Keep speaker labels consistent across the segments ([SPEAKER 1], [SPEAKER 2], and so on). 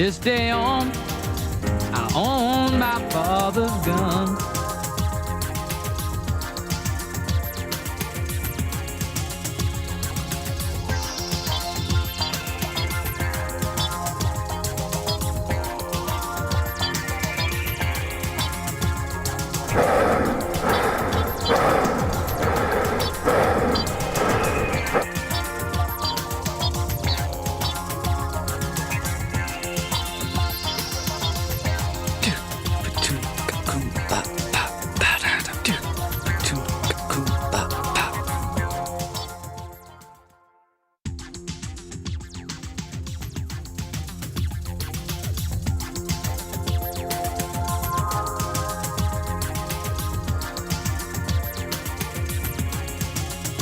[SPEAKER 1] this day on, I own my father's gun.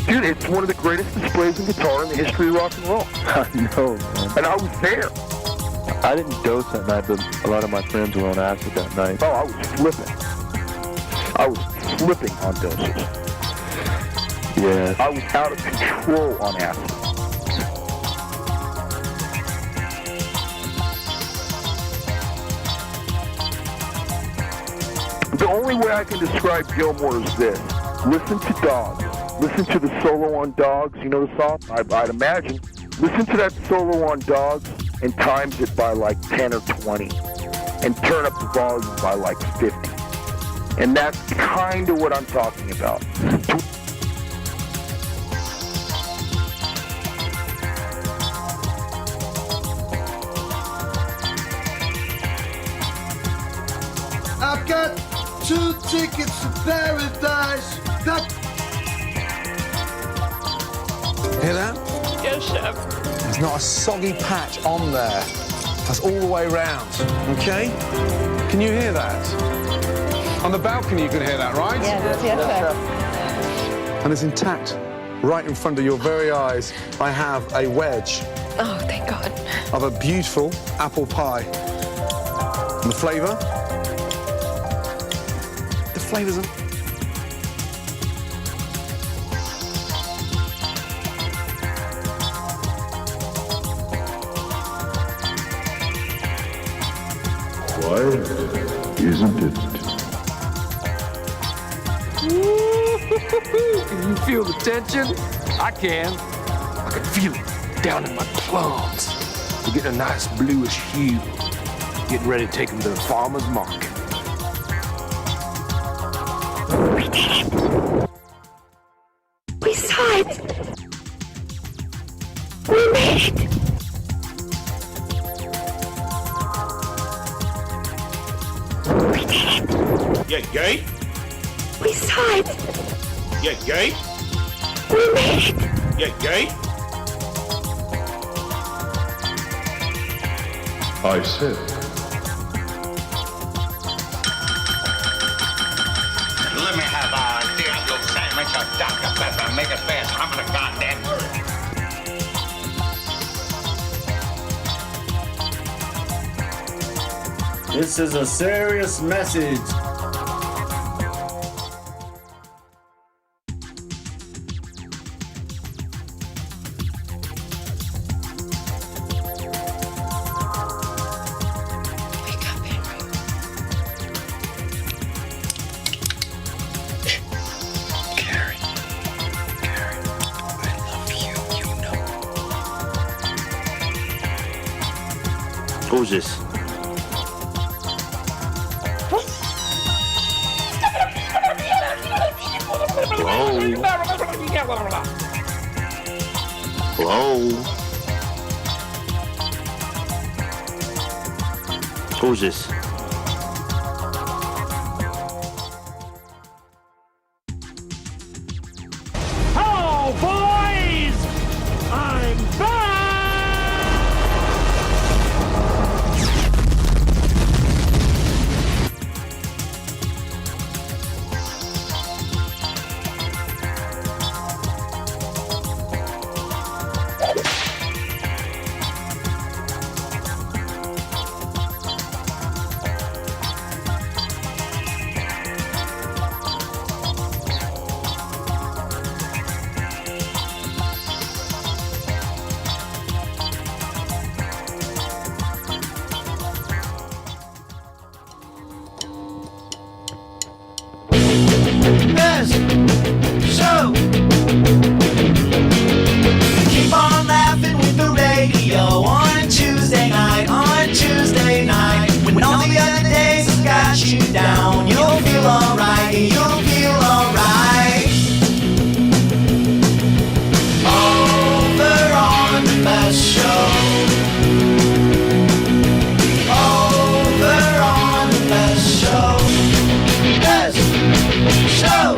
[SPEAKER 2] Dude, it's one of the greatest displays of guitar in the history of rock and roll.
[SPEAKER 3] I know, man.
[SPEAKER 2] And I was there.
[SPEAKER 3] I didn't dose that night, but a lot of my friends were on acid that night.
[SPEAKER 2] Oh, I was flipping. I was flipping on doses.
[SPEAKER 3] Yeah.
[SPEAKER 2] I was out of control on acid. The only way I can describe Gilmore is this. Listen to Dogs. Listen to the solo on Dogs. You know the song? I'd imagine. Listen to that solo on Dogs and times it by like 10 or 20. And turn up the volume by like 50. And that's kind of what I'm talking about.
[SPEAKER 4] I've got 2 tickets to paradise.
[SPEAKER 5] Hear that?
[SPEAKER 6] Yes, chef.
[SPEAKER 5] There's not a soggy patch on there. That's all the way round, okay? Can you hear that? On the balcony you can hear that, right?
[SPEAKER 6] Yes, yes, chef.
[SPEAKER 5] And it's intact. Right in front of your very eyes, I have a wedge
[SPEAKER 6] Oh, thank God.
[SPEAKER 5] of a beautiful apple pie. And the flavour? The flavour's a...
[SPEAKER 7] Quiet, isn't it?
[SPEAKER 1] Can you feel the tension? I can. I can feel it down in my plums. We're getting a nice bluish hue. Getting ready to take them to the farmer's market.
[SPEAKER 8] We did it. We saw it. We made it. We did it.
[SPEAKER 9] Yeah, gay?
[SPEAKER 8] We saw it.
[SPEAKER 9] Yeah, gay?
[SPEAKER 8] We made it.
[SPEAKER 9] Yeah, gay?
[SPEAKER 7] I said.
[SPEAKER 9] Let me have a Diablo sandwich, a Dr. Pepper, make it fast. I'm in a goddamn hurry.
[SPEAKER 10] This is a serious message.
[SPEAKER 9] Who's this? Hello? Who's this?
[SPEAKER 1] Oh, boys! I'm back!
[SPEAKER 4] Best show.
[SPEAKER 11] Keep on laughing with the radio on Tuesday night, when all the other days have got you down. You'll feel alright, you'll feel alright. Over on the best show. Over on the best show. Best show.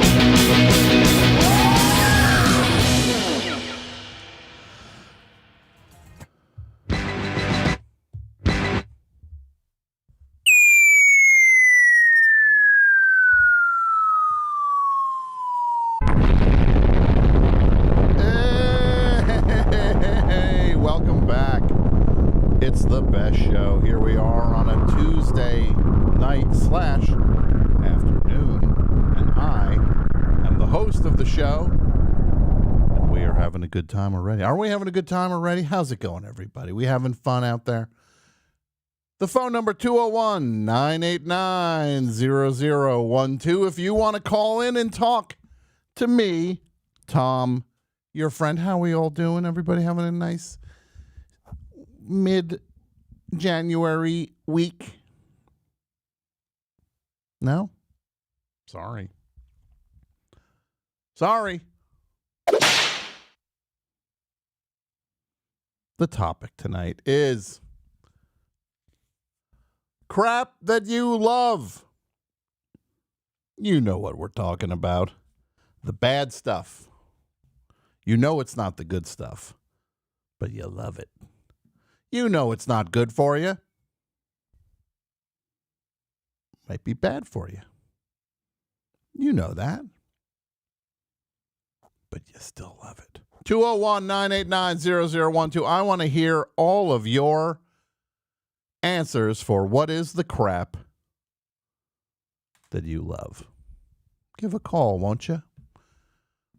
[SPEAKER 12] Hey, welcome back. It's the best show. Here we are on a Tuesday night / afternoon, and I am the host of the show, and we are having a good time already. Are we having a good time already? How's it going, everybody? We having fun out there? The phone number 201-989-0012 if you want to call in and talk to me, Tom, your friend. How we all doing? Everybody having a nice mid-January week? No? Sorry. The topic tonight is crap that you love. You know what we're talking about. The bad stuff. You know it's not the good stuff, but you love it. You know it's not good for you. Might be bad for you. You know that. But you still love it. 201-989-0012. I want to hear all of your answers for what is the crap that you love. Give a call, won't you?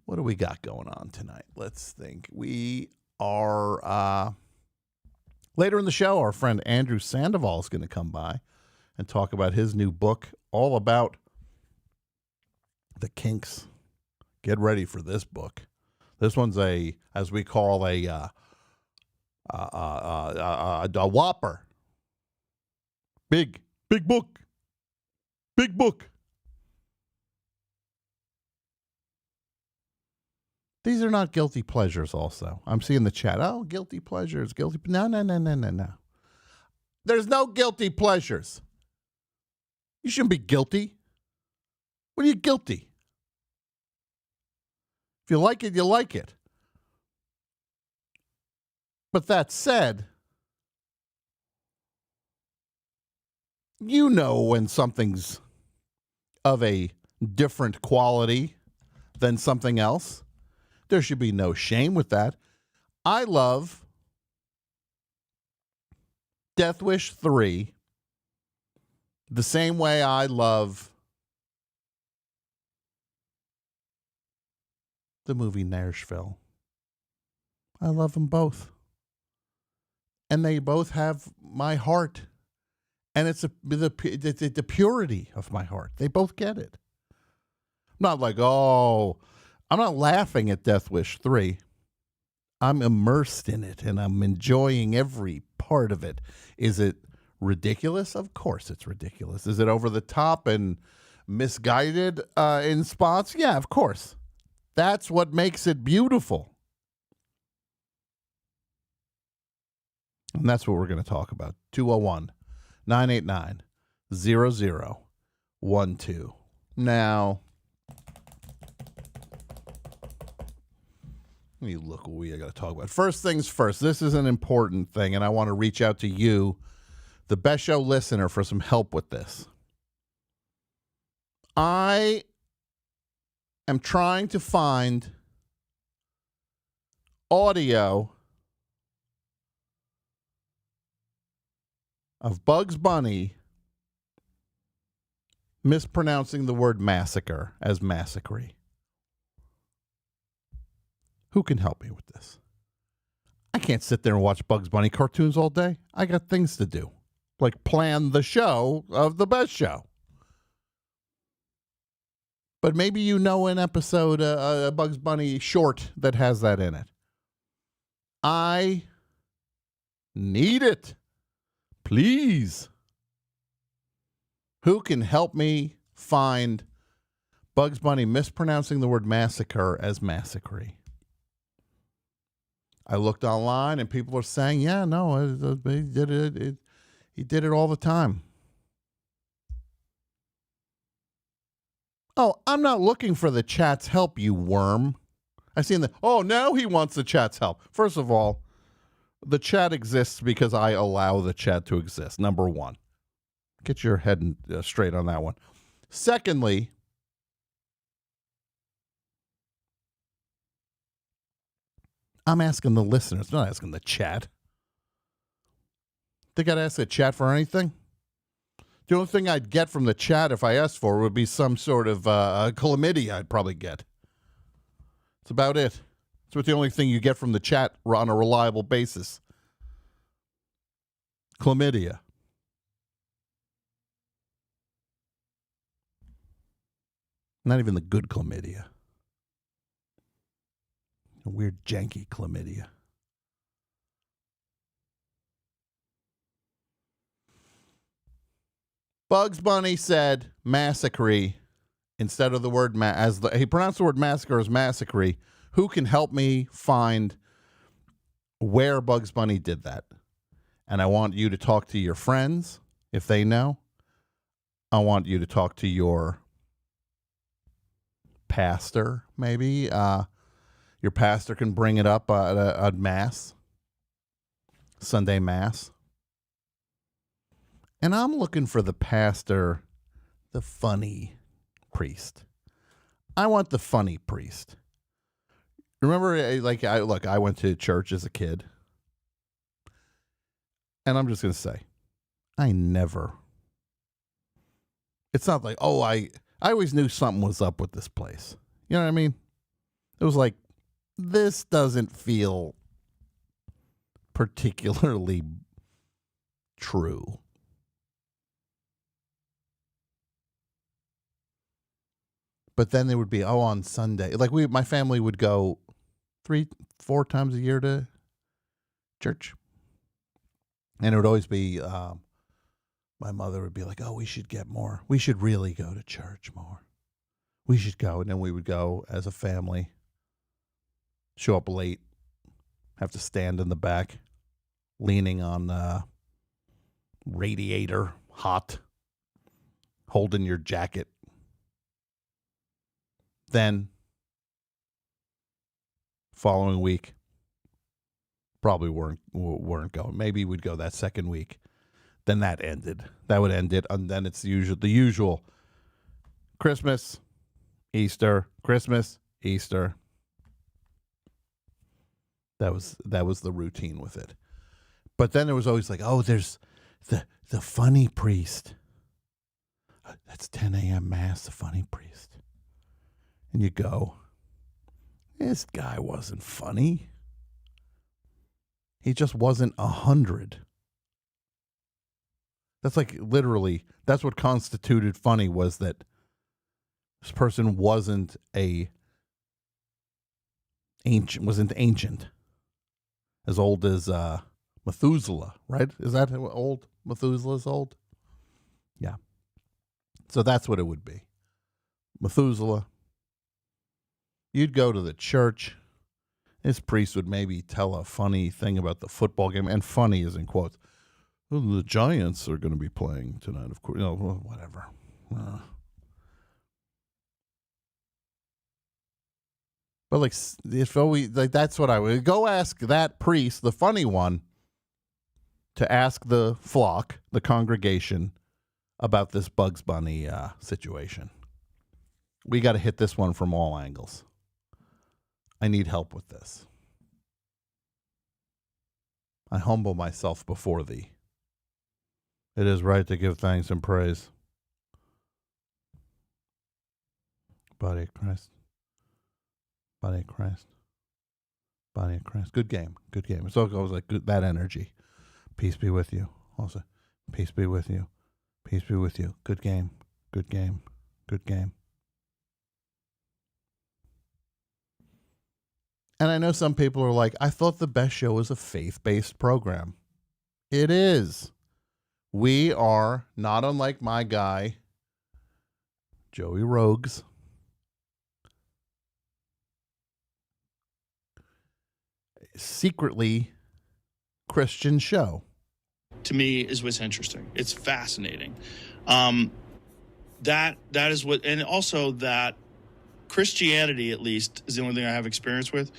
[SPEAKER 12] What do we got going on tonight? Let's think. We are, later in the show, our friend Andrew Sandoval is going to come by and talk about his new book, all about the kinks. Get ready for this book. This one's as we call a whopper. Big book. Big book. These are not guilty pleasures also. I'm seeing the chat. Oh, guilty pleasures. No. There's no guilty pleasures. You shouldn't be guilty. What are you guilty? If you like it, you like it. But that said, you know when something's of a different quality than something else. There should be no shame with that. I love Death Wish 3 the same way I love the movie Nashville. I love them both. And they both have my heart. And it's the purity of my heart. They both get it. I'm not like, I'm not laughing at Death Wish 3. I'm immersed in it, and I'm enjoying every part of it. Is it ridiculous? Of course it's ridiculous. Is it over the top and misguided in spots? Yeah, of course. That's what makes it beautiful. And that's what we're going to talk about. 201-989-0012. Now, let me look what we got to talk about. First things first, this is an important thing, and I want to reach out to you, the Best Show listener, for some help with this. I am trying to find audio of Bugs Bunny mispronouncing the word massacre as massacre. Who can help me with this? I can't sit there and watch Bugs Bunny cartoons all day. I got things to do, like plan the show of the Best Show. But maybe you know an episode, a Bugs Bunny short that has that in it. I need it. Please. Who can help me find Bugs Bunny mispronouncing the word massacre as massacre? I looked online and people are saying, yeah, no, he did it. He did it all the time. Oh, I'm not looking for the chat's help, you worm. I've seen now he wants the chat's help. First of all, the chat exists because I allow the chat to exist, number one. Get your head straight on that one. Secondly, I'm asking the listeners, not asking the chat. Think I'd ask the chat for anything? The only thing I'd get from the chat if I asked for it would be some sort of chlamydia I'd probably get. That's about it. That's what the only thing you get from the chat on a reliable basis. Chlamydia. Not even the good chlamydia. A weird janky chlamydia. Bugs Bunny said massacre instead of the word he pronounced the word massacre as massacre. Who can help me find where Bugs Bunny did that? And I want you to talk to your friends if they know. I want you to talk to your pastor, maybe. Your pastor can bring it up at Mass, Sunday Mass. And I'm looking for the pastor, the funny priest. I want the funny priest. Remember, I went to church as a kid. And I'm just going to say, it's not like, I always knew something was up with this place. You know what I mean? It was like, this doesn't feel particularly true. But then there would be, on Sunday. Like my family would go 3-4 times a year to church. And it would always be, my mother would be like, we should get more. We should really go to church more. We should go. And then we would go as a family, show up late, have to stand in the back, leaning on radiator, hot, holding your jacket. Then, following week, probably weren't going. Maybe we'd go that second week. Then that ended. That would end it, and then it's the usual Christmas, Easter, Christmas, Easter. That was the routine with it. But then there was always like, there's the funny priest. That's 10 a.m. Mass, the funny priest. And you go, this guy wasn't funny. He just wasn't 100. That's like literally, that's what constituted funny, was that this person wasn't ancient. As old as Methuselah, right? Is that how old Methuselah's old? Yeah. So that's what it would be. Methuselah. You'd go to the church. This priest would maybe tell a funny thing about the football game, and funny is in quotes. Well, the Giants are going to be playing tonight, of course. Whatever. But that's what I would go ask that priest, the funny one, to ask the flock, the congregation, about this Bugs Bunny situation. We got to hit this one from all angles. I need help with this. I humble myself before thee. It is right to give thanks and praise. Body of Christ. Body of Christ. Body of Christ. Good game. Good game. It's always like that energy. Peace be with you. Also, peace be with you. Peace be with you. Good game. Good game. Good game. And I know some people are like, I thought the best show was a faith-based program. It is. We are, not unlike my guy, Joey Rogues, secretly Christian show.
[SPEAKER 13] To me, is what's interesting. It's fascinating. That is what, and also that Christianity, at least, is the only thing I have experience with.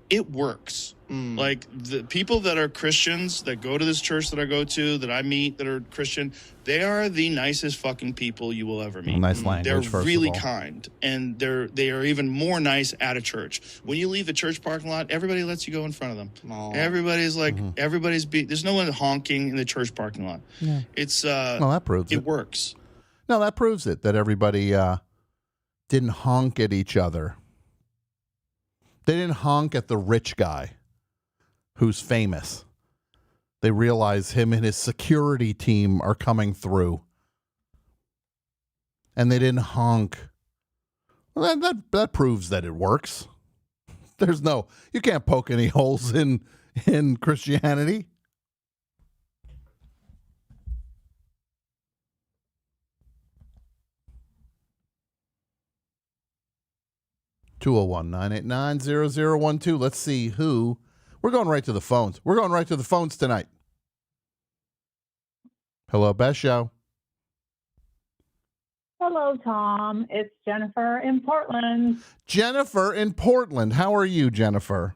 [SPEAKER 13] It works. Like the people that are Christians that go to this church that I go to, that I meet, that are Christian, they are the nicest fucking people you will ever meet.
[SPEAKER 12] Nice language.
[SPEAKER 13] They're really kind, and they are even more nice at a church. When you leave a church parking lot, everybody lets you go in front of them. Aww. Everybody's like, there's no one honking in the church parking lot. Yeah. It's
[SPEAKER 12] well, that proves
[SPEAKER 13] it works.
[SPEAKER 12] No, that proves it, that everybody didn't honk at each other. They didn't honk at the rich guy who's famous. They realize him and his security team are coming through. And they didn't honk. Well, that proves that it works. You can't poke any holes in Christianity. (201-989-0012). Let's see who. We're going right to the phones. We're going right to the phones tonight. Hello, Best Show.
[SPEAKER 14] Hello, Tom. It's Jennifer in Portland.
[SPEAKER 12] Jennifer in Portland. How are you, Jennifer?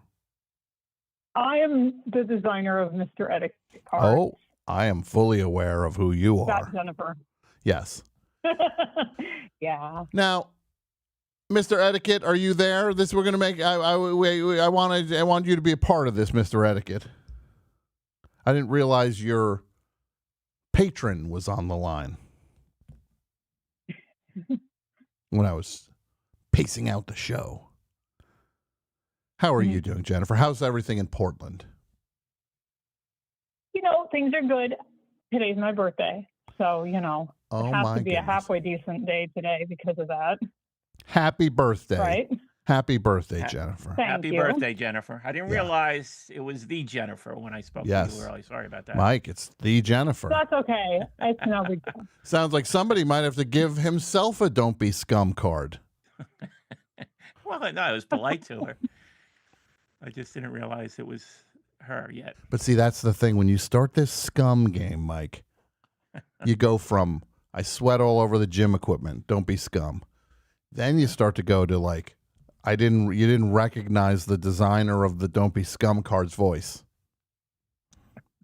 [SPEAKER 14] I am the designer of Mr. Etiquette cards.
[SPEAKER 12] Oh, I am fully aware of who you are.
[SPEAKER 14] That's Jennifer.
[SPEAKER 12] Yes.
[SPEAKER 14] Yeah.
[SPEAKER 12] Now, Mr. Etiquette, are you there? We're going to make. I want you to be a part of this, Mr. Etiquette. I didn't realize your patron was on the line when I was pacing out the show. How are you doing, Jennifer? How's everything in Portland?
[SPEAKER 14] Things are good. Today's my birthday, so it has to be a halfway decent day today because of that.
[SPEAKER 12] Happy birthday.
[SPEAKER 14] Right?
[SPEAKER 12] Happy birthday, Jennifer.
[SPEAKER 14] Thank you.
[SPEAKER 15] Birthday, Jennifer. I didn't realize it was the Jennifer when I spoke to you earlier. Sorry about that.
[SPEAKER 12] Mike, it's the Jennifer.
[SPEAKER 14] That's okay. It's no big deal.
[SPEAKER 12] Sounds like somebody might have to give himself a Don't Be Scum card.
[SPEAKER 15] Well, no, I was polite to her. I just didn't realize it was her yet.
[SPEAKER 12] But see, that's the thing. When you start this scum game, Mike, you go from, I sweat all over the gym equipment, don't be scum. Then you start to go to like, you didn't recognize the designer of the Don't Be Scum card's voice.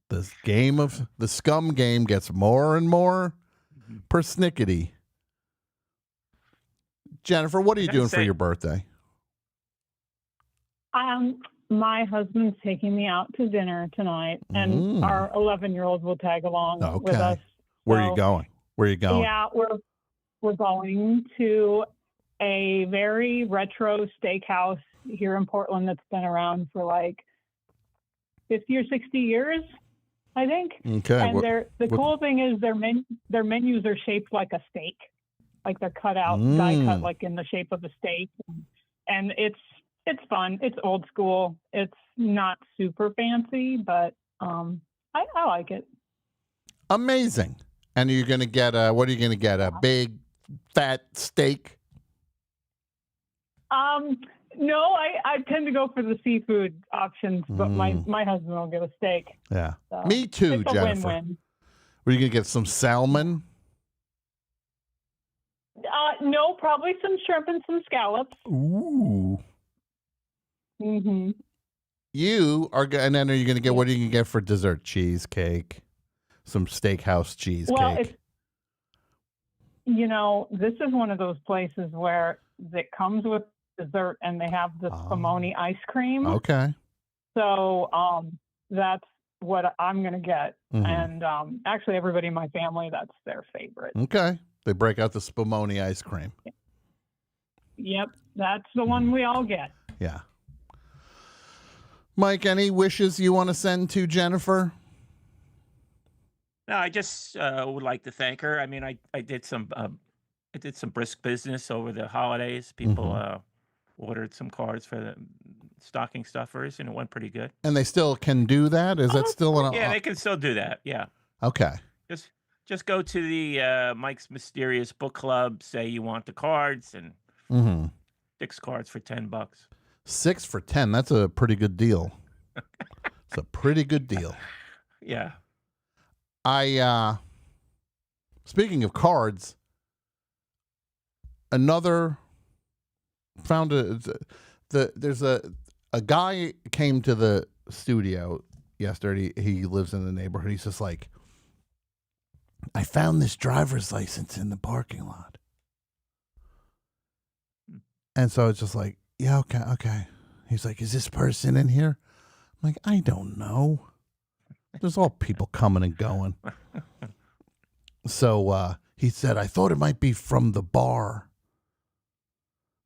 [SPEAKER 12] The scum game gets more and more persnickety. Jennifer, what are you doing for your birthday?
[SPEAKER 14] My husband's taking me out to dinner tonight, and our 11-year-old will tag along with us.
[SPEAKER 12] Where are you going?
[SPEAKER 14] Yeah, we're going to a very retro steakhouse here in Portland that's been around for like 50 or 60 years, I think.
[SPEAKER 12] Okay.
[SPEAKER 14] And the cool thing is their menus are shaped like a steak, like they're cut out, die cut like in the shape of a steak, and it's fun. It's old school. It's not super fancy, but I like it.
[SPEAKER 12] Amazing. And you're going to get what are you going to get? A big fat steak?
[SPEAKER 14] No, I tend to go for the seafood options, but my husband will get a steak.
[SPEAKER 12] Yeah.
[SPEAKER 14] So
[SPEAKER 12] Me too,
[SPEAKER 14] it's a
[SPEAKER 12] Jennifer.
[SPEAKER 14] win-win.
[SPEAKER 12] Were you going to get some salmon?
[SPEAKER 14] No, probably some shrimp and some scallops.
[SPEAKER 12] Ooh.
[SPEAKER 14] Mm-hmm.
[SPEAKER 12] You are, and then are you going to get, what are you going to get for dessert? Cheesecake, some steakhouse cheesecake.
[SPEAKER 14] Well, this is one of those places where it comes with dessert and they have the spumoni ice cream.
[SPEAKER 12] Okay.
[SPEAKER 14] So that's what I'm going to get. And actually everybody in my family, that's their favorite.
[SPEAKER 12] Okay. They break out the spumoni ice cream.
[SPEAKER 14] Yep. That's the one we all get.
[SPEAKER 12] Yeah. Mike, any wishes you want to send to Jennifer?
[SPEAKER 15] No, I just would like to thank her. I mean, I did some brisk business over the holidays. People ordered some cards stocking stuffers, and it went pretty good.
[SPEAKER 12] And they still can do that? Is that still an...
[SPEAKER 15] Yeah, they can still do that. Yeah.
[SPEAKER 12] Okay.
[SPEAKER 15] Just go to the Mike's Mysterious Book Club, say you want the cards, and 6 cards for $10.
[SPEAKER 12] 6 for 10. That's a pretty good deal. It's a pretty good deal.
[SPEAKER 15] Yeah.
[SPEAKER 12] Speaking of cards, there's a guy came to the studio yesterday. He lives in the neighborhood. He's just like, I found this driver's license in the parking lot. And so it's just like, yeah, okay. He's like, is this person in here? I'm like, I don't know. There's all people coming and going. So he said, I thought it might be from the bar,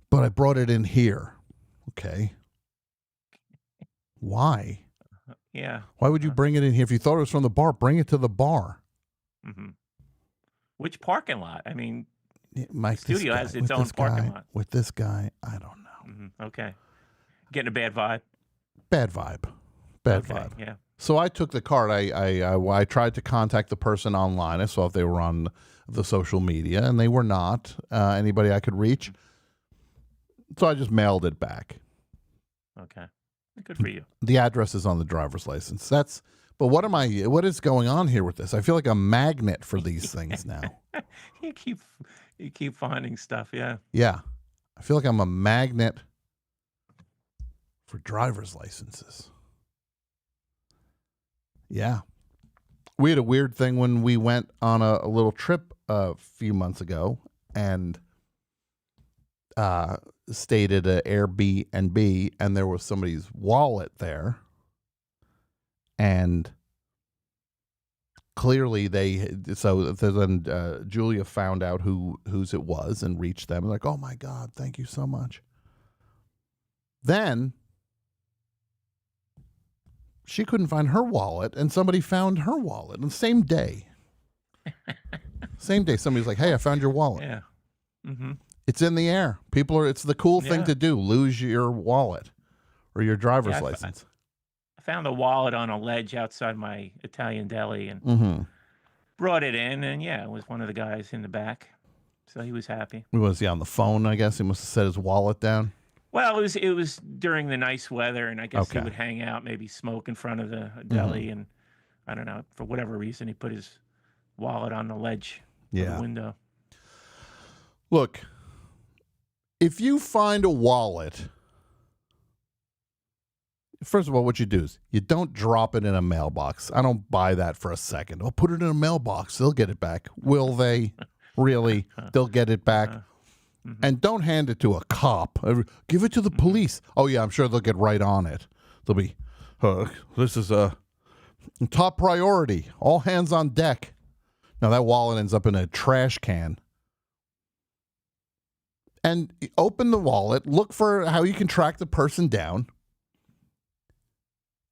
[SPEAKER 12] but I brought it in here. Okay. Why?
[SPEAKER 15] Yeah.
[SPEAKER 12] Why would you bring it in here? If you thought it was from the bar, bring it to the bar.
[SPEAKER 15] Mm-hmm. Which parking lot? I mean,
[SPEAKER 12] Mike,
[SPEAKER 15] studio has its own parking lot.
[SPEAKER 12] With this guy, I don't know.
[SPEAKER 15] Mm-hmm. Okay. Getting a bad vibe?
[SPEAKER 12] Bad vibe. Bad vibe.
[SPEAKER 15] Yeah.
[SPEAKER 12] So I took the card. I tried to contact the person online. I saw if they were on the social media, and they were not anybody I could reach. So I just mailed it back.
[SPEAKER 15] Okay. Good for you.
[SPEAKER 12] The address is on the driver's license. But what is going on here with this? I feel like a magnet for these things now.
[SPEAKER 15] You keep finding stuff, yeah.
[SPEAKER 12] Yeah. I feel like I'm a magnet for driver's licenses. Yeah. We had a weird thing when we went on a little trip a few months ago and stayed at an Airbnb, and there was somebody's wallet there. And clearly then Julia found out whose it was and reached them. Like, oh my God, thank you so much. Then she couldn't find her wallet, and somebody found her wallet on the same day. Same day, somebody's like, hey, I found your wallet.
[SPEAKER 15] Yeah. Mm-hmm.
[SPEAKER 12] It's in the air. It's the cool thing to do. Lose your wallet or your driver's license.
[SPEAKER 15] I found a wallet on a ledge outside my Italian deli and brought it in. And yeah, it was one of the guys in the back. So he was happy.
[SPEAKER 12] Was he on the phone, I guess? He must have set his wallet down.
[SPEAKER 15] Well, it was during the nice weather, and I guess he would hang out, maybe smoke in front of the deli. And I don't know, for whatever reason, he put his wallet on the ledge of the window.
[SPEAKER 12] Look, if you find a wallet, first of all, what you do is you don't drop it in a mailbox. I don't buy that for a second. I'll put it in a mailbox. They'll get it back. Will they? Really? They'll get it back. And don't hand it to a cop. Give it to the police. Oh, yeah, I'm sure they'll get right on it. They'll be, this is a top priority. All hands on deck. Now, that wallet ends up in a trash can. And open the wallet. Look for how you can track the person down.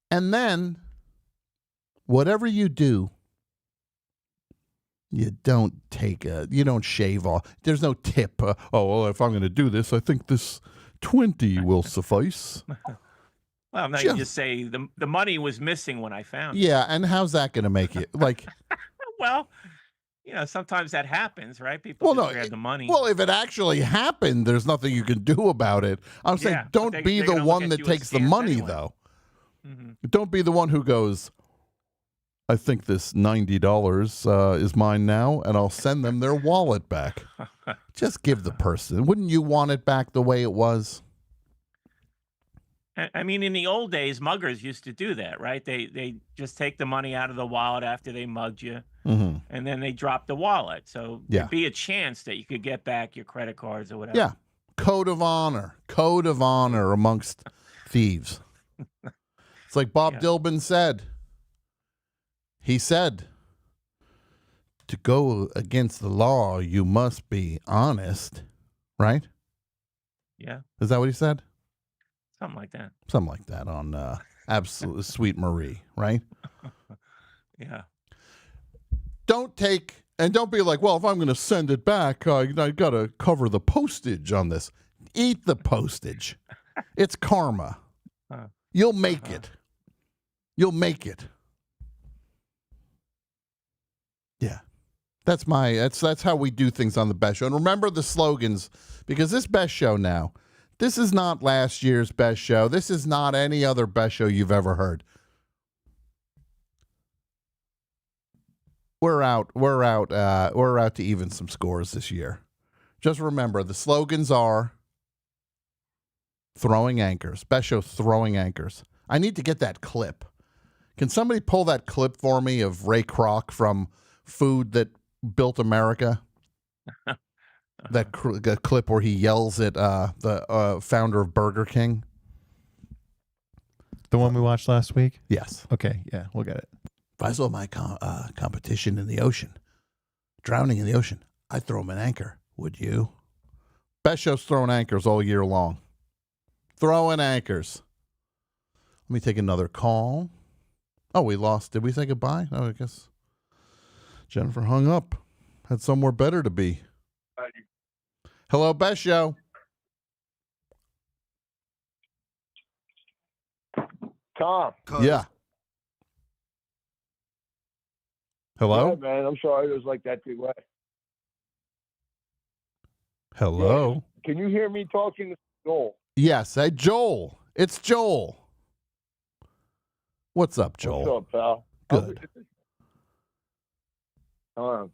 [SPEAKER 12] And then, whatever you do, you don't shave off. There's no tip. If I'm going to do this, I think this 20 will suffice.
[SPEAKER 15] Well, now you just say the money was missing when I found it.
[SPEAKER 12] Yeah, and how's that going to make it? Like,
[SPEAKER 15] well, sometimes that happens, right? People grab the money.
[SPEAKER 12] Well, if it actually happened, there's nothing you can do about it. I'm saying don't be the one that takes the money, though. Mm-hmm. Don't be the one who goes, I think this $90 is mine now, and I'll send them their wallet back. Just give the person. Wouldn't you want it back the way it was?
[SPEAKER 15] I mean, in the old days, muggers used to do that, right? They just take the money out of the wallet after they mugged you, and then they drop the wallet. So there'd be a chance that you could get back your credit cards or whatever.
[SPEAKER 12] Yeah. Code of honor amongst thieves. It's like Bob Dilbin said. He said, to go against the law, you must be honest, right?
[SPEAKER 15] Yeah.
[SPEAKER 12] Is that what he said?
[SPEAKER 15] Something like that.
[SPEAKER 12] Something like that on Absolute Sweet Marie, right?
[SPEAKER 15] Yeah.
[SPEAKER 12] Don't be like, well, if I'm going to send it back, I got to cover the postage on this. Eat the postage. It's karma. You'll make it. You'll make it. Yeah. That's how we do things on the Best Show. And remember the slogans, because this Best Show now, this is not last year's Best Show. This is not any other Best Show you've ever heard. We're out to even some scores this year. Just remember, the slogans are throwing anchors. Best Show throwing anchors. I need to get that clip. Can somebody pull that clip for me of Ray Kroc from Food That Built America? That clip where he yells at the founder of Burger King.
[SPEAKER 16] The one we watched last week?
[SPEAKER 12] Yes.
[SPEAKER 16] Okay, yeah, we'll get it.
[SPEAKER 12] If I saw my competition in the ocean, drowning in the ocean, I'd throw him an anchor. Would you? Best Show's throwing anchors all year long. Throwing anchors. Let me take another call. Oh, we lost. Did we say goodbye? Oh, I guess Jennifer hung up. Had somewhere better to be. Hello, Best Show.
[SPEAKER 2] Tom.
[SPEAKER 12] Yeah. Hello?
[SPEAKER 2] Yeah, man. I'm sorry it was like that delay.
[SPEAKER 12] Hello?
[SPEAKER 2] Yeah. Can you hear me talking to Joel?
[SPEAKER 12] Yes. Hey, Joel. It's Joel. What's up, Joel?
[SPEAKER 2] What's up, pal?
[SPEAKER 12] Good.
[SPEAKER 2] I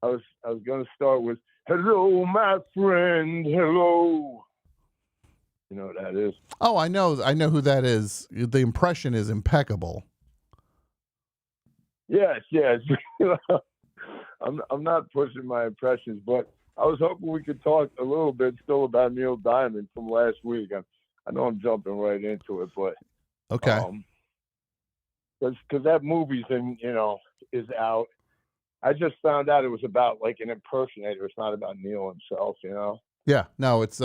[SPEAKER 2] was going to start with, hello, my friend. Hello. You know what that is?
[SPEAKER 12] Oh, I know who that is. The impression is impeccable.
[SPEAKER 2] Yes. I'm not pushing my impressions, but I was hoping we could talk a little bit still about Neil Diamond from last week. I know I'm jumping right into it, but
[SPEAKER 12] okay,
[SPEAKER 2] because that movie's is out. I just found out it was about like an impersonator. It's not about Neil himself,
[SPEAKER 12] Yeah, no, it's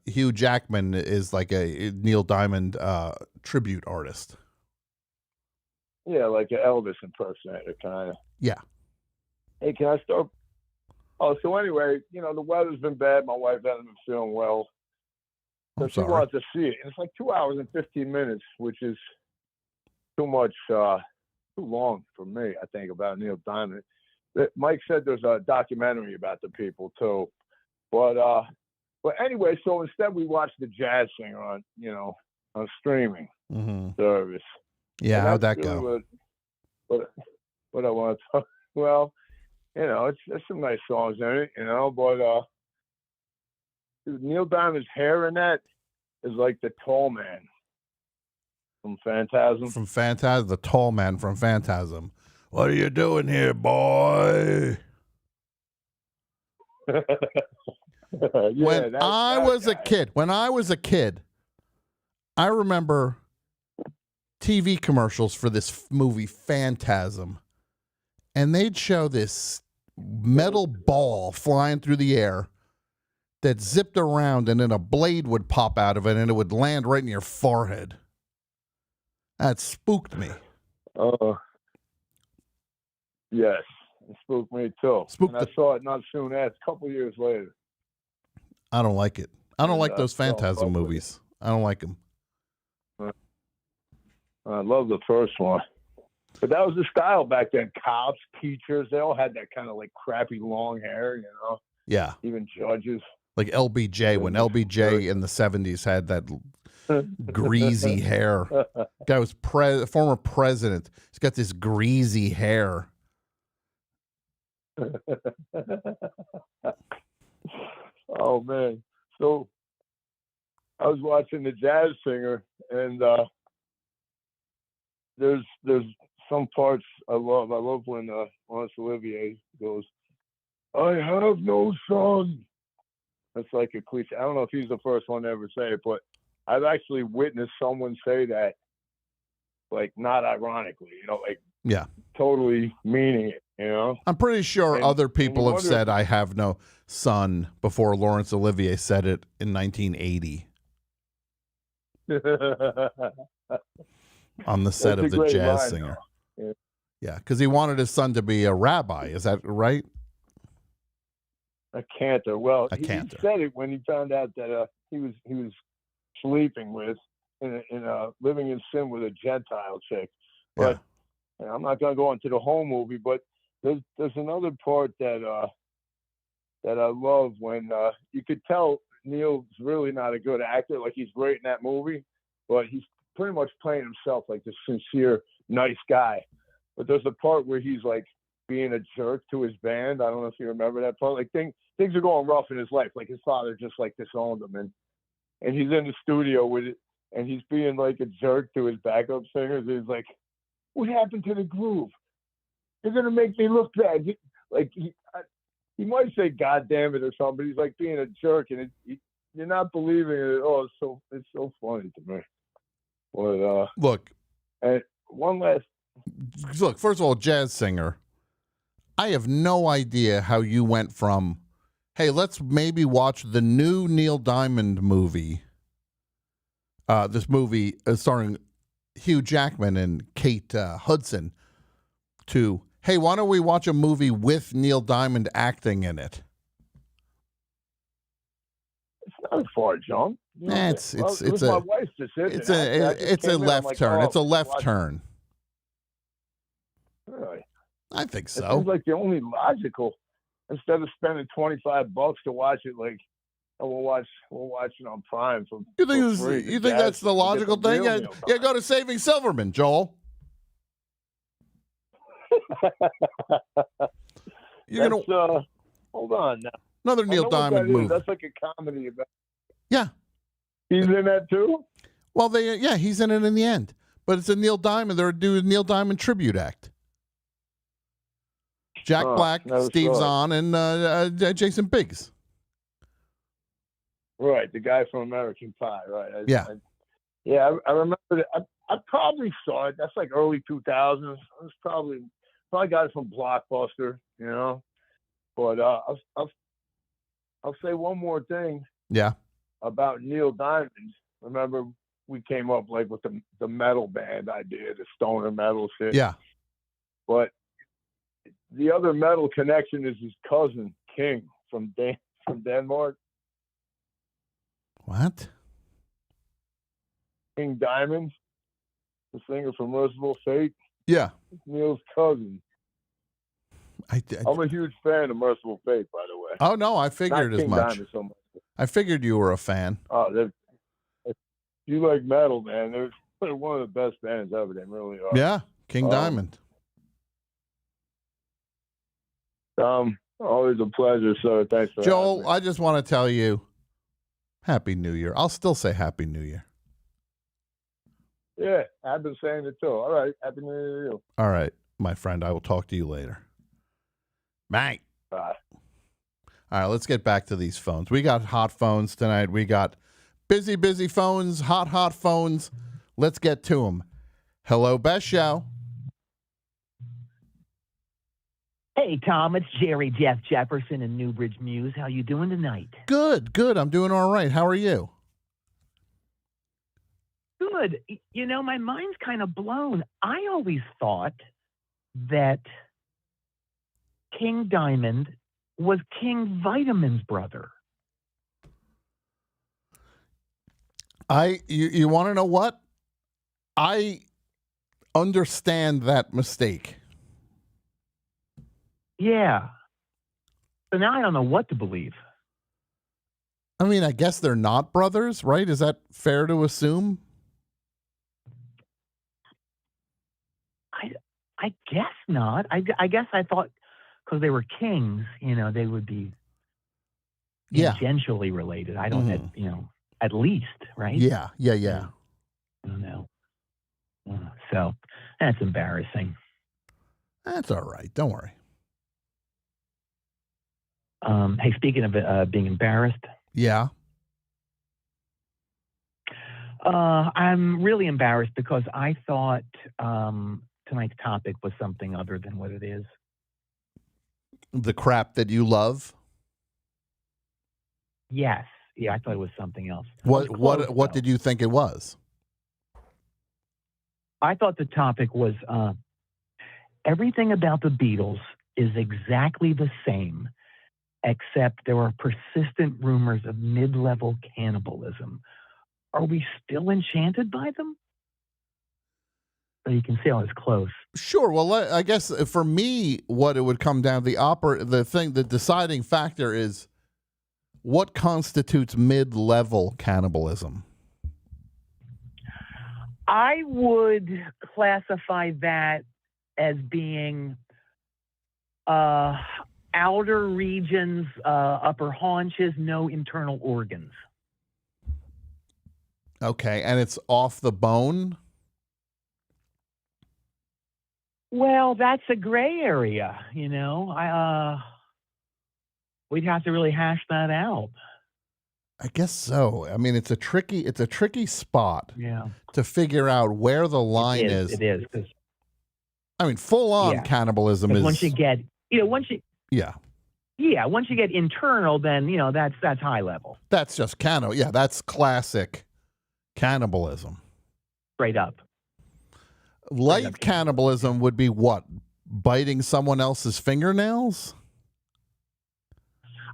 [SPEAKER 12] Hugh Jackman is like a Neil Diamond tribute artist.
[SPEAKER 2] Yeah, like an Elvis impersonator, kind of.
[SPEAKER 12] Yeah.
[SPEAKER 2] Hey, can I start? Oh, so anyway, the weather's been bad. My wife hasn't been feeling well. So she wanted to see it. And it's like 2 hours and 15 minutes, which is too much, too long for me, I think, about Neil Diamond. Mike said there's a documentary about the people, too. But anyway, so instead we watched The Jazz Singer on streaming service.
[SPEAKER 12] Yeah, how'd that go?
[SPEAKER 2] What I want to talk, well, it's some nice songs in it, but Neil Diamond's hair in that is like the tall man from Phantasm.
[SPEAKER 12] From Phantasm, the tall man from Phantasm. What are you doing here, boy? When I was a kid, I remember TV commercials for this movie Phantasm, and they'd show this metal ball flying through the air that zipped around, and then a blade would pop out of it and it would land right in your forehead. That spooked me.
[SPEAKER 2] Yes, it spooked me too. I saw it not soon after, a couple years later.
[SPEAKER 12] I don't like it. I don't like those Phantasm movies. I don't like them.
[SPEAKER 2] I love the first one. But that was the style back then. Cops, teachers, they all had that kind of like crappy long hair,
[SPEAKER 12] Yeah.
[SPEAKER 2] Even judges.
[SPEAKER 12] Like LBJ, when LBJ in the 70s had that greasy hair. Guy was former president. He's got this greasy hair.
[SPEAKER 2] Oh, man. So I was watching The Jazz Singer, and there's some parts I love. I love when Laurence Olivier goes, "I have no son." That's like a cliche. I don't know if he's the first one to ever say it, but I've actually witnessed someone say that, like, not ironically, like,
[SPEAKER 12] yeah,
[SPEAKER 2] totally meaning it,
[SPEAKER 12] I'm pretty sure other people have said "I have no son" before Laurence Olivier said it in 1980. On the set of The Jazz Singer. Yeah, because he wanted his son to be a rabbi. Is that right?
[SPEAKER 2] A cantor. Well,
[SPEAKER 12] he
[SPEAKER 2] said it when he found out that he was sleeping with, living in sin with a Gentile chick. But I'm not gonna go into the whole movie. But there's another part that I love when you could tell Neil's really not a good actor. Like, he's great in that movie, but he's pretty much playing himself, like this sincere, nice guy. But there's a part where he's like being a jerk to his band. I don't know if you remember that part. Like, things are going rough in his life. Like, his father just like disowned him, and he's in the studio with it, and he's being like a jerk to his backup singers. He's like, "What happened to the groove? You're gonna make me look bad." He might say "God damn it" or something, but he's like being a jerk, and you're not believing it. Oh, it's so funny to me. But
[SPEAKER 12] look,
[SPEAKER 2] and one last
[SPEAKER 12] look. First of all, jazz singer. I have no idea how you went from, hey, let's maybe watch the new Neil Diamond movie. This movie starring Hugh Jackman and Kate Hudson, to, hey, why don't we watch a movie with Neil Diamond acting in it?
[SPEAKER 2] It's not a far jump.
[SPEAKER 12] It's
[SPEAKER 2] my wife just said
[SPEAKER 12] it's a left turn. It's a left turn.
[SPEAKER 2] Really?
[SPEAKER 12] I think so.
[SPEAKER 2] It seems like the only logical. Instead of spending $25 to watch it, like, oh, we'll watch it on Prime.
[SPEAKER 12] You think that's the logical thing? Yeah, go to Saving Silverman, Joel.
[SPEAKER 2] Hold on now.
[SPEAKER 12] Another Neil Diamond movie.
[SPEAKER 2] That's like a comedy about.
[SPEAKER 12] Yeah.
[SPEAKER 2] He's in that too?
[SPEAKER 12] Well, he's in it in the end. But it's a Neil Diamond. They're doing a Neil Diamond tribute act. Jack Black, Steve Zahn, and Jason Biggs.
[SPEAKER 2] Right, the guy from American Pie, right? I remember that. I probably saw it. That's like early 2000s. I was probably got it from Blockbuster, you know. But I'll say one more thing.
[SPEAKER 12] Yeah.
[SPEAKER 2] About Neil Diamond. Remember, we came up like with the metal band idea, the stoner metal shit.
[SPEAKER 12] Yeah.
[SPEAKER 2] But the other metal connection is his cousin King from Denmark.
[SPEAKER 12] What?
[SPEAKER 2] King Diamond, the singer from Merciful Fate.
[SPEAKER 12] Yeah.
[SPEAKER 2] Neil's cousin. I'm a huge fan of Merciful Fate, by the way.
[SPEAKER 12] Oh, no, I figured
[SPEAKER 2] Not
[SPEAKER 12] as
[SPEAKER 2] King
[SPEAKER 12] much.
[SPEAKER 2] Diamond so much.
[SPEAKER 12] I figured you were a fan.
[SPEAKER 2] Oh, if you like metal, man, they're one of the best bands ever. They really are.
[SPEAKER 12] Yeah, King Diamond.
[SPEAKER 2] Always a pleasure, sir. Thanks for
[SPEAKER 12] Joel,
[SPEAKER 2] having me.
[SPEAKER 12] I just want to tell you, Happy New Year. I'll still say Happy New Year.
[SPEAKER 2] Yeah, I've been saying it too. All right, Happy New Year to you.
[SPEAKER 12] All right, my friend. I will talk to you later. Mate.
[SPEAKER 2] Bye.
[SPEAKER 12] All right, let's get back to these phones. We got hot phones tonight. We got busy phones, hot phones. Let's get to them. Hello, Best Show.
[SPEAKER 17] Hey, Tom, it's Jerry Jeff Jefferson in Newbridge Muse. How you doing tonight?
[SPEAKER 12] Good. I'm doing all right. How are you?
[SPEAKER 17] Good. You know, my mind's kind of blown. I always thought that King Diamond was King Vitamin's brother.
[SPEAKER 12] You want to know what? I understand that mistake.
[SPEAKER 17] Yeah. So now I don't know what to believe.
[SPEAKER 12] I mean, I guess they're not brothers, right? Is that fair to assume?
[SPEAKER 17] I guess not. I guess I thought because they were kings, you know, they would be tangentially related. I don't, you know, at least, right?
[SPEAKER 12] Yeah.
[SPEAKER 17] I don't know. So that's embarrassing.
[SPEAKER 12] That's all right. Don't worry.
[SPEAKER 17] Hey, speaking of being embarrassed.
[SPEAKER 12] Yeah.
[SPEAKER 17] I'm really embarrassed because I thought tonight's topic was something other than what it is.
[SPEAKER 12] The crap that you love?
[SPEAKER 17] Yes. Yeah, I thought it was something else.
[SPEAKER 12] What did you think it was?
[SPEAKER 17] I thought the topic was everything about the Beatles is exactly the same, except there are persistent rumors of mid-level cannibalism. are we still enchanted by them? So you can see how it's close.
[SPEAKER 12] Sure. Well, I guess for me, what it would come down the deciding factor is what constitutes mid-level cannibalism.
[SPEAKER 17] I would classify that as being outer regions, upper haunches, no internal organs.
[SPEAKER 12] Okay, and it's off the bone?
[SPEAKER 17] Well, that's a gray area, we'd have to really hash that out.
[SPEAKER 12] I guess so. I mean, it's a tricky spot
[SPEAKER 17] Yeah.
[SPEAKER 12] to figure out where the line is.
[SPEAKER 17] It is.
[SPEAKER 12] I mean, full-on cannibalism is...
[SPEAKER 17] Once you get,
[SPEAKER 12] Yeah.
[SPEAKER 17] once you get internal, then, that's high level.
[SPEAKER 12] That's just cannibal. Yeah, that's classic cannibalism.
[SPEAKER 17] Straight up.
[SPEAKER 12] Light cannibalism would be what? Biting someone else's fingernails?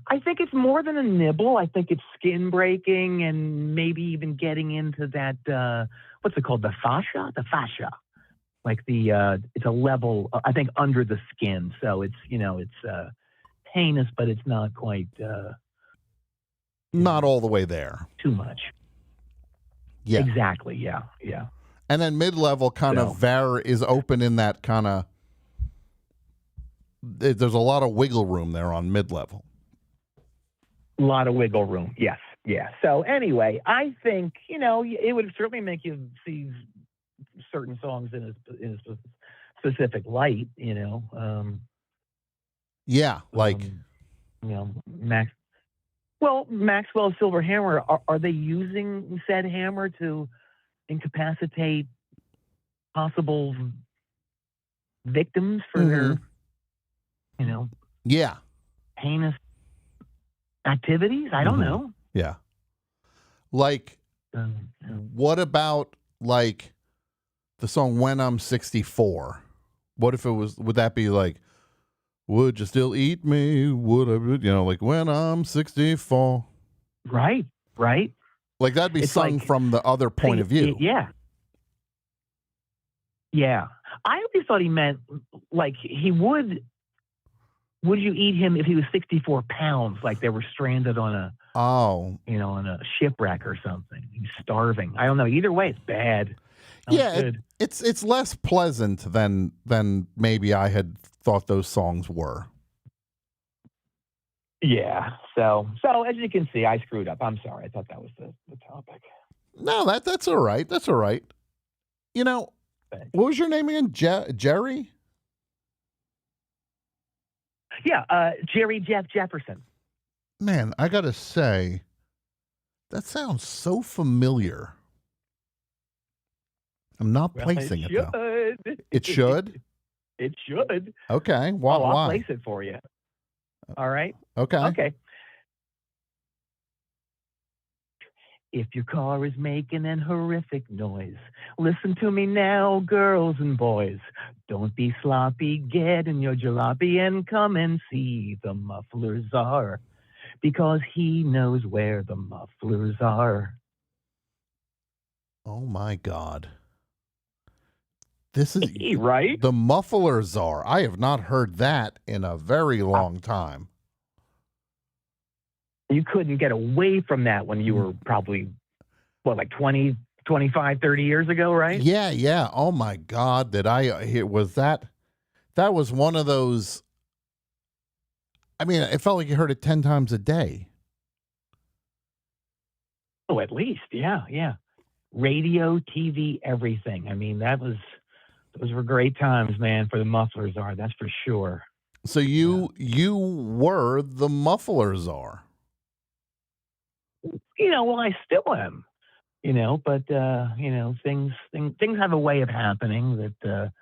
[SPEAKER 17] I think it's more than a nibble. I think it's skin breaking and maybe even getting into that, what's it called? The fascia? The fascia. Like it's a level, I think, under the skin. So it's, it's heinous, but it's not quite.
[SPEAKER 12] Not all the way there.
[SPEAKER 17] Too much.
[SPEAKER 12] Yeah.
[SPEAKER 17] Exactly. Yeah. Yeah.
[SPEAKER 12] And then mid-level kind of is open in that kind of, there's a lot of wiggle room there on mid-level.
[SPEAKER 17] A lot of wiggle room. Yes. Yeah. So anyway, I think, it would certainly make you see certain songs in a specific light,
[SPEAKER 12] Yeah. Like,
[SPEAKER 17] Maxwell's Silver Hammer, are they using said hammer to incapacitate possible victims for their,
[SPEAKER 12] yeah,
[SPEAKER 17] heinous activities? I don't know.
[SPEAKER 12] Yeah. Like, what about like the song When I'm 64? What if it was, would that be like, would you still eat me? Would I, like when I'm 64?
[SPEAKER 17] Right.
[SPEAKER 12] Like that'd be sung
[SPEAKER 17] like,
[SPEAKER 12] from the other point of view.
[SPEAKER 17] Yeah. Yeah. I always thought he meant like he would you eat him if he was 64 pounds, like they were stranded on a, on a shipwreck or something. He's starving. I don't know. Either way, it's bad.
[SPEAKER 12] It's less pleasant than maybe I had thought those songs were.
[SPEAKER 17] Yeah. So as you can see, I screwed up. I'm sorry. I thought that was the topic.
[SPEAKER 12] No, that's all right. That's all right. What was your name again? Jerry?
[SPEAKER 17] Yeah, Jerry Jeff Jefferson.
[SPEAKER 12] Man, I gotta say, that sounds so familiar. I'm not placing it though. It should?
[SPEAKER 17] It should.
[SPEAKER 12] Okay. Why?
[SPEAKER 17] I'll place it for you. All right?
[SPEAKER 12] Okay.
[SPEAKER 17] If your car is making an horrific noise, listen to me now, girls and boys. Don't be sloppy, get in your jalopy and come and see the muffler czar, because he knows where the mufflers are.
[SPEAKER 12] Oh my God. This is
[SPEAKER 17] right.
[SPEAKER 12] The muffler czar. I have not heard that in a very long time.
[SPEAKER 17] You couldn't get away from that when you were probably, like 20, 25, 30 years ago, right?
[SPEAKER 12] Yeah. Oh my God. That was one of those. I mean, it felt like you heard it 10 times a day.
[SPEAKER 17] Oh, at least. Yeah. Radio, TV, everything. I mean, those were great times, man, for the muffler czar. That's for sure.
[SPEAKER 12] So you were the muffler czar.
[SPEAKER 17] Well, I still am, but, things have a way of happening that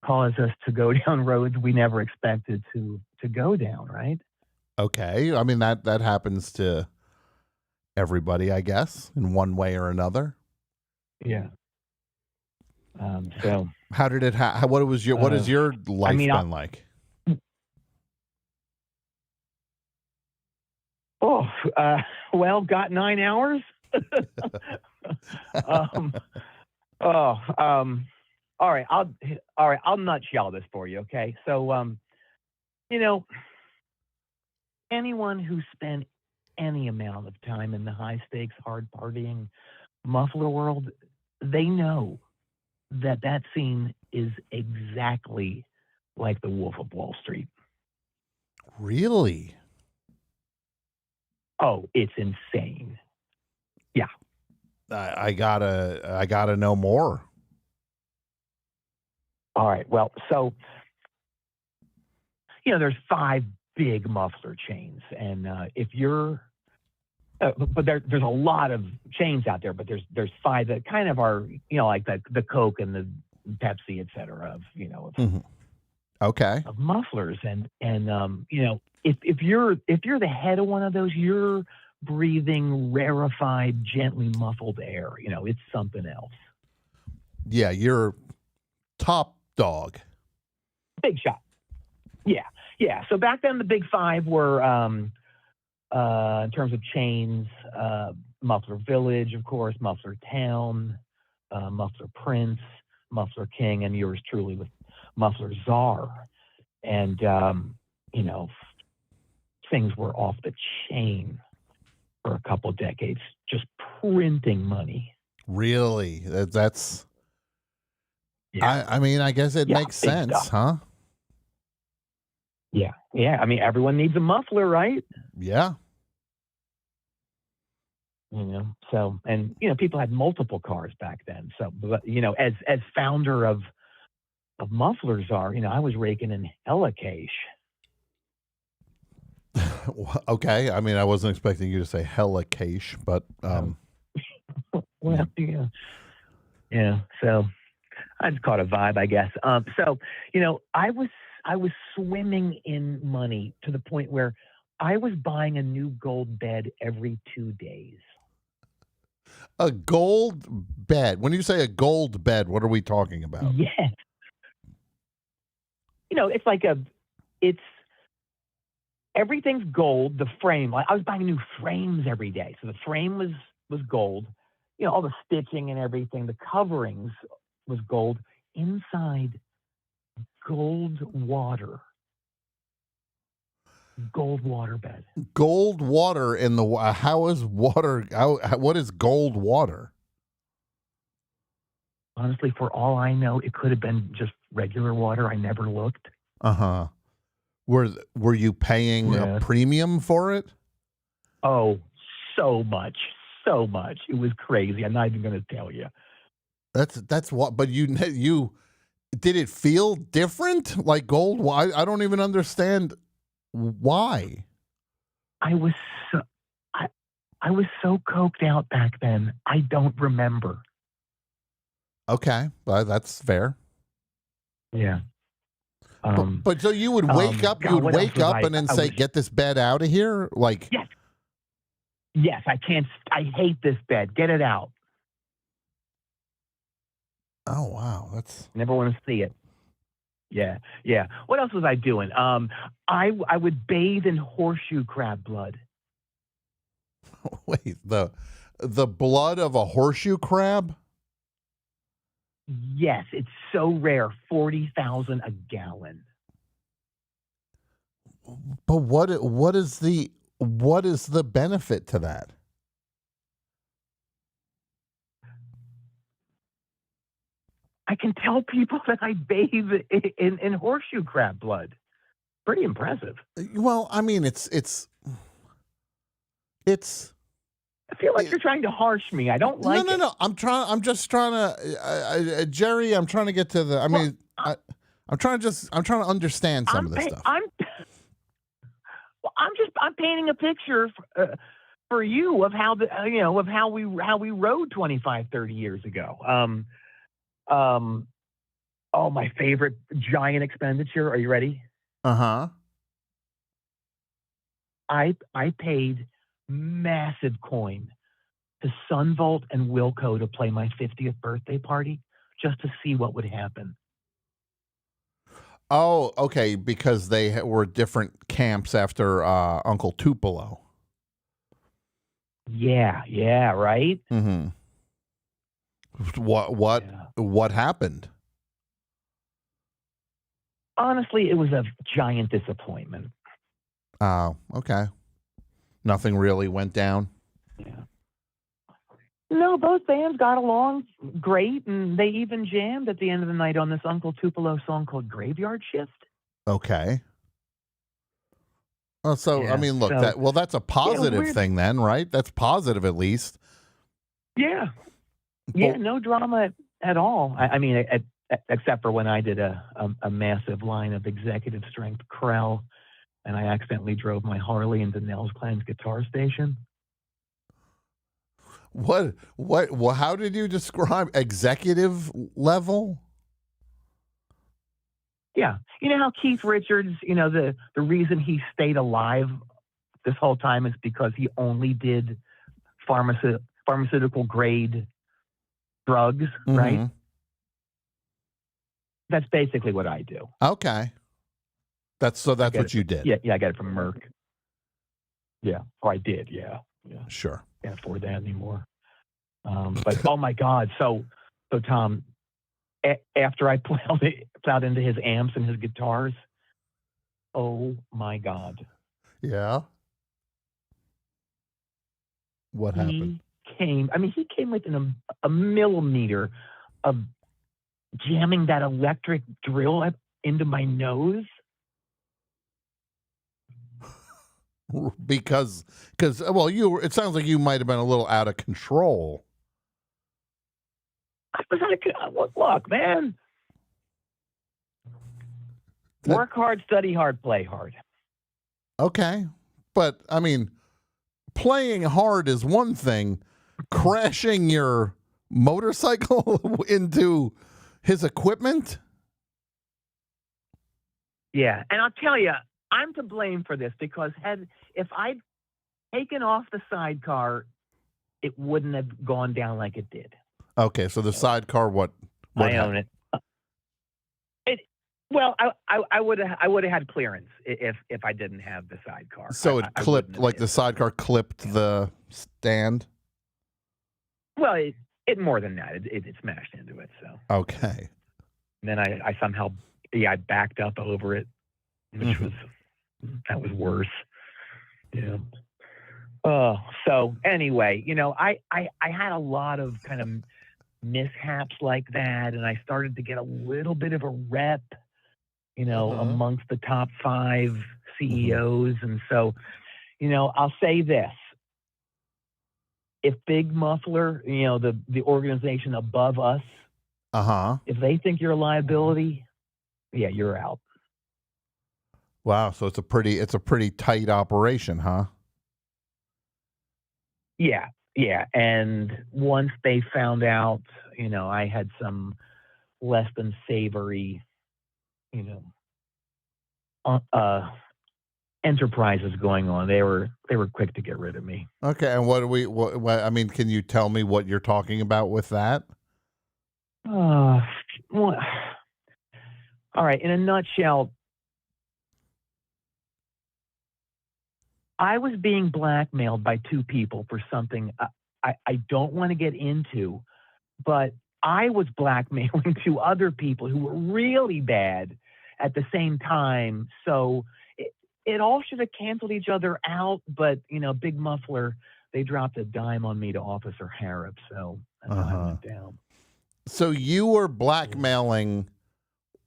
[SPEAKER 17] cause us to go down roads we never expected to go down, right?
[SPEAKER 12] Okay. I mean, that happens to everybody, I guess, in one way or another.
[SPEAKER 17] Yeah. So
[SPEAKER 12] how did it what is your life been like?
[SPEAKER 17] Well, got 9 hours. All right, I'll nutshell this for you, okay? So, anyone who spent any amount of time in the high stakes, hard partying muffler world, they know that scene is exactly like the Wolf of Wall Street.
[SPEAKER 12] Really?
[SPEAKER 17] Oh, it's insane. Yeah.
[SPEAKER 12] I gotta know more.
[SPEAKER 17] All right. Well, so there's 5 big muffler chains, and if you're, but there's a lot of chains out there, but there's 5 that kind of are, like the Coke and the Pepsi, et cetera, of
[SPEAKER 12] Okay.
[SPEAKER 17] of mufflers, and if you're the head of one of those, you're breathing rarefied, gently muffled air. It's something else.
[SPEAKER 12] Yeah, you're top dog.
[SPEAKER 17] Big shot. Yeah. So back then, the big 5 were, in terms of chains, Muffler Village, of course, Muffler Town, Muffler Prince, Muffler King, and yours truly with Muffler Czar. And, things were off the chain for a couple decades, just printing money.
[SPEAKER 12] Really? That's. Yeah. I mean, I guess it makes sense, stuff. Huh?
[SPEAKER 17] Yeah. I mean, everyone needs a muffler, right?
[SPEAKER 12] Yeah.
[SPEAKER 17] So, and, people had multiple cars back then. So, as founder of mufflers are, I was raking in hella cash.
[SPEAKER 12] Okay. I mean, I wasn't expecting you to say hella cash, but,
[SPEAKER 17] well, yeah. So I just caught a vibe, I guess. So, I was swimming in money to the point where I was buying a new gold bed every 2 days.
[SPEAKER 12] A gold bed? When you say a gold bed, what are we talking about?
[SPEAKER 17] Yes. It's everything's gold. The frame, I was buying new frames every day. So the frame was gold. All the stitching and everything, the coverings was gold. Inside, gold water bed.
[SPEAKER 12] Gold water in the how is water? What is gold water?
[SPEAKER 17] Honestly, for all I know, it could have been just regular water. I never looked.
[SPEAKER 12] Were you paying a premium for it?
[SPEAKER 17] Oh, so much. It was crazy. I'm not even going to tell you.
[SPEAKER 12] That's what. But you did it feel different? Like gold? I don't even understand why.
[SPEAKER 17] I was so coked out back then. I don't remember.
[SPEAKER 12] Okay, well, that's fair.
[SPEAKER 17] Yeah.
[SPEAKER 12] But so you would wake up, you would wake up and then say, "Get this bed out of here!" Like,
[SPEAKER 17] yes, I can't. I hate this bed. Get it out.
[SPEAKER 12] Oh wow, that's
[SPEAKER 17] never want to see it. Yeah. What else was I doing? I would bathe in horseshoe crab blood.
[SPEAKER 12] Wait, the blood of a horseshoe crab?
[SPEAKER 17] Yes, it's so rare. 40,000 a gallon.
[SPEAKER 12] But what is the benefit to that?
[SPEAKER 17] I can tell people that I bathe in horseshoe crab blood. Pretty impressive.
[SPEAKER 12] Well, I mean, it's.
[SPEAKER 17] I feel like you're trying to harsh me. I don't like it.
[SPEAKER 12] No. I'm just trying to, Jerry. I'm trying to get to the. I mean, I'm trying to understand some of this stuff.
[SPEAKER 17] I'm painting a picture for you of how of how we rode 25, 30 years ago. Oh, my favorite giant expenditure. Are you ready?
[SPEAKER 12] Uh-huh.
[SPEAKER 17] I paid massive coin to Sunvolt and Wilco to play my 50th birthday party just to see what would happen.
[SPEAKER 12] Oh, okay, because they were different camps after Uncle Tupelo.
[SPEAKER 17] Yeah, right?
[SPEAKER 12] Mm-hmm. What happened?
[SPEAKER 17] Honestly, it was a giant disappointment.
[SPEAKER 12] Oh, okay. Nothing really went down.
[SPEAKER 17] Yeah. No, both bands got along great, and they even jammed at the end of the night on this Uncle Tupelo song called Graveyard Shift.
[SPEAKER 12] Okay. Oh, so
[SPEAKER 17] Yeah,
[SPEAKER 12] I mean, look, that's a positive thing then, right? That's positive at least.
[SPEAKER 17] Yeah. Yeah, no drama at all. I mean, except for when I did a massive line of executive strength Krell, and I accidentally drove my Harley into Nels Klein's guitar station.
[SPEAKER 12] What, how did you describe executive level?
[SPEAKER 17] Yeah. You know how Keith Richards, the reason he stayed alive this whole time is because he only did pharmaceutical grade drugs, right? That's basically what I do.
[SPEAKER 12] Okay. That's what you did.
[SPEAKER 17] Yeah, I got it from Merck. Yeah. Or I did, yeah.
[SPEAKER 12] Sure.
[SPEAKER 17] Can't afford that anymore. But oh my God. So Tom, after I plowed into his amps and his guitars, oh my God.
[SPEAKER 12] Yeah. What happened?
[SPEAKER 17] He came within a millimeter of jamming that electric drill into my nose.
[SPEAKER 12] Because well, it sounds like you might have been a little out of control.
[SPEAKER 17] I was look, man. Work hard, study hard, play hard.
[SPEAKER 12] Okay. But I mean, playing hard is one thing. Crashing your motorcycle into his equipment?
[SPEAKER 17] Yeah, and I'll tell you, I'm to blame for this because if I'd taken off the sidecar, it wouldn't have gone down like it did.
[SPEAKER 12] Okay, so the sidecar, what
[SPEAKER 17] I own it. Well, I would have had clearance if I didn't have the sidecar.
[SPEAKER 12] So it clipped, like the sidecar clipped the stand?
[SPEAKER 17] Well, it more than that. It smashed into it. So
[SPEAKER 12] okay.
[SPEAKER 17] And then I somehow I backed up over it, which was worse. Yeah. So anyway, I had a lot of kind of mishaps like that, and I started to get a little bit of a rep, amongst the top 5 CEOs, and so, I'll say this. If Big Muffler, the organization above us, if they think you're a liability, yeah, you're out.
[SPEAKER 12] Wow, so it's a pretty tight operation, huh?
[SPEAKER 17] Yeah, and once they found out, I had some less than savory, enterprises going on, they were quick to get rid of me.
[SPEAKER 12] Okay, and what I mean, can you tell me what you're talking about with that?
[SPEAKER 17] All right, in a nutshell, I was being blackmailed by 2 people for something I don't want to get into, but I was blackmailing 2 other people who were really bad at the same time. So it all should have canceled each other out, but Big Muffler, they dropped a dime on me to Officer Harrop, so that's how I went down.
[SPEAKER 12] So you were blackmailing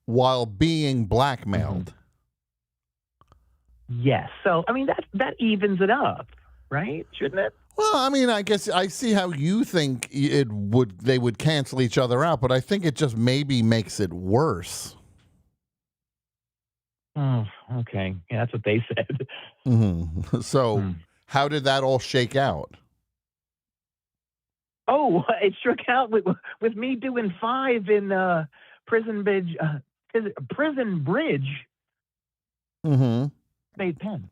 [SPEAKER 12] while being blackmailed.
[SPEAKER 17] Yes. So I mean that evens it up, right? Shouldn't it?
[SPEAKER 12] Well, I mean, I guess I see how you think they would cancel each other out, but I think it just maybe makes it worse.
[SPEAKER 17] Oh, okay. Yeah, that's what they said.
[SPEAKER 12] So, how did that all shake out?
[SPEAKER 17] Oh, it shook out with me doing 5 in Prison Bridge. Bay Pen.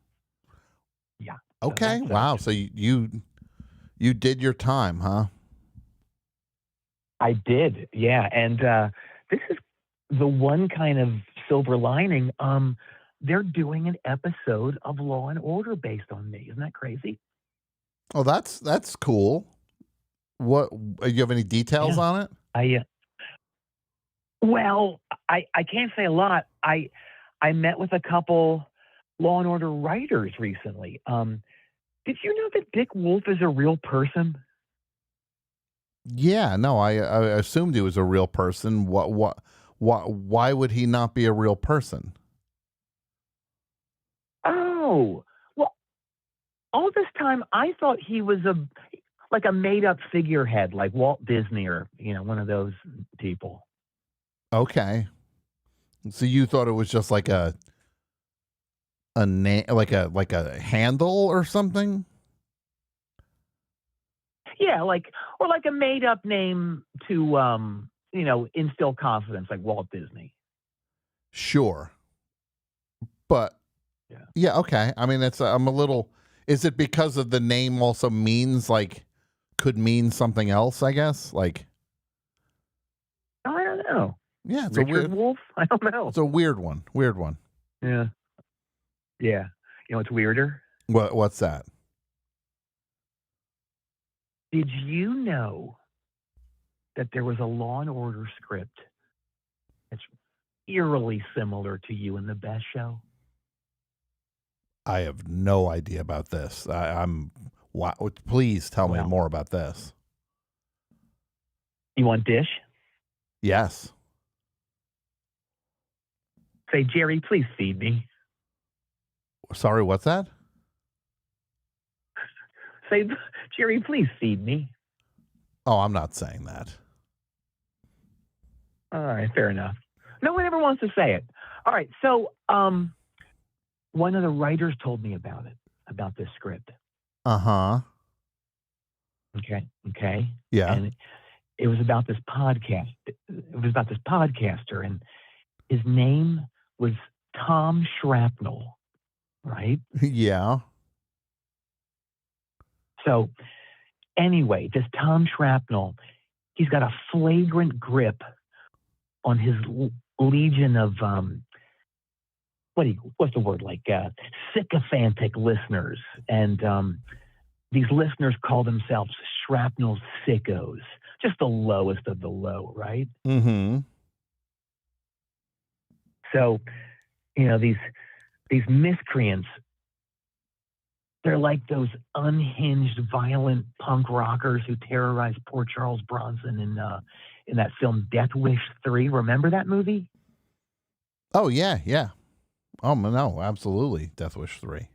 [SPEAKER 17] Yeah.
[SPEAKER 12] Okay. So wow. So you did your time, huh?
[SPEAKER 17] I did. Yeah, and this is the one kind of silver lining. They're doing an episode of Law and Order based on me. Isn't that crazy?
[SPEAKER 12] Oh, that's cool. What? You have any details on it?
[SPEAKER 17] Well, I can't say a lot. I met with a couple Law and Order writers recently. Did you know that Dick Wolf is a real person?
[SPEAKER 12] Yeah, no, I assumed he was a real person. Why would he not be a real person?
[SPEAKER 17] Oh, well, all this time I thought he was a made-up figurehead, like Walt Disney or one of those people.
[SPEAKER 12] Okay, so you thought it was just like a name, like a handle or something?
[SPEAKER 17] Yeah, like a made-up name to instill confidence, like Walt Disney.
[SPEAKER 12] Sure, but yeah, okay. I mean, I'm a little. Is it because of the name also means could mean something else? I guess I
[SPEAKER 17] don't know.
[SPEAKER 12] Yeah, it's
[SPEAKER 17] Richard
[SPEAKER 12] a weird
[SPEAKER 17] Wolf. I don't know.
[SPEAKER 12] It's a weird one. Weird one.
[SPEAKER 17] Yeah. Yeah. You know what's weirder?
[SPEAKER 12] What's that?
[SPEAKER 17] Did you know that there was a Law and Order script that's eerily similar to You and the Best Show?
[SPEAKER 12] I have no idea about this. Please tell me more about this.
[SPEAKER 17] You want dish?
[SPEAKER 12] Yes.
[SPEAKER 17] Say, Jerry, please feed me.
[SPEAKER 12] Sorry, what's that?
[SPEAKER 17] Say, Jerry, please feed me.
[SPEAKER 12] Oh, I'm not saying that.
[SPEAKER 17] All right, fair enough. No one ever wants to say it. All right, so one of the writers told me about this script.
[SPEAKER 12] Uh-huh.
[SPEAKER 17] Okay.
[SPEAKER 12] Yeah.
[SPEAKER 17] And it was about this podcast. It was about this podcaster, and his name was Tom Shrapnel, right?
[SPEAKER 12] Yeah.
[SPEAKER 17] So anyway, this Tom Shrapnel, he's got a flagrant grip on his legion of what's the word, sycophantic listeners, and these listeners call themselves Shrapnel sickos, just the lowest of the low, right?
[SPEAKER 12] Mm-hmm.
[SPEAKER 17] So, these miscreants, they're like those unhinged, violent punk rockers who terrorized poor Charles Bronson in that film Death Wish 3. Remember that movie?
[SPEAKER 12] Oh, yeah. Oh, no, absolutely. Death Wish 3.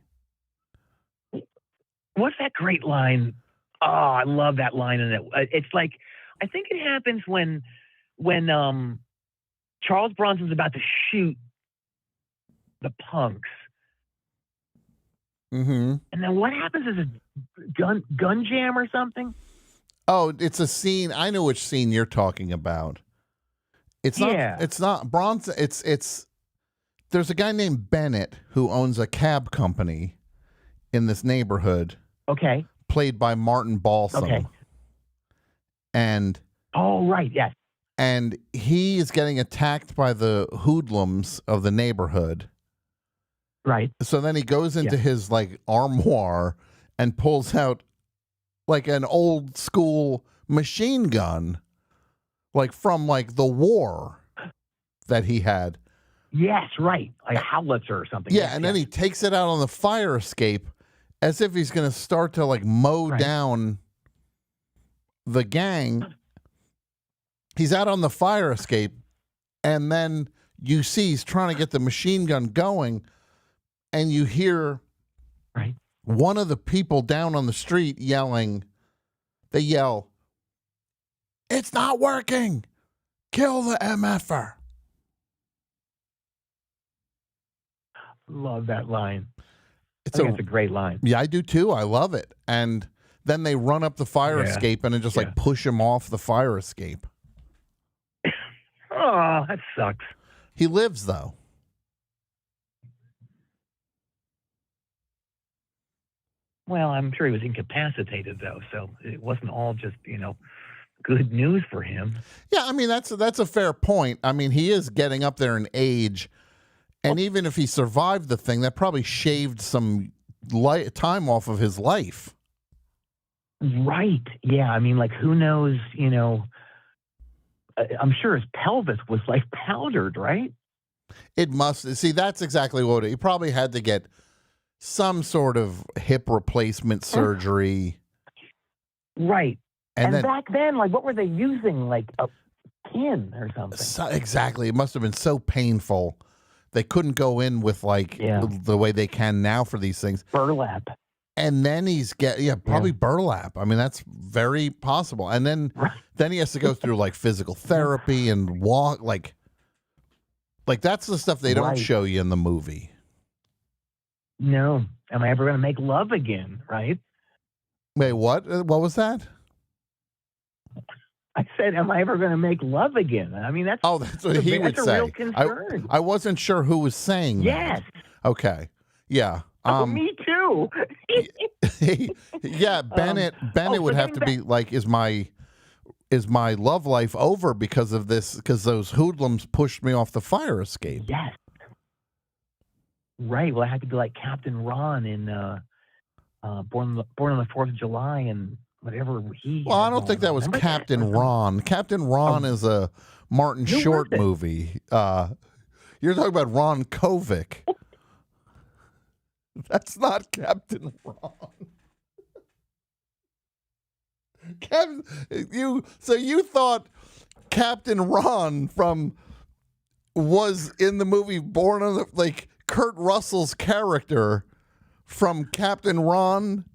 [SPEAKER 17] What's that great line? Oh, I love that line in it. It's like, I think it happens when Charles Bronson's about to shoot the punks.
[SPEAKER 12] Mm-hmm.
[SPEAKER 17] And then what happens is a gun jam or something?
[SPEAKER 12] Oh, it's a scene. I know which scene you're talking about. It's not Bronson. It's there's a guy named Bennett who owns a cab company in this neighborhood.
[SPEAKER 17] Okay.
[SPEAKER 12] Played by Martin Balsam.
[SPEAKER 17] Okay.
[SPEAKER 12] And
[SPEAKER 17] right, yes.
[SPEAKER 12] And he is getting attacked by the hoodlums of the neighborhood.
[SPEAKER 17] Right.
[SPEAKER 12] So then he goes into his armoire and pulls out an old school machine gun, from the war that he had.
[SPEAKER 17] Yes, right. Like a howitzer or something.
[SPEAKER 12] Yeah, and then he takes it out on the fire escape as if he's going to start to mow down the gang. He's out on the fire escape, and then you see he's trying to get the machine gun going, and you hear one of the people down on the street yelling. They yell, "It's not working! Kill the MFer!"
[SPEAKER 17] Love that line. It's a great line.
[SPEAKER 12] Yeah, I do too. I love it. And then they run up the fire escape and then just push him off the fire escape.
[SPEAKER 17] Oh, that sucks.
[SPEAKER 12] He lives though.
[SPEAKER 17] Well, I'm sure he was incapacitated though, so it wasn't all just, good news for him.
[SPEAKER 12] Yeah, I mean that's a fair point. I mean, he is getting up there in age. And even if he survived the thing, that probably shaved some time off of his life.
[SPEAKER 17] Right. Yeah. I mean, like, who knows, I'm sure his pelvis was like powdered, right?
[SPEAKER 12] It must. See, that's exactly what he probably had to get some sort of hip replacement surgery.
[SPEAKER 17] Right. And
[SPEAKER 12] then,
[SPEAKER 17] back then, like, what were they using? Like a pin or something?
[SPEAKER 12] Exactly. It must have been so painful. They couldn't go in with like the way they can now for these things.
[SPEAKER 17] Burlap.
[SPEAKER 12] And then he's probably burlap. I mean, that's very possible. And then he has to go through like physical therapy and walk like that's the stuff they don't show you in the movie.
[SPEAKER 17] No. Am I ever going to make love again? Right?
[SPEAKER 12] Wait, what? What was that?
[SPEAKER 17] I said, am I ever going to make love again? I mean, that's
[SPEAKER 12] what he would say.
[SPEAKER 17] That's a real concern.
[SPEAKER 12] I wasn't sure who was saying
[SPEAKER 17] yes.
[SPEAKER 12] that. Okay. Yeah.
[SPEAKER 17] Me too.
[SPEAKER 12] Yeah, Bennett would have to be like, is my love life over because of this? Because those hoodlums pushed me off the fire escape.
[SPEAKER 17] Yes. Right. Well, I had to be like Captain Ron in Born on the 4th of July and whatever he.
[SPEAKER 12] Well, I don't think that was Captain Ron. Captain Ron is a Martin Short movie. You're talking about Ron Kovic. That's not Captain Ron. You thought Captain Ron was in the movie Born on the, like Kurt Russell's character from Captain Ron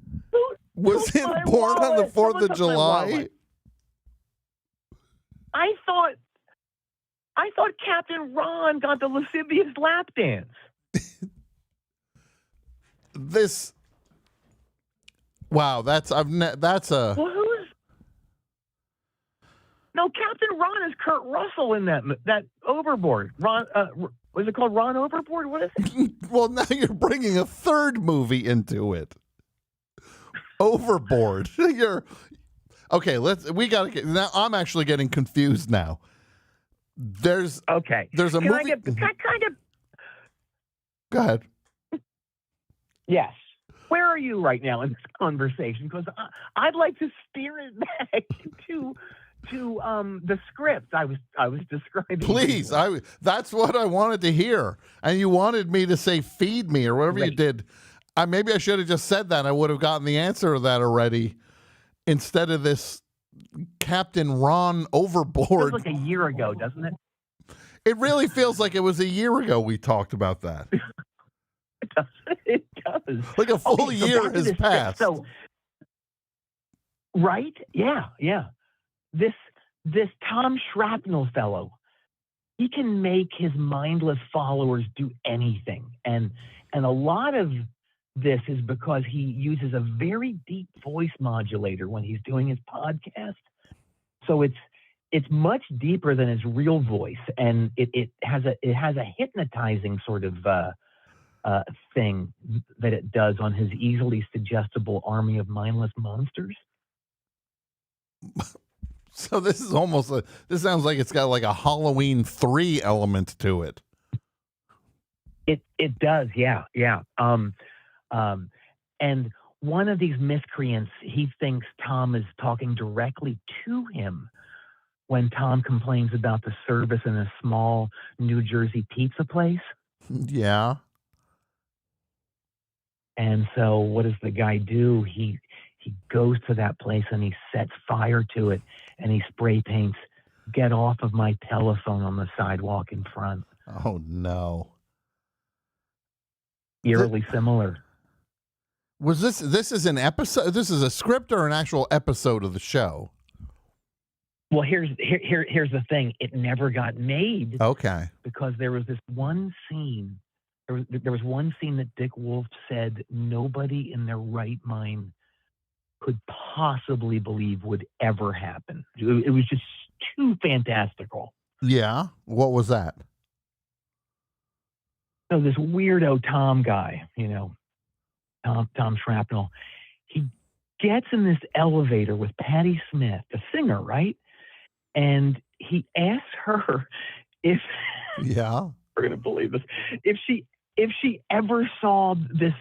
[SPEAKER 12] was in Born on the 4th of July?
[SPEAKER 17] I thought Captain Ron got the lascivious lap dance.
[SPEAKER 12] That's a.
[SPEAKER 17] Well, No, Captain Ron is Kurt Russell in that Overboard. Ron, was it called Ron Overboard? What is it?
[SPEAKER 12] Well, now you're bringing a third movie into it. Overboard. Okay. We got to get now. I'm actually getting confused now. There's a movie. Go ahead.
[SPEAKER 17] Yes. Where are you right now in this conversation? Because I'd like to steer it back to the script I was describing.
[SPEAKER 12] Please, that's what I wanted to hear, and you wanted me to say "feed me" or whatever you did. Maybe I should have just said that. I would have gotten the answer to that already, instead of this Captain Ron Overboard.
[SPEAKER 17] Feels like a year ago, doesn't it?
[SPEAKER 12] It really feels like it was a year ago we talked about that.
[SPEAKER 17] It does.
[SPEAKER 12] Like a full year has passed.
[SPEAKER 17] So, right? Yeah. This Tom Shrapnel fellow, he can make his mindless followers do anything, and a lot of this is because he uses a very deep voice modulator when he's doing his podcast. So it's much deeper than his real voice, and it has a hypnotizing sort of thing that it does on his easily suggestible army of mindless monsters.
[SPEAKER 12] So this is almost this sounds like it's got like a Halloween 3 element to it.
[SPEAKER 17] It does, yeah. And one of these miscreants, he thinks Tom is talking directly to him when Tom complains about the service in a small New Jersey pizza place.
[SPEAKER 12] Yeah.
[SPEAKER 17] And so what does the guy do? He goes to that place and he sets fire to it and he spray paints, "Get off of my telephone" on the sidewalk in front.
[SPEAKER 12] Oh, no.
[SPEAKER 17] Eerily similar.
[SPEAKER 12] Was this is an episode? This is a script or an actual episode of the show?
[SPEAKER 17] Well, here's the thing. It never got made.
[SPEAKER 12] Okay.
[SPEAKER 17] Because there was this one scene. There was one scene that Dick Wolf said nobody in their right mind could possibly believe would ever happen. It was just too fantastical.
[SPEAKER 12] Yeah. What was that?
[SPEAKER 17] So this weirdo Tom guy, Tom Shrapnel, he gets in this elevator with Patti Smith, the singer, right? And he asks her if
[SPEAKER 12] we're
[SPEAKER 17] gonna believe this, if she ever saw this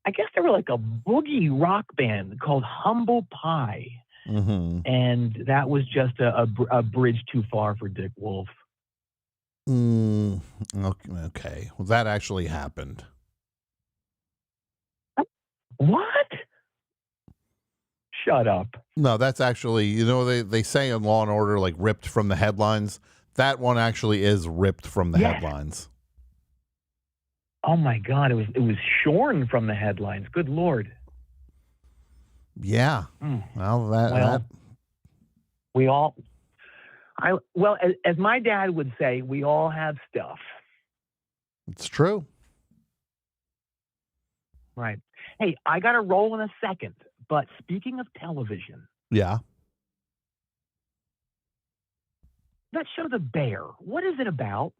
[SPEAKER 17] I guess they were like a boogie rock band called Humble Pie.
[SPEAKER 12] Mm-hmm.
[SPEAKER 17] And that was just a bridge too far for Dick Wolf.
[SPEAKER 12] Okay. Well, that actually happened.
[SPEAKER 17] What? Shut up.
[SPEAKER 12] No, that's actually, you know, they say in Law and Order, like, ripped from the headlines. That one actually is ripped from the headlines.
[SPEAKER 17] Oh my God, it was shorn from the headlines. Good Lord.
[SPEAKER 12] Yeah. Well,
[SPEAKER 17] we all, as my dad would say, we all have stuff.
[SPEAKER 12] It's true.
[SPEAKER 17] Right. Hey, I got to roll in a second, but speaking of television.
[SPEAKER 12] Yeah.
[SPEAKER 17] That show, The Bear, what is it about?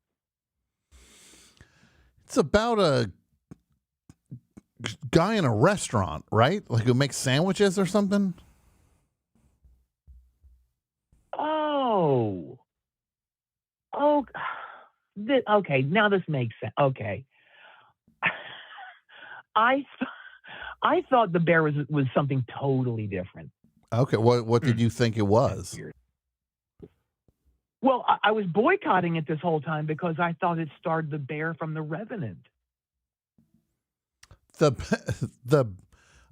[SPEAKER 12] It's about a guy in a restaurant, right? Like who makes sandwiches or something?
[SPEAKER 17] Oh. Okay, now this makes sense. Okay. I thought The Bear was something totally different.
[SPEAKER 12] Okay, what did you think it was?
[SPEAKER 17] Well, I was boycotting it this whole time because I thought it starred the bear from The Revenant.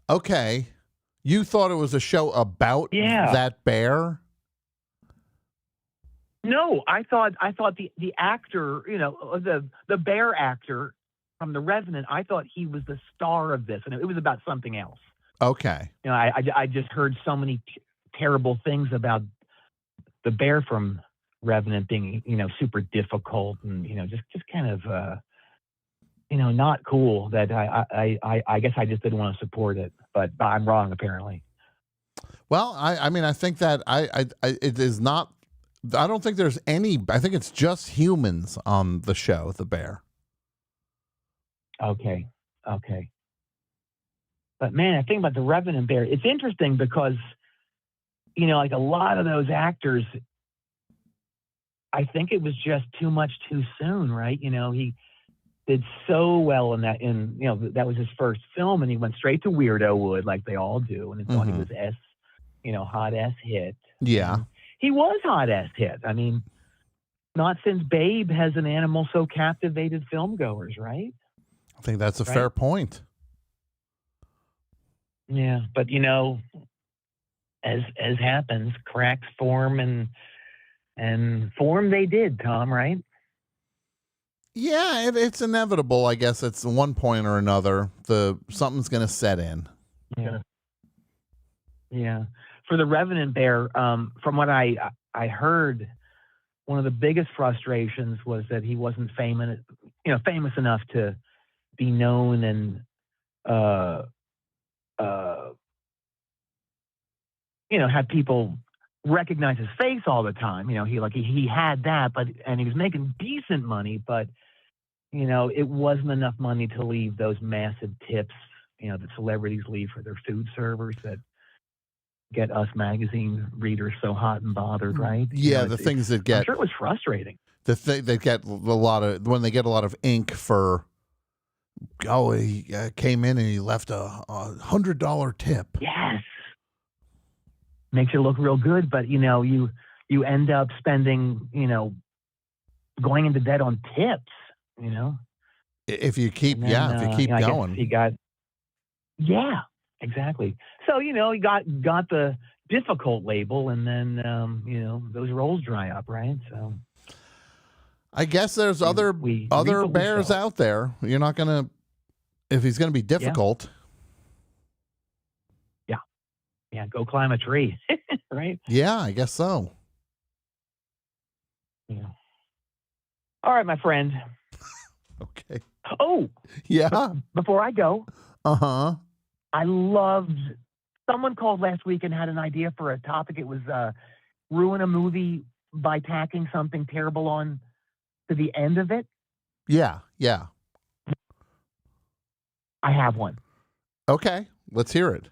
[SPEAKER 12] Okay, you thought it was a show about that bear?
[SPEAKER 17] No, I thought the actor, you know, the bear actor from The Revenant, I thought he was the star of this, and it was about something else.
[SPEAKER 12] Okay.
[SPEAKER 17] You know, I just heard so many terrible things about the bear from Revenant being, you know, super difficult and, you know, just kind of, you know, not cool, that I guess I just didn't want to support it, but I'm wrong apparently.
[SPEAKER 12] Well, I mean, I think that it is not, I don't think there's any, I think it's just humans on the show, The Bear.
[SPEAKER 17] Okay. But man, I think about The Revenant Bear. It's interesting because, you know, like a lot of those actors, I think it was just too much too soon, right? You know, he did so well in you know, that was his first film, and he went straight to Weirdo Wood like they all do, and thought he was hot S hit.
[SPEAKER 12] Yeah.
[SPEAKER 17] And he was hot S hit. I mean, not since Babe has an animal so captivated filmgoers, right?
[SPEAKER 12] I think that's a fair point.
[SPEAKER 17] Yeah, but you know, as happens, cracks form and form they did, Tom, right?
[SPEAKER 12] Yeah, it's inevitable. I guess it's one point or another. Something's going to set in.
[SPEAKER 17] Yeah. For The Revenant Bear, from what I heard, one of the biggest frustrations was that he wasn't famous enough to be known and you know, have people recognize his face all the time. You know, he had that, and he was making decent money, but you know, it wasn't enough money to leave those massive tips, you know, that celebrities leave for their food servers that get us magazine readers so hot and bothered, right?
[SPEAKER 12] Yeah,
[SPEAKER 17] you know,
[SPEAKER 12] the things that get,
[SPEAKER 17] I'm sure it was frustrating.
[SPEAKER 12] They get a lot of, when they get a lot of ink for, he came in and he left a $100 tip.
[SPEAKER 17] Yes. Makes you look real good, but you know, you end up spending, you know, going into debt on tips, you know.
[SPEAKER 12] If you keep, going.
[SPEAKER 17] He got, exactly. So, you know, he got the difficult label, and then, you know, those roles dry up, right? So
[SPEAKER 12] I guess there's other bears out there. You're not going to, if he's going to be difficult.
[SPEAKER 17] Yeah, go climb a tree, right?
[SPEAKER 12] Yeah, I guess so.
[SPEAKER 17] Yeah. All right, my friend.
[SPEAKER 12] Okay.
[SPEAKER 17] Oh,
[SPEAKER 12] yeah.
[SPEAKER 17] Before I go,
[SPEAKER 12] I
[SPEAKER 17] loved. Someone called last week and had an idea for a topic. It was ruin a movie by tacking something terrible on to the end of it.
[SPEAKER 12] Yeah.
[SPEAKER 17] I have one.
[SPEAKER 12] Okay, let's hear it.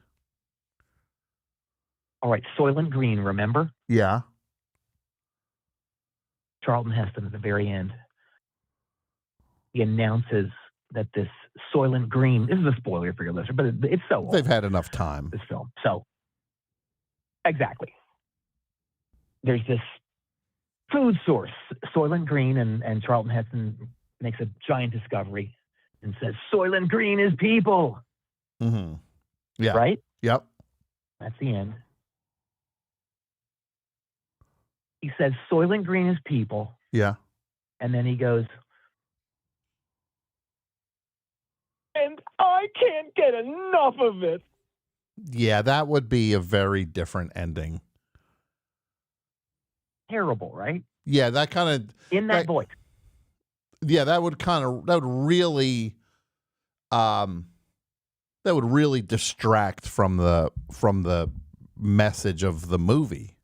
[SPEAKER 17] All right, Soylent Green, remember?
[SPEAKER 12] Yeah.
[SPEAKER 17] Charlton Heston at the very end. He announces that this Soylent Green, this is a spoiler for your listener, but it's so old,
[SPEAKER 12] They've had enough time.
[SPEAKER 17] this film. So, exactly. There's this food source, Soylent Green, and Charlton Heston makes a giant discovery and says, Soylent Green is people.
[SPEAKER 12] Mm-hmm. Yeah.
[SPEAKER 17] Right?
[SPEAKER 12] Yep.
[SPEAKER 17] That's the end. He says, Soylent Green is people.
[SPEAKER 12] Yeah.
[SPEAKER 17] And then he goes, and I can't get enough of it.
[SPEAKER 12] Yeah, that would be a very different ending.
[SPEAKER 17] Terrible, right?
[SPEAKER 12] Yeah, that kind of
[SPEAKER 17] in that voice.
[SPEAKER 12] Yeah, that would really distract from the message of the movie.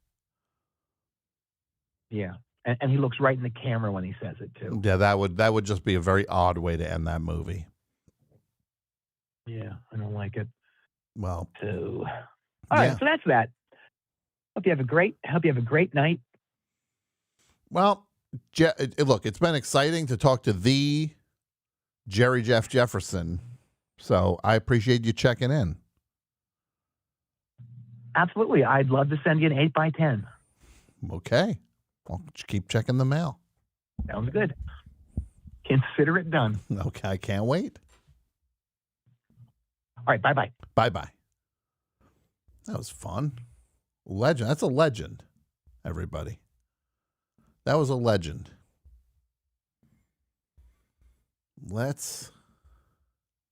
[SPEAKER 17] Yeah. And he looks right in the camera when he says it too.
[SPEAKER 12] Yeah, that would just be a very odd way to end that movie.
[SPEAKER 17] Yeah, I don't like it.
[SPEAKER 12] Well,
[SPEAKER 17] so all right, so that's that. Hope you have a great night.
[SPEAKER 12] Well, look, it's been exciting to talk to the Jerry Jeff Jefferson. So I appreciate you checking in.
[SPEAKER 17] Absolutely. I'd love to send you an 8x10.
[SPEAKER 12] Okay. I'll keep checking the mail.
[SPEAKER 17] Sounds good. Consider it done.
[SPEAKER 12] Okay. I can't wait.
[SPEAKER 17] All right. Bye-bye.
[SPEAKER 12] Bye-bye. That was fun. Legend. That's a legend, everybody. That was a legend. Let's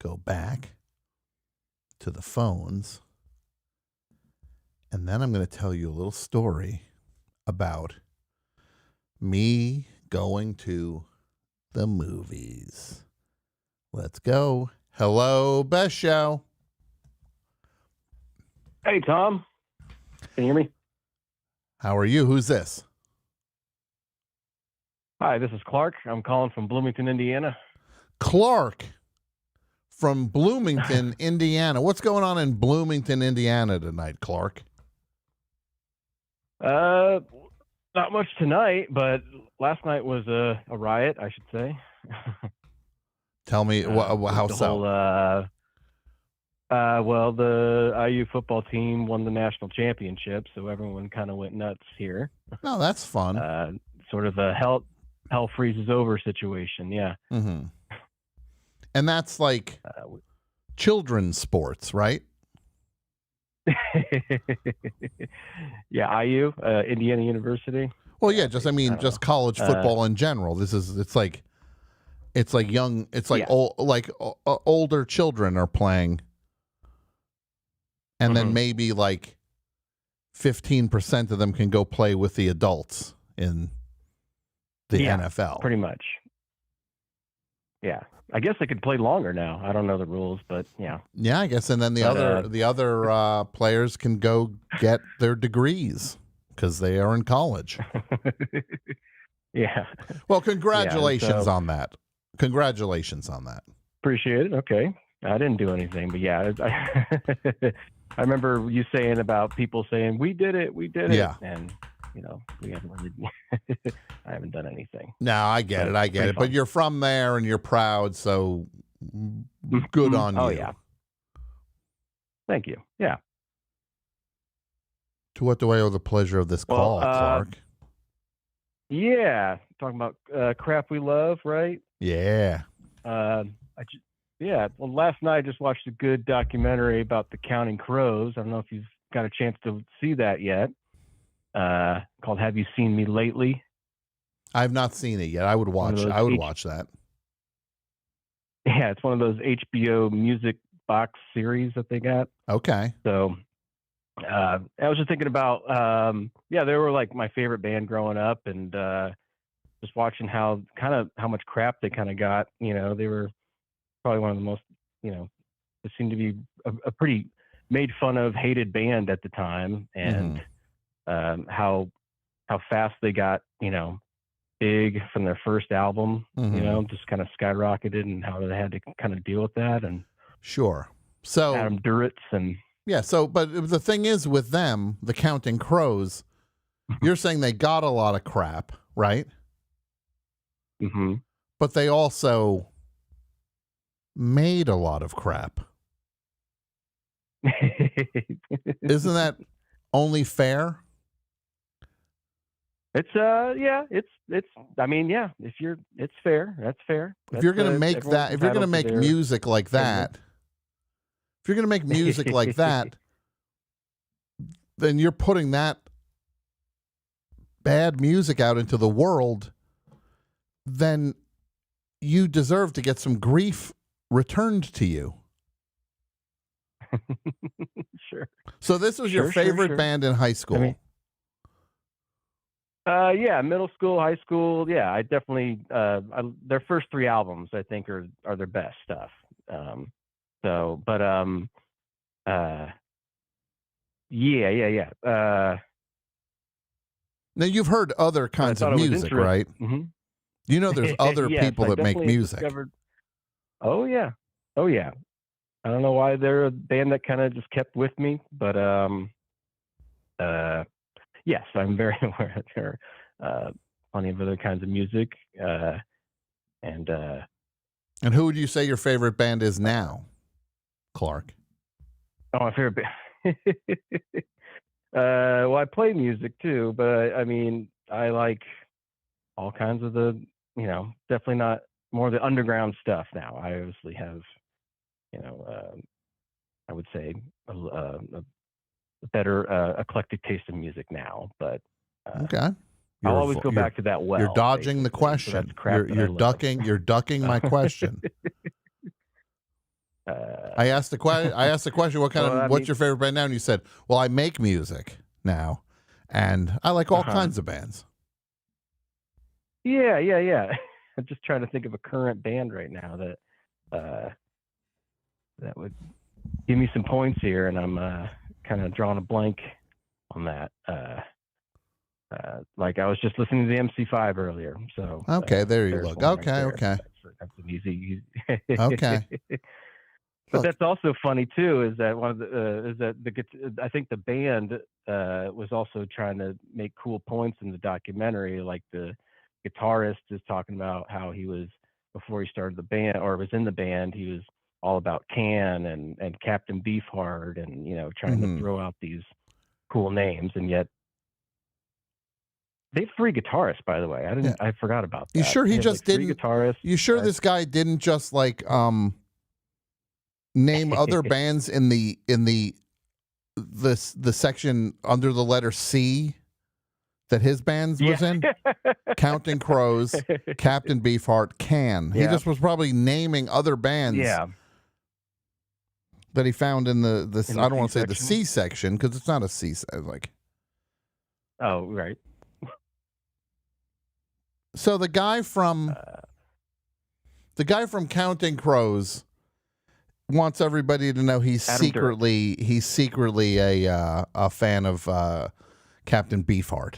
[SPEAKER 12] go back to the phones. And then I'm going to tell you a little story about me going to the movies. Let's go. Hello, Best Show.
[SPEAKER 18] Hey, Tom. Can you hear me?
[SPEAKER 12] How are you? Who's this?
[SPEAKER 18] Hi, this is Clark. I'm calling from Bloomington, Indiana.
[SPEAKER 12] Clark from Bloomington, Indiana. What's going on in Bloomington, Indiana tonight, Clark?
[SPEAKER 18] Not much tonight, but last night was a riot, I should say.
[SPEAKER 12] Tell me how so.
[SPEAKER 18] Well, the IU football team won the national championship, so everyone kind of went nuts here.
[SPEAKER 12] No, that's fun.
[SPEAKER 18] Sort of a hell freezes over situation, yeah.
[SPEAKER 12] Mm-hmm. And that's like children's sports, right?
[SPEAKER 18] Yeah, IU, Indiana University.
[SPEAKER 12] Well, yeah, just college football in general. It's like older children are playing, and then maybe like 15% of them can go play with the adults in the NFL.
[SPEAKER 18] Pretty much. Yeah, I guess they could play longer now. I don't know the rules, but yeah.
[SPEAKER 12] Yeah, I guess, and then the other players can go get their degrees because they are in college.
[SPEAKER 18] Yeah.
[SPEAKER 12] Well, congratulations on that. Congratulations on that.
[SPEAKER 18] Appreciate it. Okay. I didn't do anything, but yeah, I remember you saying about people saying, we did it.
[SPEAKER 12] Yeah.
[SPEAKER 18] And, we haven't really, I haven't done anything.
[SPEAKER 12] No, I get it. But you're from there and you're proud. So good on you.
[SPEAKER 18] Oh, yeah. Thank you. Yeah.
[SPEAKER 12] To what do I owe the pleasure of this call, Clark?
[SPEAKER 18] Yeah. Talking about crap we love, right?
[SPEAKER 12] Yeah.
[SPEAKER 18] Well, last night I just watched a good documentary about the Counting Crows. I don't know if you've got a chance to see that yet. Called "Have You Seen Me Lately?"
[SPEAKER 12] I've not seen it yet. I would watch that.
[SPEAKER 18] Yeah, it's one of those HBO music box series that they got.
[SPEAKER 12] Okay.
[SPEAKER 18] So I was just thinking about they were like my favorite band growing up, and just watching how much crap they kind of got. They were probably one of the most, it seemed to be a pretty made fun of, hated band at the time, and how fast they got, big from their first album, just kind of skyrocketed, and how they had to kind of deal with that. And
[SPEAKER 12] sure. So
[SPEAKER 18] Adam Duritz and
[SPEAKER 12] yeah. So, but the thing is with them, the Counting Crows, you're saying they got a lot of crap, right?
[SPEAKER 18] Mm-hmm.
[SPEAKER 12] But they also made a lot of crap. Isn't that only fair?
[SPEAKER 18] It's I mean, yeah, it's fair. That's fair.
[SPEAKER 12] If you're going to make
[SPEAKER 18] everyone's
[SPEAKER 12] that, if you're going to
[SPEAKER 18] entitled
[SPEAKER 12] make
[SPEAKER 18] their
[SPEAKER 12] music like that, if you're going to make music like that, then you're putting that bad music out into the world, then you deserve to get some grief returned to you.
[SPEAKER 18] Sure.
[SPEAKER 12] So this was your favorite band in high school?
[SPEAKER 18] I mean, yeah, middle school, high school. Yeah, I definitely, their first 3 albums, I think, are their best stuff. Yeah.
[SPEAKER 12] Now you've heard other kinds of music, right?
[SPEAKER 18] Mm-hmm.
[SPEAKER 12] You know, there's other
[SPEAKER 18] yes,
[SPEAKER 12] people that make music.
[SPEAKER 18] Oh yeah. I don't know why they're a band that kind of just kept with me, but yes, I'm very aware that there are plenty of other kinds of music, and
[SPEAKER 12] who would you say your favorite band is now, Clark?
[SPEAKER 18] Oh, my favorite band. Well, I play music too, but I mean, I like all kinds of definitely not more of the underground stuff now. I obviously have, I would say a better eclectic taste of music now, but
[SPEAKER 12] okay.
[SPEAKER 18] I'll always go back to that well.
[SPEAKER 12] You're dodging the question. So you're ducking my question. I asked the question. What's your favorite band now? And you said, "Well, I make music now, and I like all kinds of bands."
[SPEAKER 18] Yeah. I'm just trying to think of a current band right now that would give me some points here, and I'm kind of drawing a blank on that. Like I was just listening to the MC5 earlier, so
[SPEAKER 12] okay, there you look. Okay.
[SPEAKER 18] That's an easy.
[SPEAKER 12] Okay.
[SPEAKER 18] But that's also funny too. Is that I think the band was also trying to make cool points in the documentary. Like the guitarist is talking about how he was, before he started the band or was in the band, he was all about Can and Captain Beefheart and trying to throw out these cool names, and yet they have 3 guitarists, by the way. I forgot about that.
[SPEAKER 12] You sure he just didn't?
[SPEAKER 18] 3 guitarists.
[SPEAKER 12] You sure this guy didn't just name other bands in the section under the letter C that his band was in? Counting Crows, Captain Beefheart, Can. He just was probably naming other bands.
[SPEAKER 18] Yeah.
[SPEAKER 12] That he found in the I don't want to say the
[SPEAKER 18] C
[SPEAKER 12] C section because it's not a C like.
[SPEAKER 18] Oh right.
[SPEAKER 12] So the guy from Counting Crows wants everybody to know he's secretly a fan of Captain Beefheart.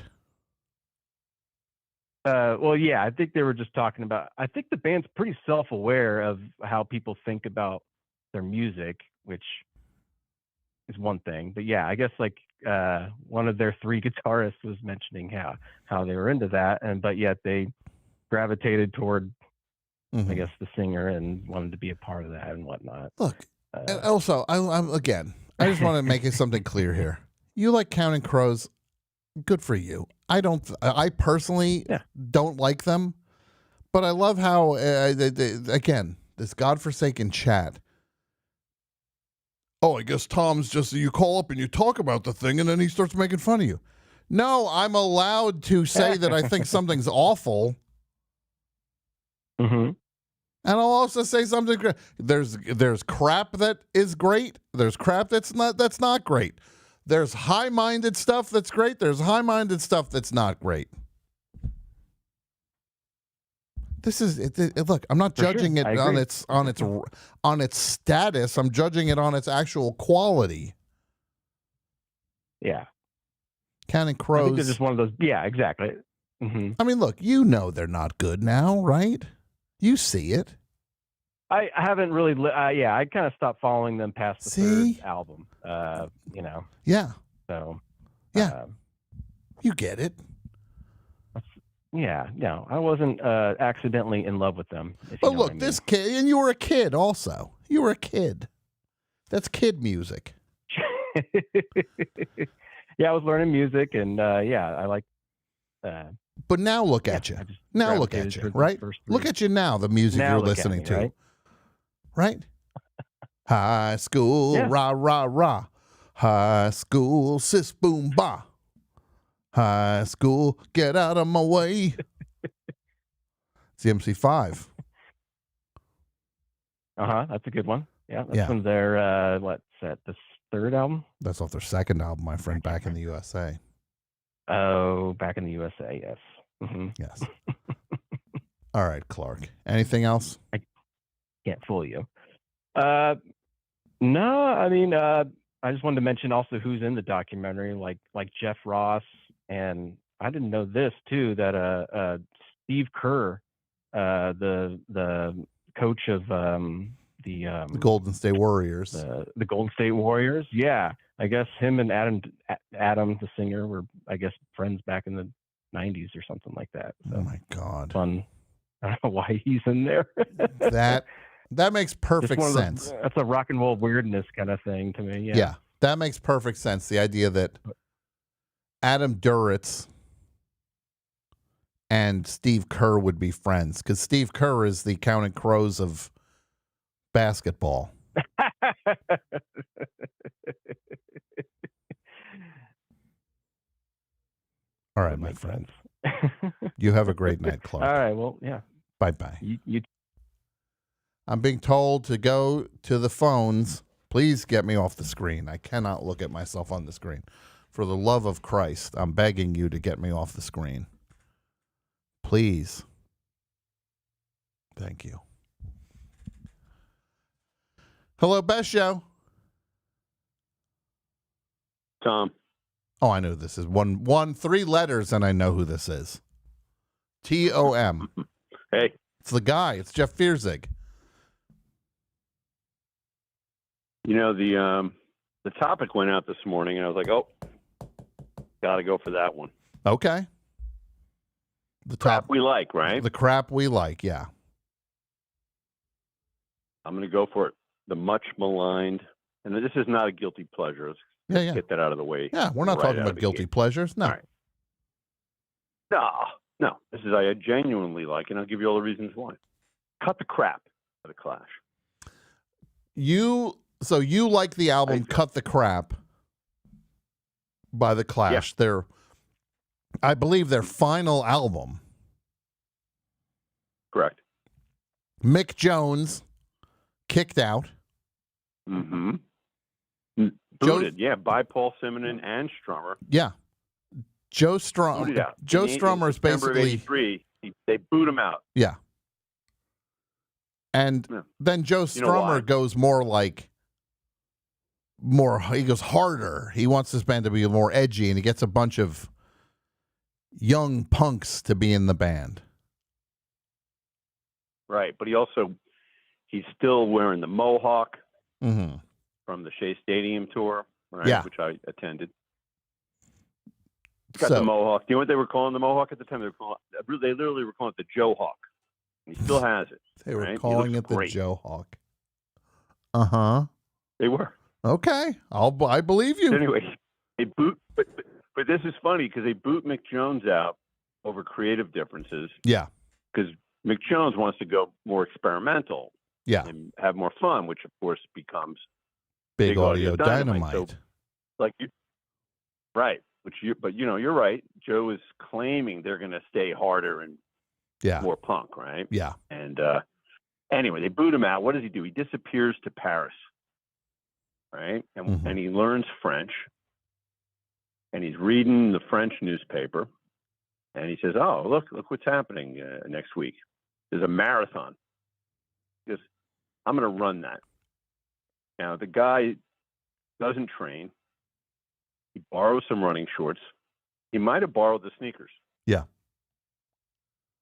[SPEAKER 18] Well, yeah, I think they were just talking about. I think the band's pretty self-aware of how people think about their music, which is one thing. But yeah, I guess like one of their 3 guitarists was mentioning how they were into that, but yet they gravitated toward, I guess, the singer and wanted to be a part of that and whatnot.
[SPEAKER 12] Look, and also, I'm again, I just want to make something clear here. You like Counting Crows, good for you. I personally don't like them, but I love how, again, this godforsaken chat. Oh, I guess Tom's just, you call up and you talk about the thing and then he starts making fun of you. No, I'm allowed to say that I think something's awful.
[SPEAKER 18] Mm-hmm.
[SPEAKER 12] And I'll also say something. There's crap that is great. There's crap that's not great. There's high-minded stuff that's great. There's high-minded stuff that's not great. This is look. I'm not judging it on its status. I'm judging it on its actual quality.
[SPEAKER 18] Yeah.
[SPEAKER 12] Counting Crows.
[SPEAKER 18] I think they're just one of those. Yeah, exactly. Mm-hmm.
[SPEAKER 12] I mean, look. They're not good now, right? You see it.
[SPEAKER 18] I haven't really. I kind of stopped following them past the 3rd album.
[SPEAKER 12] Yeah.
[SPEAKER 18] So.
[SPEAKER 12] Yeah. You get it.
[SPEAKER 18] Yeah, no, I wasn't accidentally in love with them. If
[SPEAKER 12] But
[SPEAKER 18] you know
[SPEAKER 12] look,
[SPEAKER 18] what I mean.
[SPEAKER 12] this kid, and you were a kid also. You were a kid. That's kid music.
[SPEAKER 18] Yeah, I was learning music, and I like.
[SPEAKER 12] But now look at you. Now look at
[SPEAKER 18] gravitated
[SPEAKER 12] you,
[SPEAKER 18] towards those
[SPEAKER 12] right?
[SPEAKER 18] first
[SPEAKER 12] Look
[SPEAKER 18] three.
[SPEAKER 12] at you now, the music
[SPEAKER 18] Now
[SPEAKER 12] you're
[SPEAKER 18] look at
[SPEAKER 12] listening
[SPEAKER 18] me,
[SPEAKER 12] to.
[SPEAKER 18] right?
[SPEAKER 12] Right? High school,
[SPEAKER 18] Yeah.
[SPEAKER 12] rah, rah, rah. High school, sis, boom, bah. High school, get out of my way. It's the MC5.
[SPEAKER 18] That's a good one. Yeah, that's
[SPEAKER 12] Yeah.
[SPEAKER 18] from their what's that? The third album?
[SPEAKER 12] That's off their second album, my friend, Back in the USA.
[SPEAKER 18] Oh, Back in the USA. Yes. Mm-hmm.
[SPEAKER 12] Yes. All right, Clark. Anything else?
[SPEAKER 18] I can't fool you. No, I mean, I just wanted to mention also who's in the documentary, like Jeff Ross, and I didn't know this too, that Steve Kerr, the coach of the
[SPEAKER 12] Golden State Warriors.
[SPEAKER 18] The Golden State Warriors. Yeah, I guess him and Adam, the singer, were friends back in the '90s or something like that. So
[SPEAKER 12] oh my God!
[SPEAKER 18] Fun. I don't know why he's in there.
[SPEAKER 12] That makes perfect sense.
[SPEAKER 18] That's a rock and roll weirdness kind of thing to me. Yeah.
[SPEAKER 12] Yeah, that makes perfect sense. The idea that Adam Duritz and Steve Kerr would be friends, because Steve Kerr is the Counting Crows of basketball. All right, my friend. You have a great night, Clark.
[SPEAKER 18] All right. Well, yeah.
[SPEAKER 12] Bye-bye.
[SPEAKER 18] You
[SPEAKER 12] I'm being told to go to the phones. Please get me off the screen. I cannot look at myself on the screen. For the love of Christ, I'm begging you to get me off the screen. Please. Thank you. Hello, Best Show.
[SPEAKER 19] Tom.
[SPEAKER 12] Oh, I know who this is. Three letters, and I know who this is. Tom.
[SPEAKER 19] Hey.
[SPEAKER 12] It's the guy. It's Jeff Fierzig.
[SPEAKER 19] You know, the topic went out this morning, and I was like, oh, got to go for that one.
[SPEAKER 12] Okay. The
[SPEAKER 19] crap we like, right?
[SPEAKER 12] The crap we like, yeah.
[SPEAKER 19] I'm going to go for it. The much maligned, and this is not a guilty pleasure. Let's get that out of the way.
[SPEAKER 12] Yeah, we're not talking about guilty pleasures. No.
[SPEAKER 19] Right. No. This is I genuinely like, and I'll give you all the reasons why. Cut the crap of the Clash.
[SPEAKER 12] So you like the album Cut the Crap by the Clash.
[SPEAKER 19] Yeah.
[SPEAKER 12] I believe their final album.
[SPEAKER 19] Correct.
[SPEAKER 12] Mick Jones kicked out.
[SPEAKER 19] Mm-hmm. Booted, by Paul Simonon and Strummer.
[SPEAKER 12] Yeah. Joe Strummer is basically
[SPEAKER 19] '83. They boot him out.
[SPEAKER 12] Yeah. And then Joe Strummer goes he goes harder. He wants this band to be more edgy, and he gets a bunch of young punks to be in the band.
[SPEAKER 19] Right, but he's still wearing the mohawk
[SPEAKER 12] from
[SPEAKER 19] the Shea Stadium tour, right?
[SPEAKER 12] Yeah.
[SPEAKER 19] Which I attended. Got the mohawk. Do you know what they were calling the mohawk at the time? They literally were calling it the Joe Hawk. And he still has it.
[SPEAKER 12] They were calling it
[SPEAKER 19] great.
[SPEAKER 12] the Joe Hawk. Uh-huh.
[SPEAKER 19] They were.
[SPEAKER 12] Okay. I believe you.
[SPEAKER 19] Anyway, they boot, but this is funny because they boot Mick Jones out over creative differences.
[SPEAKER 12] Yeah.
[SPEAKER 19] Because Mick Jones wants to go more experimental.
[SPEAKER 12] Yeah.
[SPEAKER 19] And have more fun, which of course becomes
[SPEAKER 12] Big Audio Dynamite.
[SPEAKER 19] So, right. But you're right. Joe is claiming they're going to stay harder and more punk, right?
[SPEAKER 12] Yeah.
[SPEAKER 19] And anyway, they boot him out. What does he do? He disappears to Paris, right? And he learns French. And he's reading the French newspaper. And he says, "Oh, look what's happening next week. There's a marathon." He goes, "I'm going to run that." Now the guy doesn't train. He borrows some running shorts. He might have borrowed the sneakers.
[SPEAKER 12] Yeah.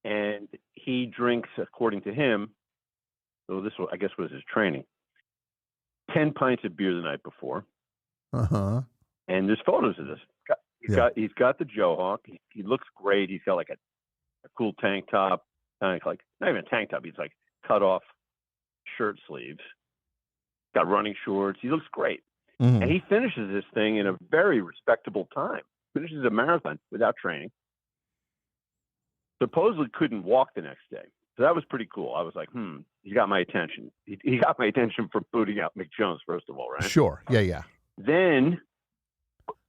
[SPEAKER 19] And he drinks, according to him, so this I guess was his training, 10 pints of beer the night before.
[SPEAKER 12] Uh-huh.
[SPEAKER 19] And there's photos of this. He's got the Joe Hawk. He looks great. He's got like a cool tank top, like not even a tank top. He's like cut off shirt sleeves, got running shorts. He looks great.
[SPEAKER 12] Mm-hmm.
[SPEAKER 19] And he finishes this thing in a very respectable time. Finishes a marathon without training. Supposedly couldn't walk the next day. So that was pretty cool. I was like, he got my attention. He got my attention for booting out Mick Jones, first of all, right?
[SPEAKER 12] Sure. Yeah.
[SPEAKER 19] Then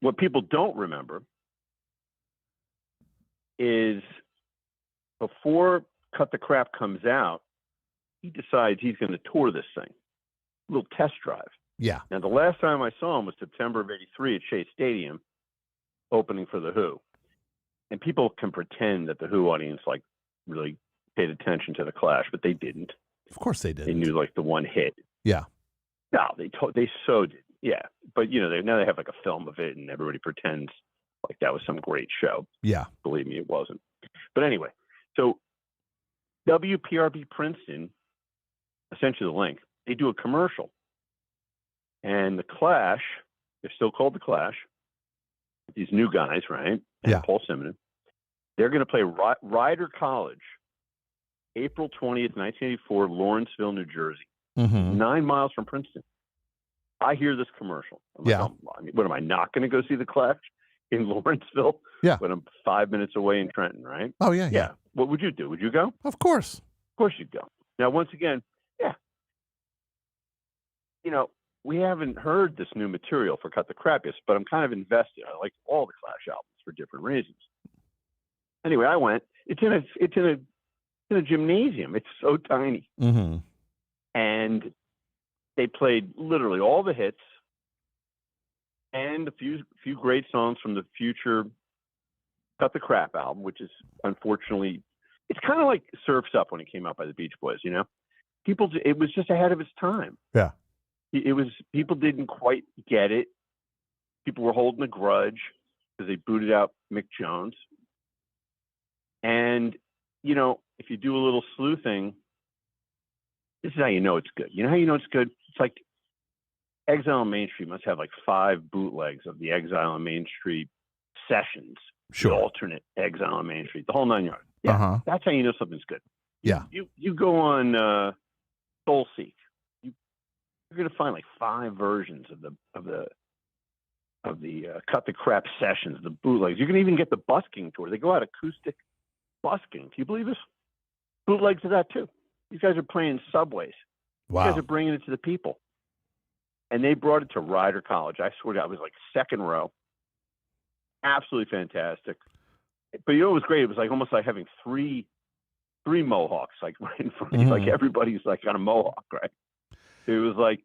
[SPEAKER 19] what people don't remember is before Cut the Crap comes out, he decides he's going to tour this thing. A little test drive.
[SPEAKER 12] Yeah.
[SPEAKER 19] Now, the last time I saw him was September of '83 at Shea Stadium, opening for The Who. And people can pretend that the Who audience like really paid attention to the Clash, but they didn't.
[SPEAKER 12] Of course they did.
[SPEAKER 19] They knew like the one hit.
[SPEAKER 12] Yeah.
[SPEAKER 19] No, they so did. Yeah, but now they have like a film of it, and everybody pretends like that was some great show.
[SPEAKER 12] Yeah.
[SPEAKER 19] Believe me, it wasn't. But anyway, so WPRB Princeton, essentially the link, they do a commercial, and the Clash, they're still called the Clash. These new guys, right? And Paul Simonon. They're going to play Rider College, April 20th, 1984, Lawrenceville, New Jersey, 9 miles from Princeton. I hear this commercial. I'm like, I mean, what am I not going to go see the Clash in Lawrenceville?
[SPEAKER 12] Yeah.
[SPEAKER 19] When I'm 5 minutes away in Trenton, right?
[SPEAKER 12] Oh yeah.
[SPEAKER 19] What would you do? Would you go?
[SPEAKER 12] Of course.
[SPEAKER 19] Of course you'd go. Now, once again, we haven't heard this new material for Cut the Crap yet, but I'm kind of invested. I like all the Clash albums for different reasons. Anyway, I went. It's in a gymnasium. It's so tiny, and they played literally all the hits and a few great songs from the future Cut the Crap album, which is unfortunately, it's kind of like Surf's Up when it came out by the Beach Boys. It was just ahead of its time.
[SPEAKER 12] Yeah.
[SPEAKER 19] People didn't quite get it. People were holding a grudge because they booted out Mick Jones. And, if you do a little sleuthing, this is how you know it's good. You know how you know it's good? It's like Exile on Main Street must have like 5 bootlegs of the Exile on Main Street sessions.
[SPEAKER 12] Sure.
[SPEAKER 19] The alternate Exile on Main Street, the whole 9 yards. Yeah. That's how you know something's good.
[SPEAKER 12] Yeah.
[SPEAKER 19] You go on SoulSeek. You're going to find like 5 versions of the Cut the Crap sessions, the bootlegs. You can even get the busking tour. They go out acoustic busking. Can you believe this? Bootlegs of that too. These guys are playing subways.
[SPEAKER 12] Wow.
[SPEAKER 19] These guys are bringing it to the people. And they brought it to Rider College. I swear to God, it was like second row. Absolutely fantastic. But what was great? It was like almost like having three mohawks like right in front of you. Like everybody's like on a mohawk, right? It was like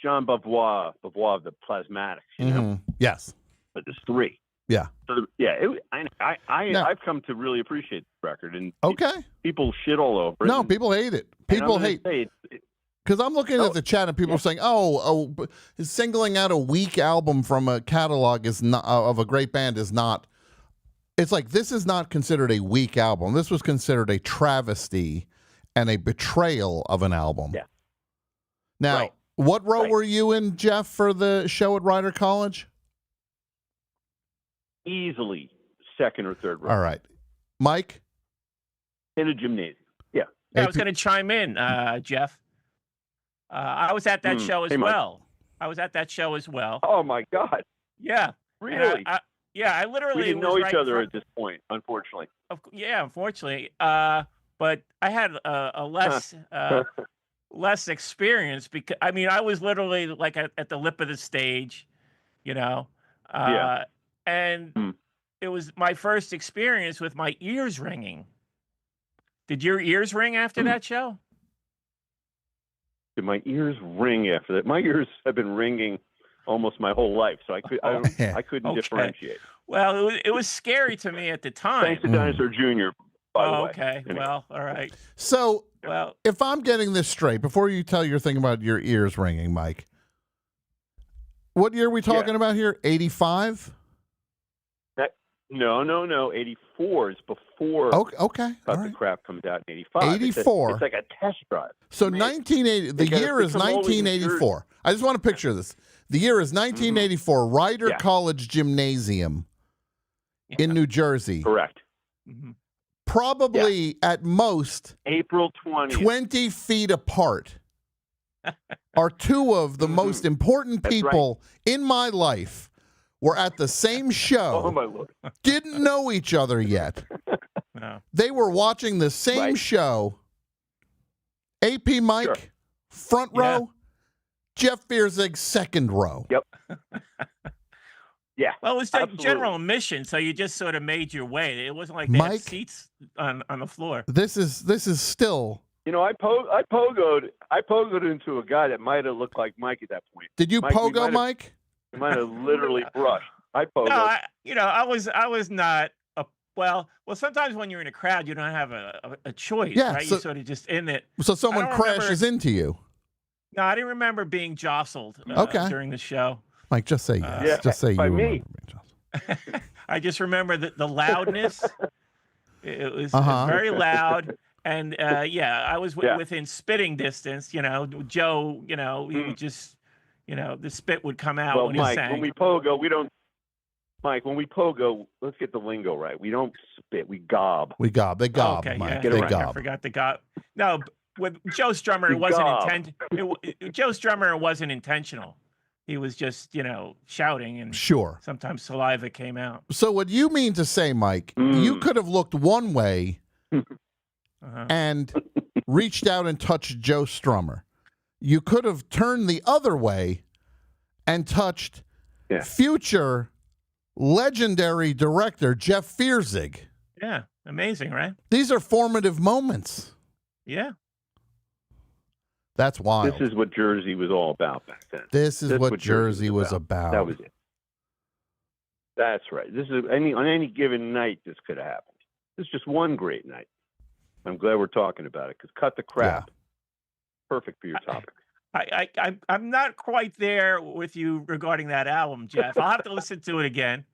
[SPEAKER 19] John Beauvoir of the Plasmatics,
[SPEAKER 12] Yes.
[SPEAKER 19] But there's 3.
[SPEAKER 12] Yeah.
[SPEAKER 19] So I've come to really appreciate the record, and people shit all over it.
[SPEAKER 12] No, people hate it. People hate it. Because I'm looking at the chat and people are saying, singling out a weak album from a catalog is not of a great band is not. It's like this is not considered a weak album. This was considered a travesty and a betrayal of an album.
[SPEAKER 19] Yeah.
[SPEAKER 12] Now, what row were you in, Jeff, for the show at Rider College?
[SPEAKER 19] Easily second or third row.
[SPEAKER 12] All right. Mike?
[SPEAKER 19] In a gymnasium. Yeah.
[SPEAKER 15] I was going to chime in, Jeff. I was at that show as well. I was at that show as well.
[SPEAKER 19] Oh, my God.
[SPEAKER 15] Yeah.
[SPEAKER 19] Really?
[SPEAKER 15] I literally
[SPEAKER 19] we didn't know each other at this point, unfortunately.
[SPEAKER 15] Unfortunately. But I had a less less experience because I was literally like at the lip of the stage, and it was my first experience with my ears ringing. Did your ears ring after that show?
[SPEAKER 19] Did my ears ring after that? My ears have been ringing almost my whole life, so I couldn't differentiate.
[SPEAKER 15] Well, it was scary to me at the time.
[SPEAKER 19] Thanks to Dinosaur Jr., by the way.
[SPEAKER 15] Okay.
[SPEAKER 19] Anyway.
[SPEAKER 15] Well, all right.
[SPEAKER 12] So, if I'm getting this straight, before you tell your thing about your ears ringing, Mike, what year are we talking about here? 85?
[SPEAKER 19] No. 84 is before
[SPEAKER 12] Cut
[SPEAKER 19] the Crap comes out in 85.
[SPEAKER 12] 84.
[SPEAKER 19] It's like a test drive.
[SPEAKER 12] So 1980, the year is 1984. I just want to picture this. The year is 1984, Rider College Gymnasium in New Jersey.
[SPEAKER 19] Correct.
[SPEAKER 12] probably at most
[SPEAKER 19] April 20th.
[SPEAKER 12] 20 feet apart are two of the most important people in my life were at the same show.
[SPEAKER 19] Oh, my Lord.
[SPEAKER 12] Didn't know each other yet.
[SPEAKER 15] No.
[SPEAKER 12] They were watching the same show. AP Mike, front row. Jeff Vierzig, second row.
[SPEAKER 19] Yep. Yeah.
[SPEAKER 15] Well, it was like
[SPEAKER 19] absolutely.
[SPEAKER 15] general admission, so you just sort of made your way. It wasn't like they
[SPEAKER 12] Mike,
[SPEAKER 15] had seats on the floor.
[SPEAKER 12] This is still.
[SPEAKER 19] You know, I pogoed into a guy that might have looked like Mike at that point.
[SPEAKER 12] Did you pogo, Mike?
[SPEAKER 19] You might have literally brushed. I pogoed.
[SPEAKER 15] No, I was not. Well, sometimes when you're in a crowd, you don't have a choice, right?
[SPEAKER 12] So,
[SPEAKER 15] you're sort of just in it.
[SPEAKER 12] So someone crashes into you.
[SPEAKER 15] No, I didn't remember being jostled during the show.
[SPEAKER 12] Mike, just say yes. Just say you
[SPEAKER 19] by
[SPEAKER 12] remember
[SPEAKER 19] me.
[SPEAKER 12] being jostled.
[SPEAKER 15] I just remember the loudness. It was very loud. And I was within spitting distance. You know, Joe. You know, he would just, the spit would come out when he sang.
[SPEAKER 19] When we pogo, we don't. Mike, when we pogo, let's get the lingo right. We don't spit. We gob.
[SPEAKER 12] We gob. They gob,
[SPEAKER 15] Okay,
[SPEAKER 12] Mike.
[SPEAKER 15] yeah.
[SPEAKER 12] They
[SPEAKER 15] I
[SPEAKER 12] gob.
[SPEAKER 15] forgot the gob. No, with Joe Strummer, it wasn't intentional. Joe Strummer wasn't intentional. He was just, shouting, and sometimes saliva came out.
[SPEAKER 12] So what you mean to say, Mike, you could have looked one way and reached out and touched Joe Strummer. You could have turned the other way and touched future legendary director Jeff Vierzig.
[SPEAKER 15] Yeah, amazing, right?
[SPEAKER 12] These are formative moments.
[SPEAKER 15] Yeah.
[SPEAKER 12] That's wild.
[SPEAKER 19] This is what Jersey was all about back then.
[SPEAKER 12] This is what Jersey was about.
[SPEAKER 19] That was it. That's right. This is on any given night this could have happened. This is just one great night. I'm glad we're talking about it because Cut the Crap. Perfect for your topic.
[SPEAKER 15] I'm not quite there with you regarding that album, Jeff. I'll have to listen to it again.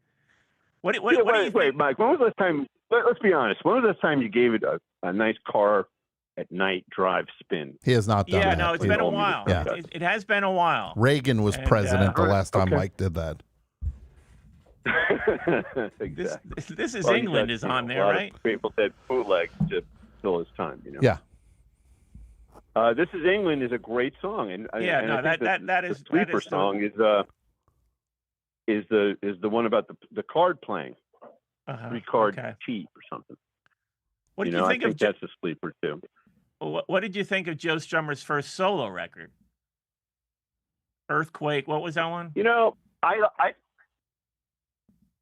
[SPEAKER 15] What do you think?
[SPEAKER 19] Wait, Mike. When was the last time? Let's be honest. When was the last time you gave it a nice car at night drive spin?
[SPEAKER 12] He has not done that.
[SPEAKER 15] Yeah, no, it's been a while.
[SPEAKER 12] Yeah.
[SPEAKER 15] It has been a while.
[SPEAKER 12] Reagan was president the last time Mike did that.
[SPEAKER 19] Exactly.
[SPEAKER 15] This is England is on there, right?
[SPEAKER 19] People said bootleg to fill his time.
[SPEAKER 12] Yeah.
[SPEAKER 19] This is England is a great song, and
[SPEAKER 15] that is
[SPEAKER 19] the sleeper song is the one about the card playing, 3-card cheat or something.
[SPEAKER 15] What did you think
[SPEAKER 19] I think that's a sleeper too.
[SPEAKER 15] What did you think of Joe Strummer's first solo record? Earthquake. What was that one?
[SPEAKER 19] I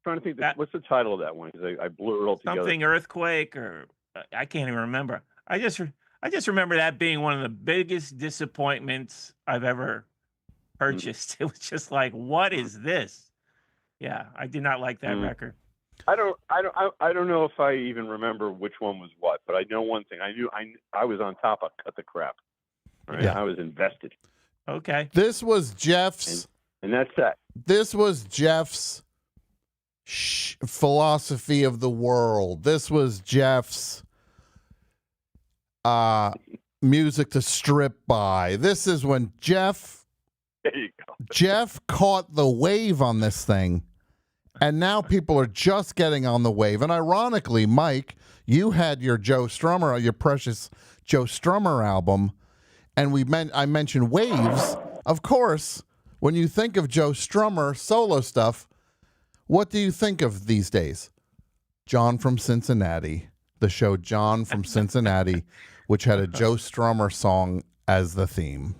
[SPEAKER 19] trying to think. What's the title of that one? Because I blew it all together.
[SPEAKER 15] Something Earthquake, or I can't even remember. I just remember that being one of the biggest disappointments I've ever purchased. It was just like, what is this? Yeah, I did not like that record.
[SPEAKER 19] I don't know if I even remember which one was what, but I know one thing. I was on top of Cut the Crap. Right?
[SPEAKER 12] Yeah.
[SPEAKER 19] I was invested.
[SPEAKER 15] Okay.
[SPEAKER 12] This was Jeff's,
[SPEAKER 19] and that's that.
[SPEAKER 12] This was Jeff's philosophy of the world. This was Jeff's music to strip by. This is when Jeff caught the wave on this thing, and now people are just getting on the wave. And ironically, Mike, you had your your precious Joe Strummer album, and I mentioned Waves. Of course, when you think of Joe Strummer solo stuff, what do you think of these days? John from Cincinnati, the show John from Cincinnati, which had a Joe Strummer song as the theme.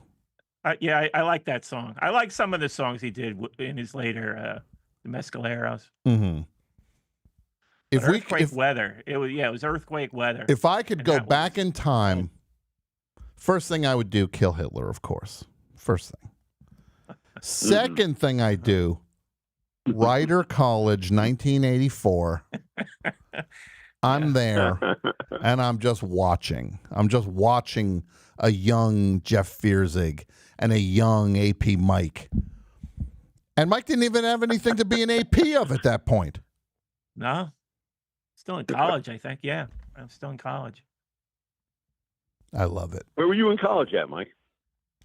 [SPEAKER 15] I like that song. I like some of the songs he did in his later the Mescaleros.
[SPEAKER 12] Mm-hmm.
[SPEAKER 15] Earthquake Weather. It was Earthquake Weather.
[SPEAKER 12] If I could go back in time, first thing I would do, kill Hitler, of course. First thing. Second thing I do, Rider College, 1984. I'm there, and I'm just watching. I'm just watching a young Jeff Vierzig and a young AP Mike. And Mike didn't even have anything to be an AP of at that point.
[SPEAKER 15] No. Still in college, I think. Yeah, I'm still in college.
[SPEAKER 12] I love it.
[SPEAKER 19] Where were you in college at, Mike?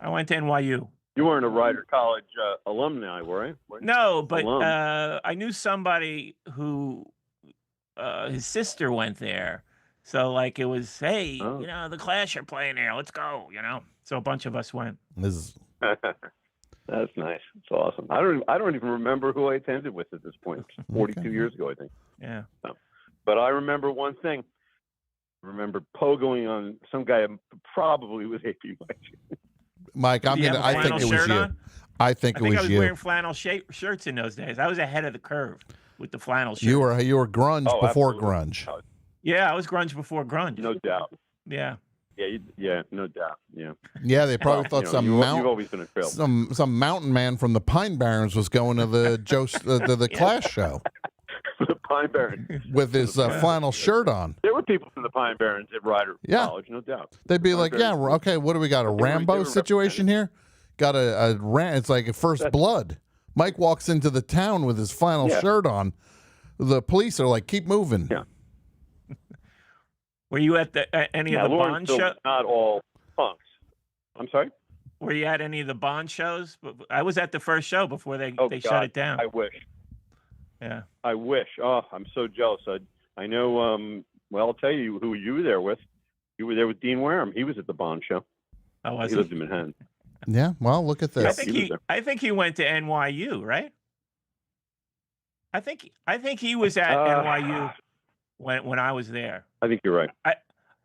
[SPEAKER 15] I went to NYU.
[SPEAKER 19] You weren't a Rider College alumni, were you?
[SPEAKER 15] No, but I knew somebody who his sister went there, So like it was, hey, you know, the Clash are playing here. Let's go. You know, so a bunch of us went.
[SPEAKER 19] That's nice. It's awesome. I don't even remember who I attended with at this point. 42 years ago, I think.
[SPEAKER 15] Yeah.
[SPEAKER 19] So, but I remember one thing. I remember pogoing on some guy probably was AP
[SPEAKER 12] Mike, I think it was you. I think it was you.
[SPEAKER 15] I was wearing flannel shirts in those days. I was ahead of the curve with the flannel shirts.
[SPEAKER 12] You were grunge before grunge.
[SPEAKER 15] Yeah, I was grunge before grunge.
[SPEAKER 19] No doubt.
[SPEAKER 15] Yeah.
[SPEAKER 19] Yeah, no doubt. Yeah.
[SPEAKER 12] Yeah, they probably thought
[SPEAKER 19] you've always been a trail.
[SPEAKER 12] some mountain man from the Pine Barrens was going to the the Clash show.
[SPEAKER 19] The Pine Barrens
[SPEAKER 12] with his flannel shirt on.
[SPEAKER 19] There were people from the Pine Barrens at Rider College, no doubt.
[SPEAKER 12] They'd be like, "Yeah, okay, what do we got? A Rambo situation here? Got a It's like a First Blood." Mike walks into the town with his flannel shirt on. The police are like, "Keep moving."
[SPEAKER 19] Yeah.
[SPEAKER 15] Were you at any of the Bond shows?
[SPEAKER 19] Not all punks. I'm sorry?
[SPEAKER 15] Were you at any of the Bond shows? I was at the first show before they shut it down.
[SPEAKER 19] I wish.
[SPEAKER 15] Yeah.
[SPEAKER 19] I wish. Oh, I'm so jealous. I know, well, I'll tell you who you were there with. You were there with Dean Wareham. He was at the Bond show.
[SPEAKER 15] Oh, was
[SPEAKER 19] he? lived in Manhattan.
[SPEAKER 12] Yeah, well, look at this.
[SPEAKER 15] I think he went to NYU, right? I think he was at NYU when I was there.
[SPEAKER 19] I think you're right.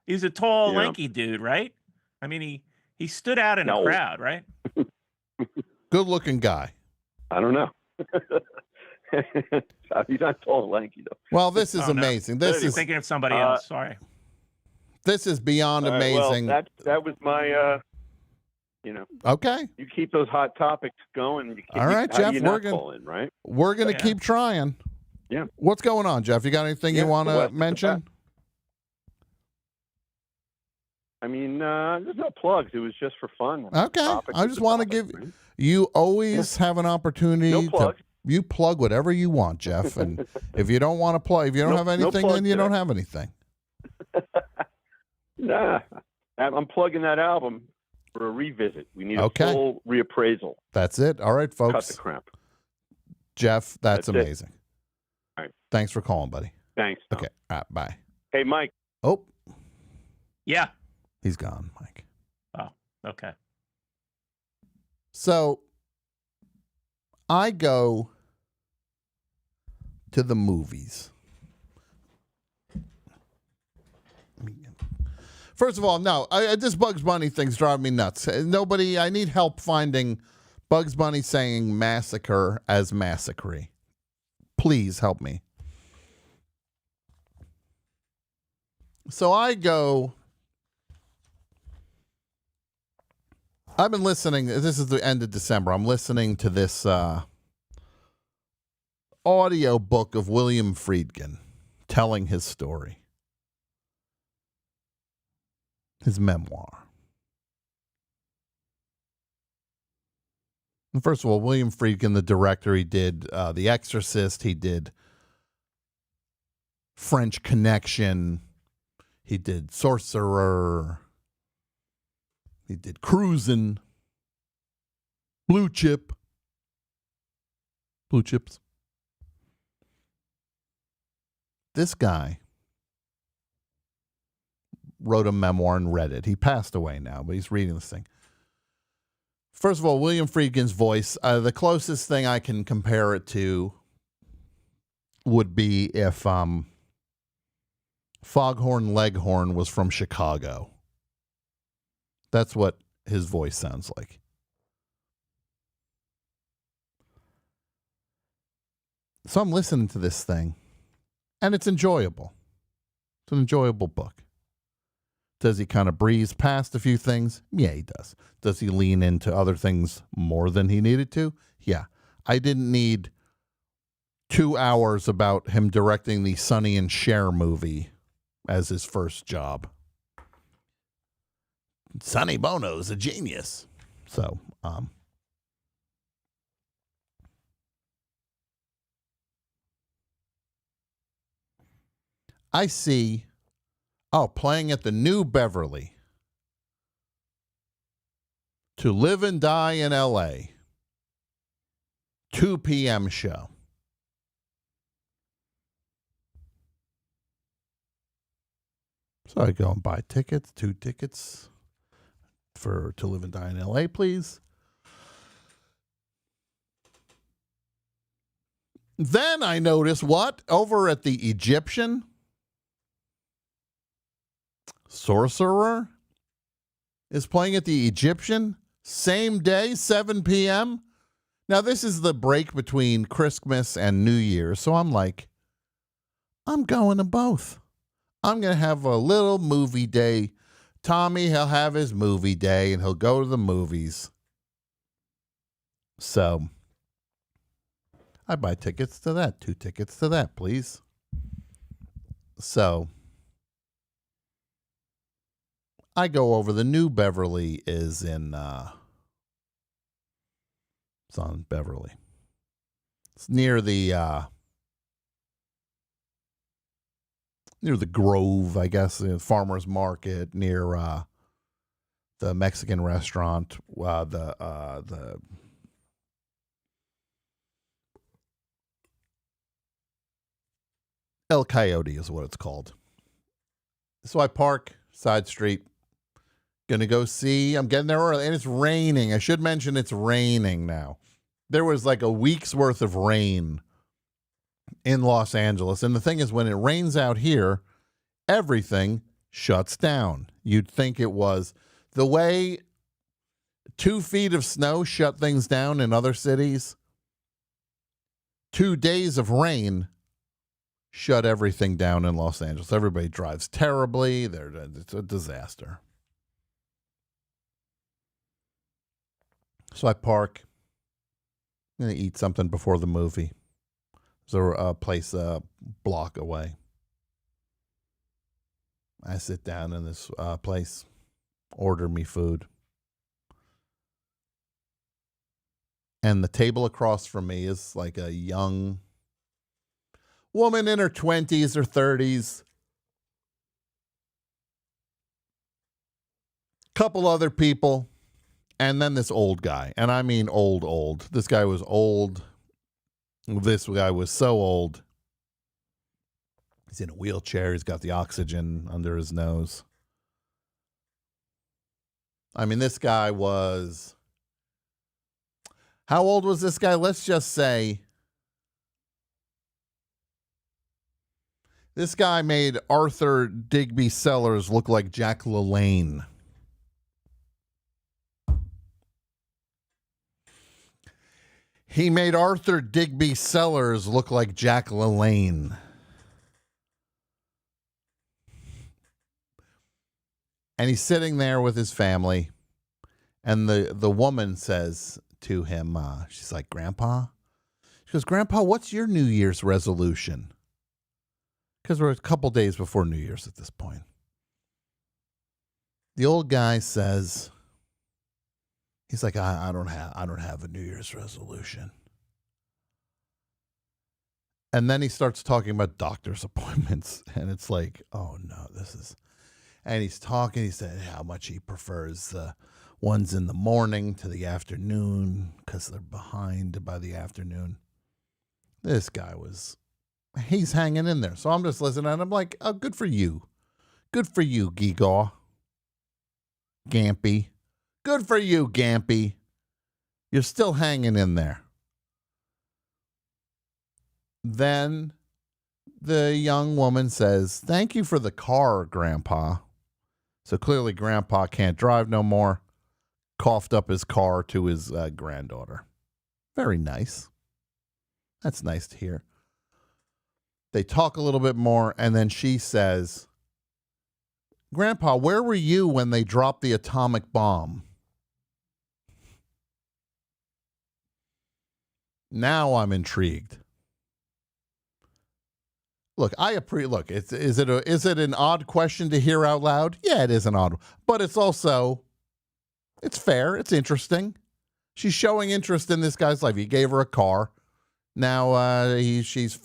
[SPEAKER 15] He's a tall, lanky dude, right? I mean, he stood out in a crowd, right?
[SPEAKER 12] Good-looking guy.
[SPEAKER 19] I don't know. He's not tall and lanky, though.
[SPEAKER 12] Well, this is amazing.
[SPEAKER 15] No.
[SPEAKER 12] This is
[SPEAKER 15] thinking of somebody else. Sorry.
[SPEAKER 12] This is beyond amazing.
[SPEAKER 19] Well, that was my,
[SPEAKER 12] Okay.
[SPEAKER 19] You keep those hot topics going.
[SPEAKER 12] All right, Jeff. We're gonna keep trying.
[SPEAKER 19] Yeah.
[SPEAKER 12] What's going on, Jeff? You got anything you want to mention?
[SPEAKER 19] I mean, there's no plugs. It was just for fun.
[SPEAKER 12] Okay. I just want to give you always have an opportunity to you plug whatever you want, Jeff. And if you don't want to plug, if you don't have anything, then you don't have anything.
[SPEAKER 19] Nah, I'm plugging that album for a revisit. We need a full reappraisal.
[SPEAKER 12] That's it. All right, folks.
[SPEAKER 19] Cut the crap.
[SPEAKER 12] Jeff, that's amazing.
[SPEAKER 19] All right.
[SPEAKER 12] Thanks for calling, buddy.
[SPEAKER 19] Thanks.
[SPEAKER 12] Okay. All right, bye.
[SPEAKER 19] Hey, Mike.
[SPEAKER 12] Oh.
[SPEAKER 15] Yeah.
[SPEAKER 12] He's gone, Mike.
[SPEAKER 15] Oh, okay.
[SPEAKER 12] So I go to the movies. First of all, no, this Bugs Bunny thing's driving me nuts. I need help finding Bugs Bunny saying massacre as massacre. Please help me. So I've been listening. This is the end of December. I'm listening to this audio book of William Friedkin telling his story. His memoir. And first of all, William Friedkin, the director, he did The Exorcist. He did French Connection. He did Sorcerer. He did Cruisin'. Blue Chips. This guy wrote a memoir and read it. He passed away now, but he's reading this thing. First of all, William Friedkin's voice, the closest thing I can compare it to would be if Foghorn Leghorn was from Chicago. That's what his voice sounds like. So I'm listening to this thing, and it's enjoyable. It's an enjoyable book. Does he kind of breeze past a few things? Yeah, he does. Does he lean into other things more than he needed to? Yeah. I didn't need 2 hours about him directing the Sonny and Cher movie as his first job. Sonny Bono's a genius. So, I see, playing at the New Beverly. To Live and Die in L.A. 2 p.m. show. So I go and buy tickets, 2 tickets to Live and Die in L.A., please. Then I notice what? Over at the Egyptian, Sorcerer is playing at the Egyptian, same day, 7 p.m. Now, this is the break between Christmas and New Year, so I'm like, I'm going to both. I'm going to have a little movie day. Tommy, he'll have his movie day, and he'll go to the movies. So I buy tickets to that. 2 tickets to that, please. So I go over. The New Beverly is in, it's on Beverly. It's near the Grove, I guess, farmer's market, near the Mexican restaurant, the El Coyote is what it's called. So I park, side street, gonna go see. I'm getting there early, and it's raining. I should mention it's raining now. There was like a week's worth of rain in Los Angeles. And the thing is, when it rains out here, everything shuts down. You'd think it was the way 2 feet of snow shut things down in other cities. 2 days of rain shut everything down in Los Angeles. Everybody drives terribly. It's a disaster. So I park. I'm going to eat something before the movie. There's a place a block away. I sit down in this place, order me food. And the table across from me is like a young woman in her 20s or 30s. Couple other people. And then this old guy. And I mean old. This guy was old. This guy was so old. He's in a wheelchair. He's got the oxygen under his nose. I mean, this guy was... How old was this guy? Let's just say... This guy made Arthur Digby Sellers look like Jack LaLanne. He made Arthur Digby Sellers look like Jack LaLanne. And he's sitting there with his family. And the woman says to him, she's like, Grandpa? She goes, Grandpa, what's your New Year's resolution? Because we're a couple days before New Year's at this point. The old guy says... He's like, I don't have a New Year's resolution. And then he starts talking about doctor's appointments. And it's like, oh no, this is... And he's talking, he said how much he prefers the ones in the morning to the afternoon because they're behind by the afternoon. This guy he's hanging in there. So I'm just listening and I'm like, oh, good for you. Good for you, Gigaw. Gampy. Good for you, Gampy. You're still hanging in there. Then the young woman says, thank you for the car, Grandpa. So clearly Grandpa can't drive no more. Coughed up his car to his granddaughter. Very nice. That's nice to hear. They talk a little bit more, and then she says, Grandpa, where were you when they dropped the atomic bomb? Now I'm intrigued. Look, is it an odd question to hear out loud? Yeah, it is an odd one. But it's also, it's fair, it's interesting. She's showing interest in this guy's life. He gave her a car. Now she's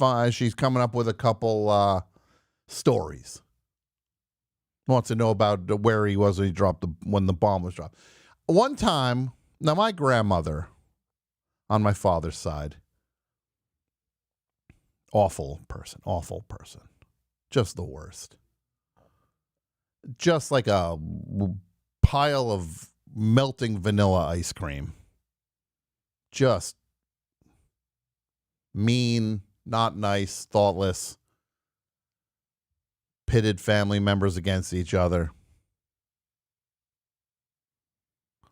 [SPEAKER 12] coming up with a couple stories. Wants to know about where he was when the bomb was dropped. One time, now my grandmother on my father's side, awful person, just the worst. 'Cause, you know, my grandmother, she was, she was, she was coming up with a couple stories. Wants to know about where he was when the bomb was dropped. One time, now my grandmother on my father's side, awful person, awful person, just the worst. 'Cause, you know, my grandmother, she was, she was coming up with a couple stories. Wants to know about where he was when the bomb was dropped. One time, now my grandmother on my father's side, awful person, awful person, just the worst. just like a pile of melting vanilla ice cream. Just mean, not nice, thoughtless, pitted family members against each other.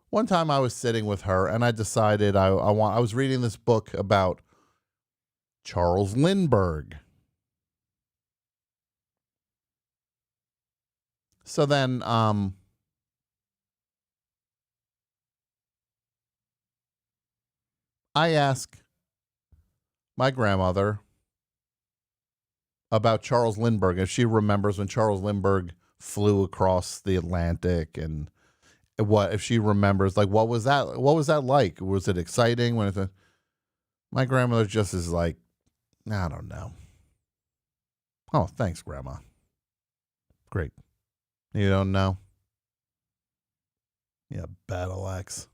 [SPEAKER 12] One time I was sitting with her and I decided I was reading this book about Charles Lindbergh. So then I ask my grandmother about Charles Lindbergh, if she remembers when Charles Lindbergh flew across the Atlantic, and what if she remembers, like, what was that like? Was it exciting when my grandmother just is like, I don't know. Oh, thanks, Grandma. Great. You don't know? Yeah, battle axe.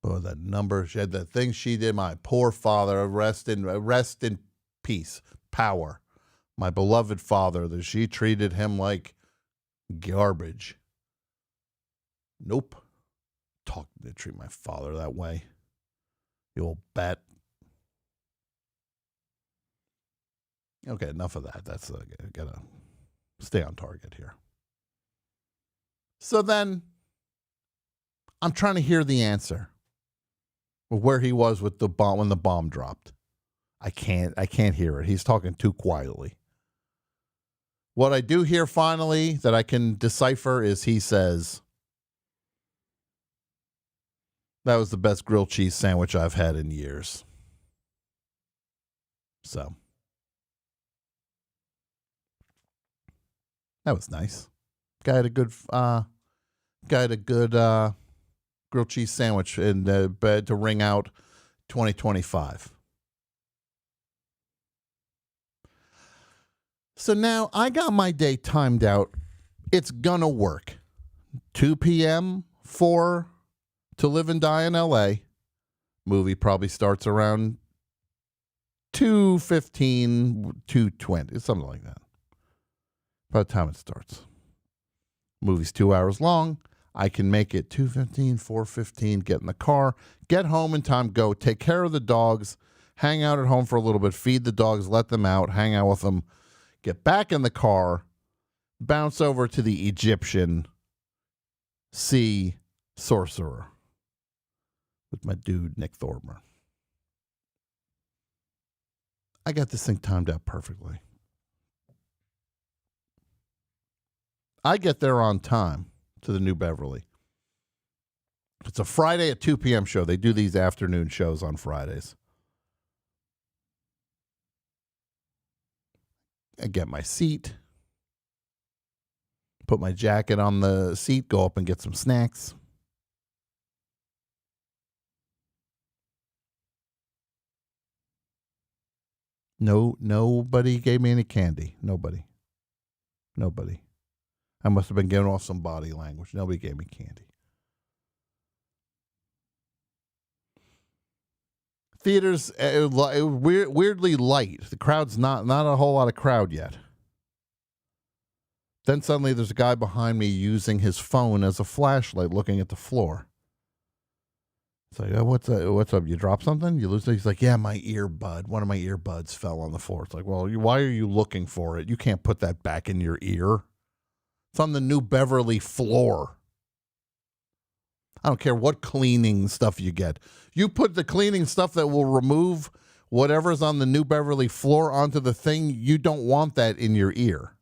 [SPEAKER 12] Oh, that number, she had the thing she did. My poor father, rest in peace, power. My beloved father, that she treated him like garbage. Nope. To treat my father that way. You old bat. Okay, enough of that. That's gotta stay on target here. So then, I'm trying to hear the answer. Where he was with the bomb when the bomb dropped. I can't hear it. He's talking too quietly. What I do hear finally that I can decipher is he says, that was the best grilled cheese sandwich I've had in years. So that was nice. Guy had a good grilled cheese sandwich in the bed to ring out 2025. So now I got my day timed out. It's gonna work. 2 p.m. for To Live and Die in LA. Movie probably starts around 2:15, 2:20, something like that. By the time it starts. Movie's 2 hours long. I can make it 2:15, 4:15, get in the car, get home in time, go take care of the dogs, hang out at home for a little bit, feed the dogs, let them out, hang out with them, get back in the car, bounce over to the Egyptian, see Sorcerer with my dude, Nick Thorber. I got this thing timed out perfectly. I get there on time to the New Beverly. It's a Friday at 2 p.m. show. They do these afternoon shows on Fridays. I get my seat, put my jacket on the seat, go up and get some snacks. Nobody gave me any candy. Nobody. I must have been giving off some body language. Nobody gave me candy. Theaters weirdly light. The crowd's not a whole lot of crowd yet. Then suddenly there's a guy behind me using his phone as a flashlight, looking at the floor. It's like, oh, what's up? You dropped something? You lose it? He's like, yeah, my earbud. One of my earbuds fell on the floor. It's like, well, why are you looking for it? You can't put that back in your ear. It's on the New Beverly floor. I don't care what cleaning stuff you get. You put the cleaning stuff that will remove whatever's on the New Beverly floor onto the thing, you don't want that in your ear.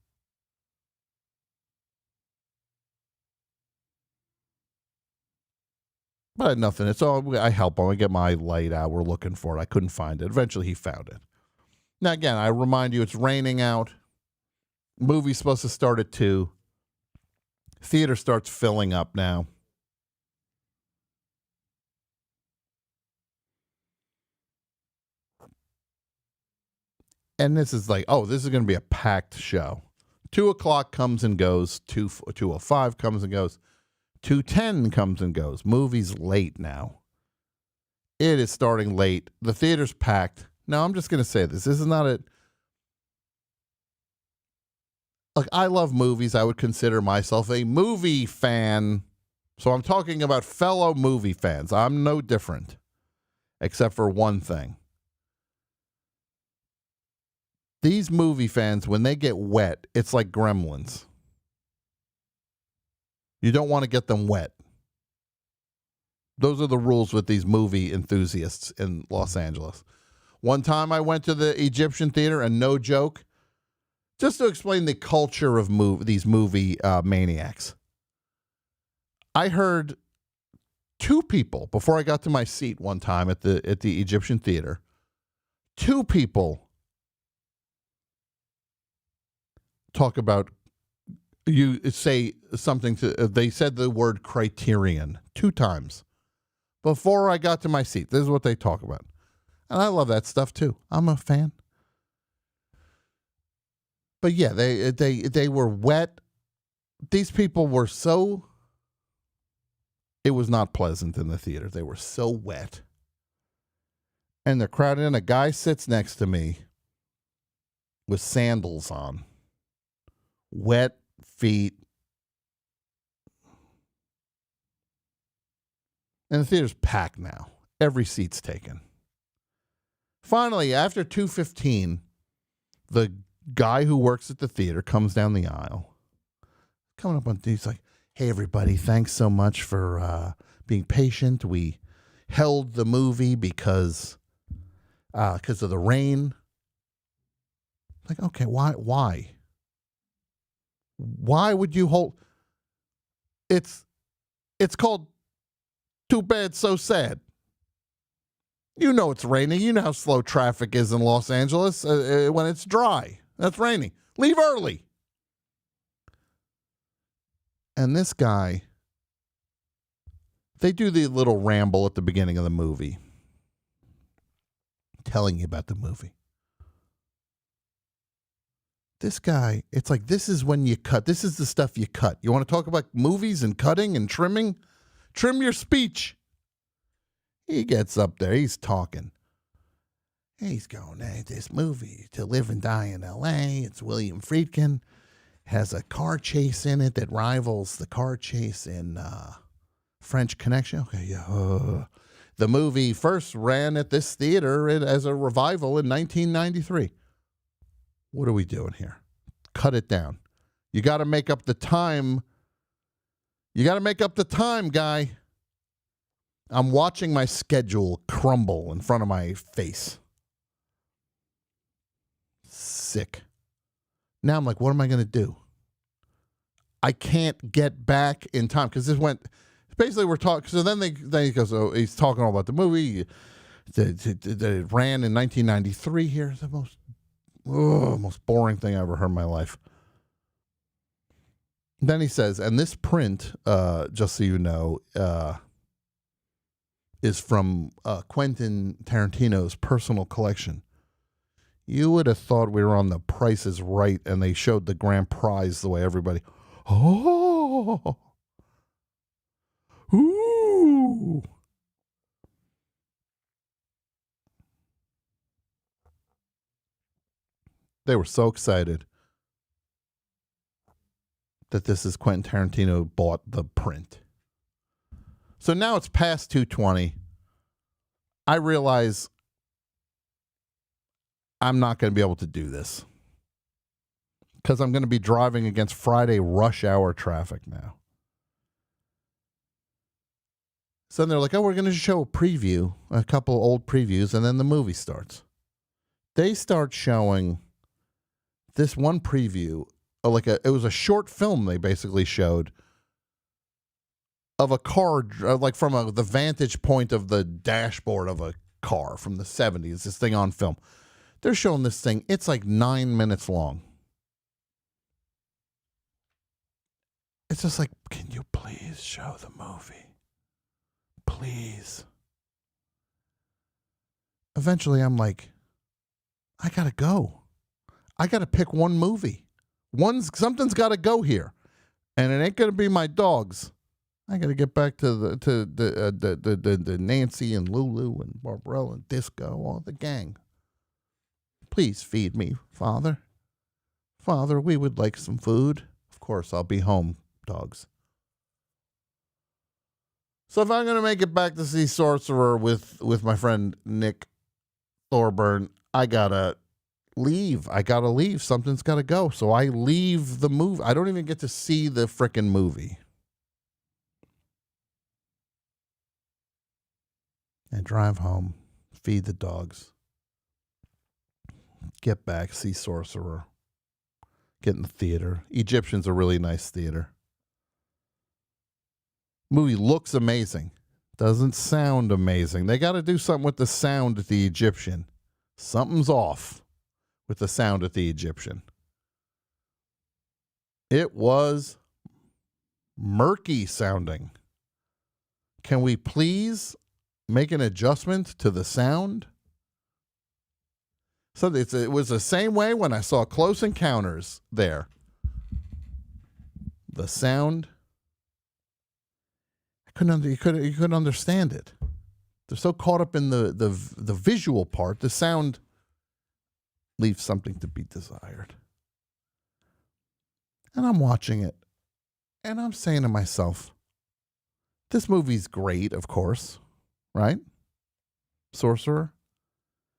[SPEAKER 12] But nothing. It's all, I help him. I get my light out. We're looking for it. I couldn't find it. Eventually he found it. Now, again, I remind you, it's raining out. Movie's supposed to start at 2. Theater starts filling up now. And this is like, oh, this is going to be a packed show. 2 o'clock comes and goes. 2:05 comes and goes. 2:10 comes and goes. Movie's late now. It is starting late. The theater's packed. Now, I'm just going to say this. This is not a... Look, I love movies. I would consider myself a movie fan. So I'm talking about fellow movie fans. I'm no different, except for one thing. These movie fans, when they get wet, it's like gremlins. You don't want to get them wet. Those are the rules with these movie enthusiasts in Los Angeles. One time I went to the Egyptian Theater, and no joke, just to explain the culture of these movie maniacs. I heard two people, before I got to my seat one time at the Egyptian Theater, two people talk about, you say something to, they said the word criterion 2 times before I got to my seat. This is what they talk about. And I love that stuff too. I'm a fan. But yeah, they were wet. These people were so, it was not pleasant in the theater. They were so wet. And they're crowded in. A guy sits next to me with sandals on. Wet feet. And the theater's packed now. Every seat's taken. Finally, after 2:15, the guy who works at the theater comes down the aisle. Coming up on, he's like, "Hey, everybody, thanks so much for being patient. We held the movie because of the rain." Like, okay, why? Why would you hold? It's called Too Bad, So Sad. You know it's raining. You know how slow traffic is in Los Angeles when it's dry. That's raining. Leave early. And this guy, they do the little ramble at the beginning of the movie, telling you about the movie. This guy, it's like, this is when you cut. This is the stuff you cut. You want to talk about movies and cutting and trimming? Trim your speech. He gets up there. He's talking. He's going, "Hey, this movie, To Live and Die in L.A., it's William Friedkin. Has a car chase in it that rivals the car chase in French Connection." Okay, yeah. The movie first ran at this theater as a revival in 1993. What are we doing here? Cut it down. You got to make up the time. You got to make up the time, guy. I'm watching my schedule crumble in front of my face. Sick. Now I'm like, what am I going to do? I can't get back in time because this went. Basically, we're talking. So then he goes, "Oh, he's talking all about the movie that it ran in 1993." Here, the most boring thing I ever heard in my life. Then he says, "And this print, just so you know, is from Quentin Tarantino's personal collection." You would have thought we were on The Price is Right, and they showed the grand prize the way everybody, oh, ooh. They were so excited that this is Quentin Tarantino bought the print. So now it's past 2:20. I realize I'm not going to be able to do this because I'm going to be driving against Friday rush hour traffic now. So then they're like, "Oh, we're going to show a preview, a couple old previews, and then the movie starts." They start showing this one preview, it was a short film they basically showed of a car, like from the vantage point of the dashboard of a car from the 70s, this thing on film. They're showing this thing. It's like 9 minutes long. It's just like, can you please show the movie? Please. Eventually, I'm like, I got to go. I got to pick one movie. Something's got to go here. And it ain't going to be my dogs. I got to get back to the Nancy and Lulu and Barbarella and Disco, all the gang. Please feed me, Father. Father, we would like some food. Of course, I'll be home, dogs. So if I'm going to make it back to see Sorcerer with my friend Nick Thorburn, I got to leave. Something's got to go. So I leave the movie. I don't even get to see the frickin' movie. I drive home, feed the dogs, get back, see Sorcerer, get in the theater. Egyptian's a really nice theater. Movie looks amazing. Doesn't sound amazing. They got to do something with the sound at the Egyptian. Something's off with the sound at the Egyptian. It was murky sounding. Can we please make an adjustment to the sound? So it was the same way when I saw Close Encounters there. The sound, you couldn't understand it. They're so caught up in the visual part, the sound leaves something to be desired. And I'm watching it, and I'm saying to myself, this movie's great, of course, right? Sorcerer.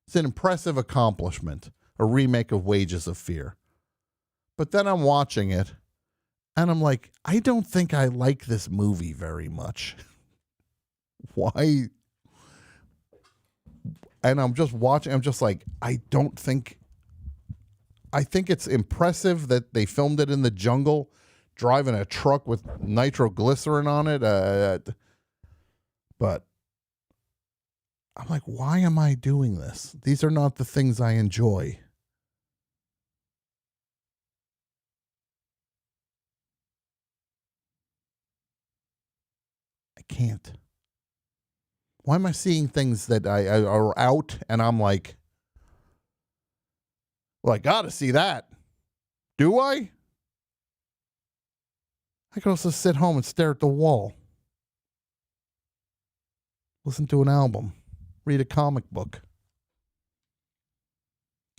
[SPEAKER 12] It's an impressive accomplishment, a remake of Wages of Fear. But then I'm watching it, and I'm like, I don't think I like this movie very much. Why? And I'm just watching, I'm just like, I think it's impressive that they filmed it in the jungle, driving a truck with nitroglycerin on it. But I'm like, why am I doing this? These are not the things I enjoy. I can't. Why am I seeing things that I are out and I'm like, well, I got to see that. Do I? I could also sit home and stare at the wall. Listen to an album. Read a comic book.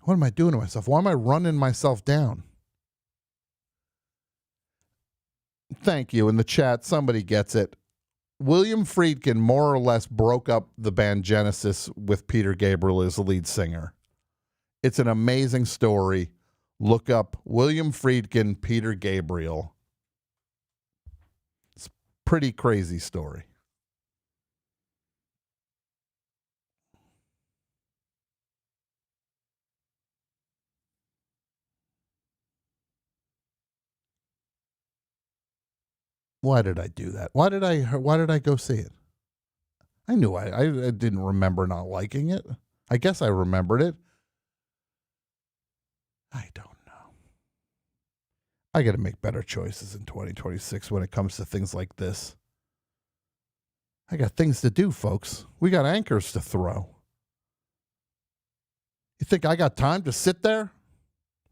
[SPEAKER 12] What am I doing to myself? Why am I running myself down? Thank you. In the chat, somebody gets it. William Friedkin more or less broke up the band Genesis with Peter Gabriel as the lead singer. It's an amazing story. Look up William Friedkin, Peter Gabriel. It's a pretty crazy story. Why did I do that? Why did I go see it? I knew I didn't remember not liking it. I guess I remembered it. I don't know. I got to make better choices in 2026 when it comes to things like this. I got things to do, folks. We got anchors to throw. You think I got time to sit there?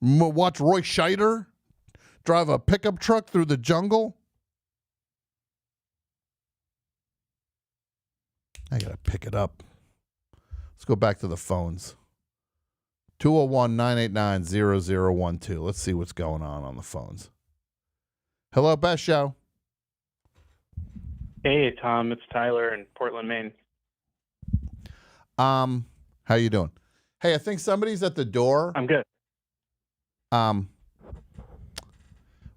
[SPEAKER 12] Watch Roy Scheider drive a pickup truck through the jungle? I got to pick it up. Let's go back to the phones. 201-989-0012. Let's see what's going on the phones. Hello, Best Show.
[SPEAKER 20] Hey, Tom. It's Tyler in Portland, Maine.
[SPEAKER 12] How you doing? Hey, I think somebody's at the door.
[SPEAKER 20] I'm good.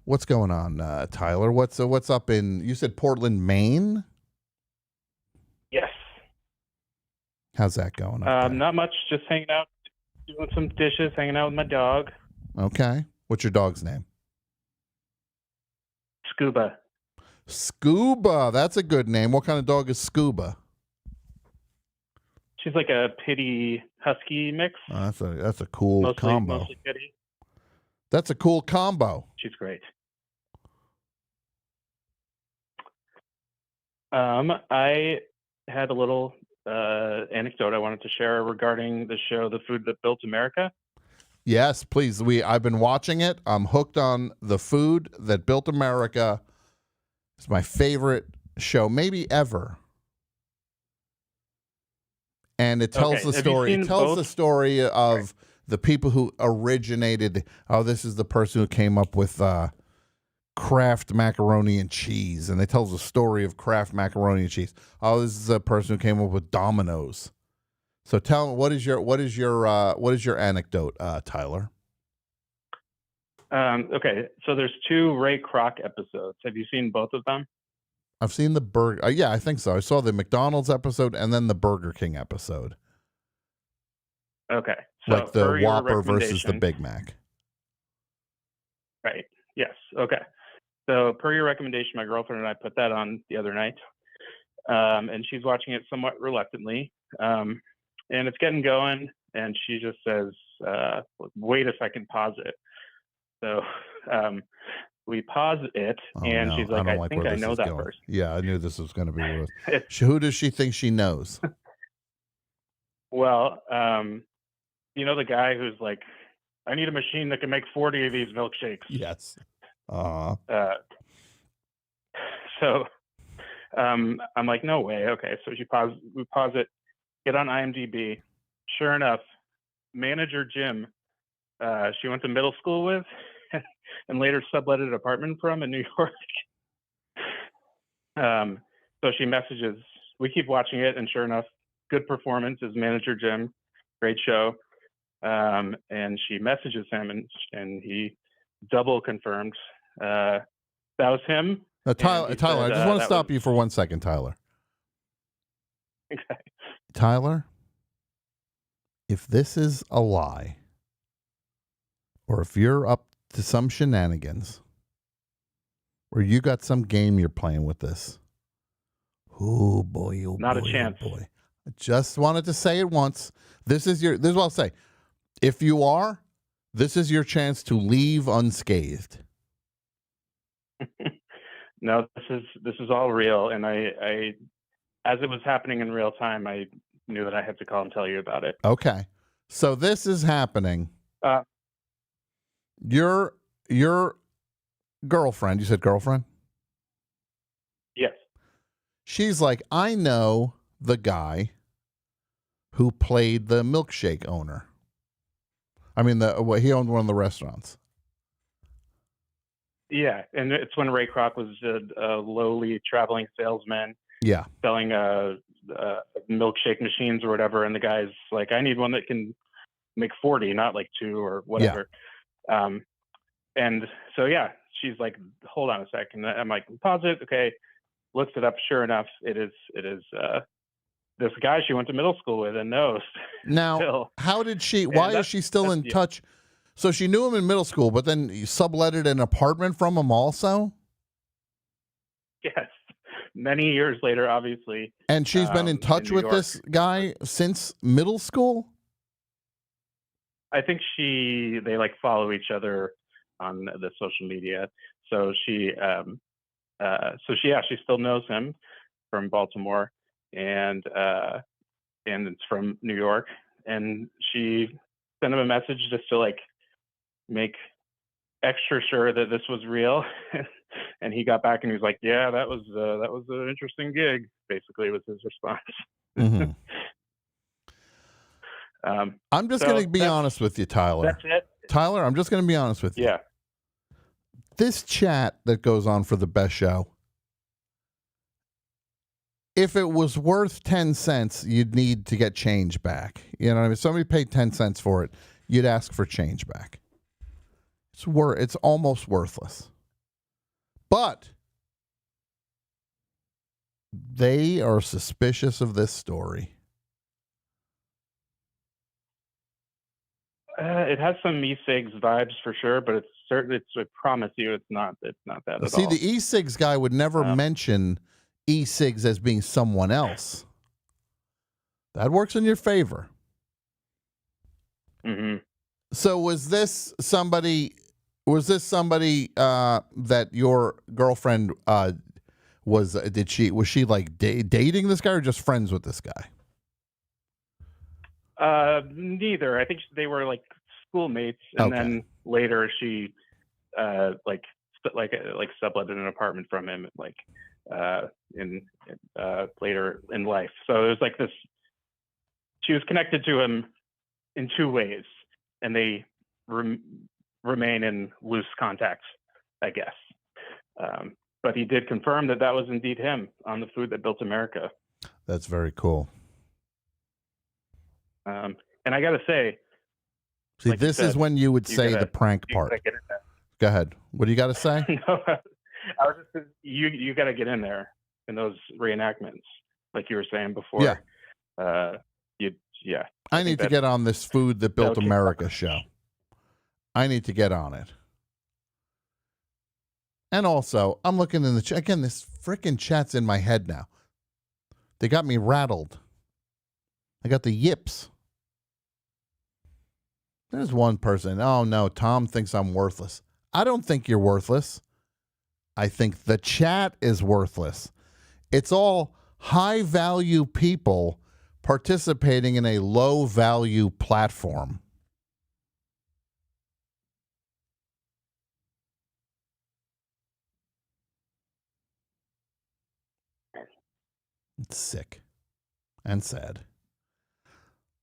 [SPEAKER 12] What's going on, Tyler? What's up in? You said Portland, Maine.
[SPEAKER 20] Yes.
[SPEAKER 12] How's that going? Up
[SPEAKER 20] Not much. Just hanging out, doing some dishes, hanging out with my dog.
[SPEAKER 12] Okay. What's your dog's name?
[SPEAKER 20] Scuba.
[SPEAKER 12] Scuba. That's a good name. What kind of dog is Scuba?
[SPEAKER 20] She's like a pitty husky mix.
[SPEAKER 12] Oh, that's a cool combo.
[SPEAKER 20] Mostly pitty.
[SPEAKER 12] That's a cool combo.
[SPEAKER 20] She's great. I had a little anecdote I wanted to share regarding the show, The Food That Built America.
[SPEAKER 12] Yes, please. I've been watching it. I'm hooked on The Food That Built America. It's my favorite show, maybe ever. And it tells the story. It tells the story of the people who originated. Oh, this is the person who came up with Kraft macaroni and cheese, and they tell the story of Kraft macaroni and cheese. Oh, this is the person who came up with Domino's. So tell me, what is your anecdote, Tyler?
[SPEAKER 20] Okay, so there's 2 Ray Kroc episodes. Have you seen both of them?
[SPEAKER 12] I've seen the burger. Yeah, I think so. I saw the McDonald's episode and then the Burger King episode.
[SPEAKER 20] Okay, so
[SPEAKER 12] Like the
[SPEAKER 20] per your
[SPEAKER 12] Whopper versus the
[SPEAKER 20] recommendation-
[SPEAKER 12] Big Mac.
[SPEAKER 20] Right. Yes. Okay. So per your recommendation, my girlfriend and I put that on the other night, and she's watching it somewhat reluctantly. And it's getting going, and she just says, "Wait a second, pause it." So we pause it, and she's like, "I think I know that person."
[SPEAKER 12] Yeah, I knew this was going to be with. Who does she think she knows?
[SPEAKER 20] Well, you know the guy who's like, "I need a machine that can make 40 of these milkshakes."
[SPEAKER 12] Yes.
[SPEAKER 20] So I'm like, "No way." Okay, so we pause it, get on IMDb. Sure enough, manager Jim, she went to middle school with, and later subletted an apartment from in New York. So she messages. We keep watching it, and sure enough, good performance as manager Jim, great show. And she messages him, and he double confirmed that was him.
[SPEAKER 12] Now, Tyler, I just want to stop you for 1 second, Tyler.
[SPEAKER 20] Okay.
[SPEAKER 12] Tyler, if this is a lie, or if you're up to some shenanigans, or you got some game you're playing with this, oh boy,
[SPEAKER 20] Not a chance.
[SPEAKER 12] Oh boy. I just wanted to say it once. This is what I'll say. If you are, this is your chance to leave unscathed.
[SPEAKER 20] No, this is all real, and I as it was happening in real time, I knew that I had to call and tell you about it.
[SPEAKER 12] Okay, so this is happening. Your girlfriend, you said girlfriend?
[SPEAKER 20] Yes.
[SPEAKER 12] She's like, I know the guy who played the milkshake owner. I mean, he owned one of the restaurants.
[SPEAKER 20] Yeah, and it's when Ray Kroc was a lowly traveling salesman.
[SPEAKER 12] Yeah.
[SPEAKER 20] Selling milkshake machines or whatever, and the guy's like, I need one that can make 40, not like 2 or whatever. Yeah. And so yeah, she's like, hold on a second. I'm like, pause it. Okay, looks it up. Sure enough, it is this guy she went to middle school with and knows.
[SPEAKER 12] Now,
[SPEAKER 20] still.
[SPEAKER 12] How did she? Why is she still in touch? So she knew him in middle school, but then you subletted an apartment from him also?
[SPEAKER 20] Yes. Many years later, obviously.
[SPEAKER 12] And she's been in touch with this guy since middle school?
[SPEAKER 20] I think they like follow each other on the social media. So she still knows him from Baltimore, and it's from New York. And she sent him a message just to like make extra sure that this was real. And he got back and he was like, yeah, that was an interesting gig, basically was his response.
[SPEAKER 12] Mm-hmm. I'm just going to be honest with you, Tyler.
[SPEAKER 20] That's it.
[SPEAKER 12] Tyler, I'm just going to be honest with you.
[SPEAKER 20] Yeah.
[SPEAKER 12] This chat that goes on for the best show, if it was worth 10 cents, you'd need to get change back. You know what I mean? If somebody paid 10 cents for it, you'd ask for change back. It's almost worthless. But they are suspicious of this story.
[SPEAKER 20] It has some e-cigs vibes for sure, but it's certain. I promise you, it's not that at all.
[SPEAKER 12] See, the e-cigs guy would never mention e-cigs as being someone else. That works in your favor.
[SPEAKER 20] Mm-hmm.
[SPEAKER 12] So was this somebody that your girlfriend was? Was she like dating this guy or just friends with this guy?
[SPEAKER 20] Neither. I think they were like schoolmates, and then later she subletted an apartment from him, like in later in life. So it was like this. She was connected to him in 2 ways. and they remain in loose contact, I guess. But he did confirm that was indeed him on the Food That Built America.
[SPEAKER 12] That's very cool.
[SPEAKER 20] And I got to say,
[SPEAKER 12] see,
[SPEAKER 20] like
[SPEAKER 12] this
[SPEAKER 20] you said,
[SPEAKER 12] is when you would say the prank
[SPEAKER 20] you
[SPEAKER 12] part.
[SPEAKER 20] gotta get in there.
[SPEAKER 12] Go ahead. What do you got to say?
[SPEAKER 20] No, I was just you got to get in there in those reenactments, like you were saying before.
[SPEAKER 12] Yeah.
[SPEAKER 20] Yeah.
[SPEAKER 12] I need to get on this Food That Built
[SPEAKER 20] okay.
[SPEAKER 12] America show. I need to get on it. And also, I'm looking in the chat. Again, this freaking chat's in my head now. They got me rattled. I got the yips. There's one person. Oh, no, Tom thinks I'm worthless. I don't think you're worthless. I think the chat is worthless. It's all high-value people participating in a low-value platform. It's sick and sad.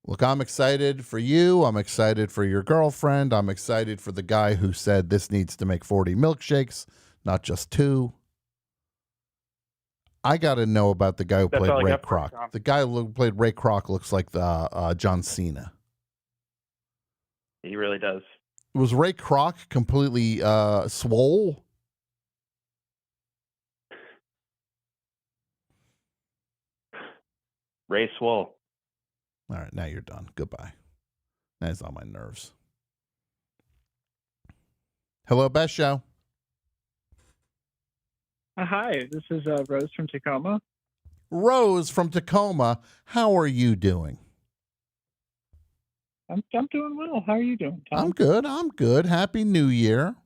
[SPEAKER 12] Look, I'm excited for you. I'm excited for your girlfriend. I'm excited for the guy who said this needs to make 40 milkshakes, not just 2. I got to know about the guy who played Ray Kroc. The guy who played Ray Kroc looks like the John Cena.
[SPEAKER 20] He really does.
[SPEAKER 12] Was Ray Kroc completely swole?
[SPEAKER 20] Ray Swole.
[SPEAKER 12] All right, now you're done. Goodbye. That's on my nerves. Hello, Best Show.
[SPEAKER 21] Hi, this is Rose from Tacoma.
[SPEAKER 12] Rose from Tacoma, how are you doing?
[SPEAKER 21] I'm doing well. How are you doing, Tom?
[SPEAKER 12] I'm good. Happy New Year.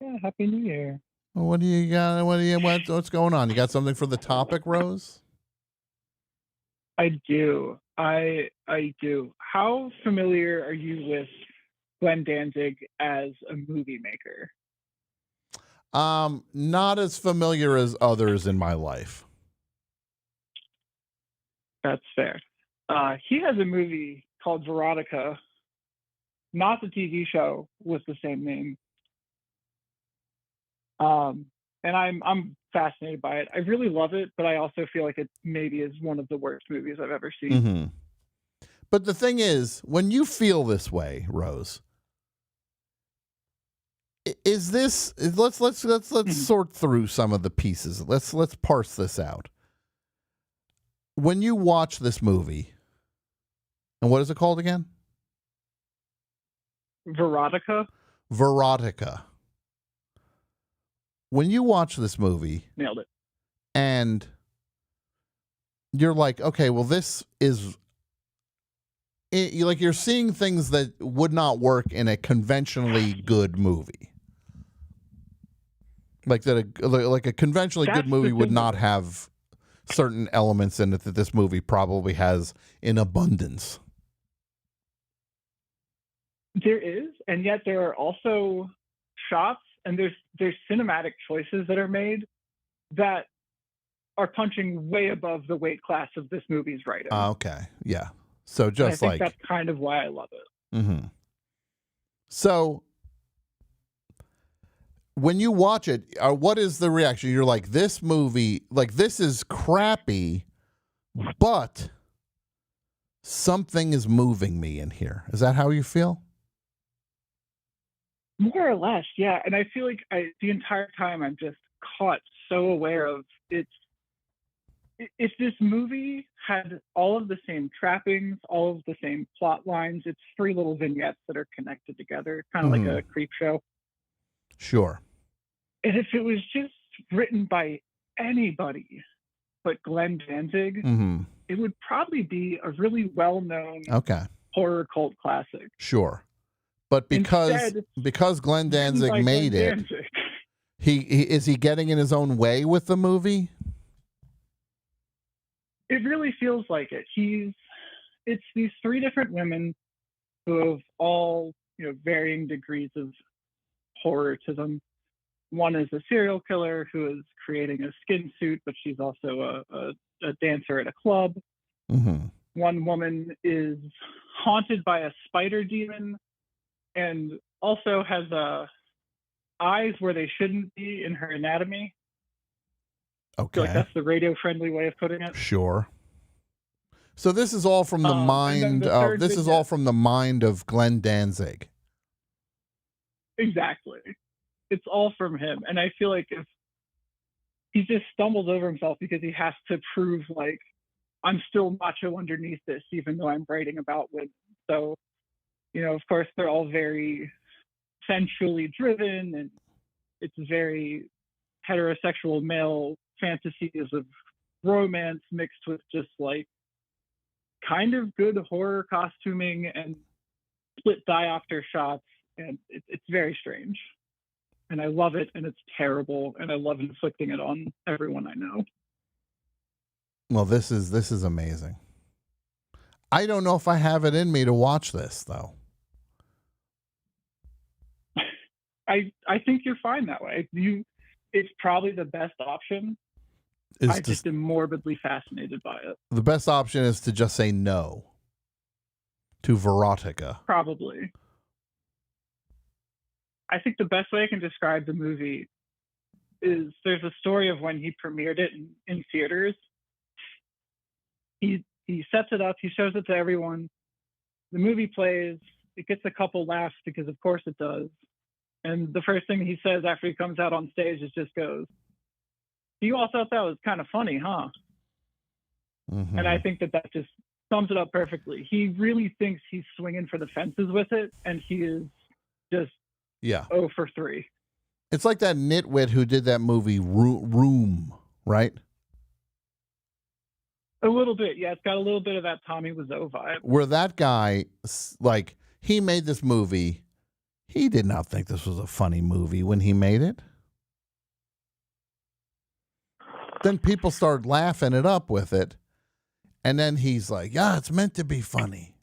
[SPEAKER 21] Yeah, Happy New Year.
[SPEAKER 12] Well, what do you got? What's going on? You got something for the topic, Rose?
[SPEAKER 21] I do. I do. How familiar are you with Glenn Danzig as a movie maker?
[SPEAKER 12] Not as familiar as others in my life.
[SPEAKER 21] That's fair. He has a movie called Veronica, not the TV show with the same name. And I'm fascinated by it. I really love it, but I also feel like it maybe is one of the worst movies I've ever seen.
[SPEAKER 12] Mm-hmm. But the thing is, when you feel this way, Rose, let's sort through some of the pieces. Let's parse this out. When you watch this movie, and what is it called again?
[SPEAKER 21] Veronica.
[SPEAKER 12] When you watch this movie,
[SPEAKER 21] nailed it,
[SPEAKER 12] and you're like, okay, well, this is you're seeing things that would not work in a conventionally good movie. Like a conventionally good movie would not have certain elements in it that this movie probably has in abundance.
[SPEAKER 21] There is, and yet there are also shots and there's cinematic choices that are made that are punching way above the weight class of this movie's writing.
[SPEAKER 12] Okay, yeah. So
[SPEAKER 21] And I
[SPEAKER 12] just
[SPEAKER 21] think that's kind of why I love it.
[SPEAKER 12] Mm-hmm. So when you watch it, what is the reaction? You're like, this movie, like, this is crappy, but something is moving me in here. Is that how you feel?
[SPEAKER 21] More or less, yeah. And I feel like the entire time I'm just caught so aware of if this movie had all of the same trappings, all of the same plot lines, it's 3 little vignettes that are connected together, kind of like a creep show.
[SPEAKER 12] Sure.
[SPEAKER 21] And if it was just written by anybody but Glenn Danzig, it would probably be a really well-known horror cult classic.
[SPEAKER 12] Sure. But because Glenn Danzig made it, he is he getting in his own way with the movie?
[SPEAKER 21] It really feels like it. It's these 3 different women who have all, varying degrees of horror to them. One is a serial killer who is creating a skin suit, but she's also a dancer at a club.
[SPEAKER 12] Mm-hmm.
[SPEAKER 21] One woman is haunted by a spider demon, and also has eyes where they shouldn't be in her anatomy. I
[SPEAKER 12] Okay.
[SPEAKER 21] feel like that's the radio-friendly way of putting it.
[SPEAKER 12] Sure. So this is all from the mind
[SPEAKER 21] of
[SPEAKER 12] this is all from the mind of Glenn Danzig.
[SPEAKER 21] Exactly. It's all from him. And I feel like if he just stumbles over himself because he has to prove like I'm still macho underneath this, even though I'm writing about women. So, of course they're all very sensually driven, and it's very heterosexual male fantasies of romance mixed with just like kind of good horror costuming and split diopter shots, and it's very strange. And I love it, and it's terrible, and I love inflicting it on everyone I know.
[SPEAKER 12] Well, this is amazing. I don't know if I have it in me to watch this though.
[SPEAKER 21] I think you're fine that way. It's probably the best option. I just am morbidly fascinated by it.
[SPEAKER 12] The best option is to just say no to Verotica.
[SPEAKER 21] Probably. I think the best way I can describe the movie is there's a story of when he premiered it in theaters. He sets it up, he shows it to everyone. The movie plays, it gets a couple laughs because of course it does. And the first thing he says after he comes out on stage is just goes, "You all thought that was kind of funny, huh?"
[SPEAKER 12] Mm-hmm.
[SPEAKER 21] And I think that just sums it up perfectly. He really thinks he's swinging for the fences with it, and he is just 0 for 3.
[SPEAKER 12] It's like that nitwit who did that movie Room, right?
[SPEAKER 21] A little bit, yeah. It's got a little bit of that Tommy Wiseau vibe.
[SPEAKER 12] Where that guy, like, he made this movie. He did not think this was a funny movie when he made it. Then people started laughing it up with it. And then he's like, yeah, it's meant to be funny.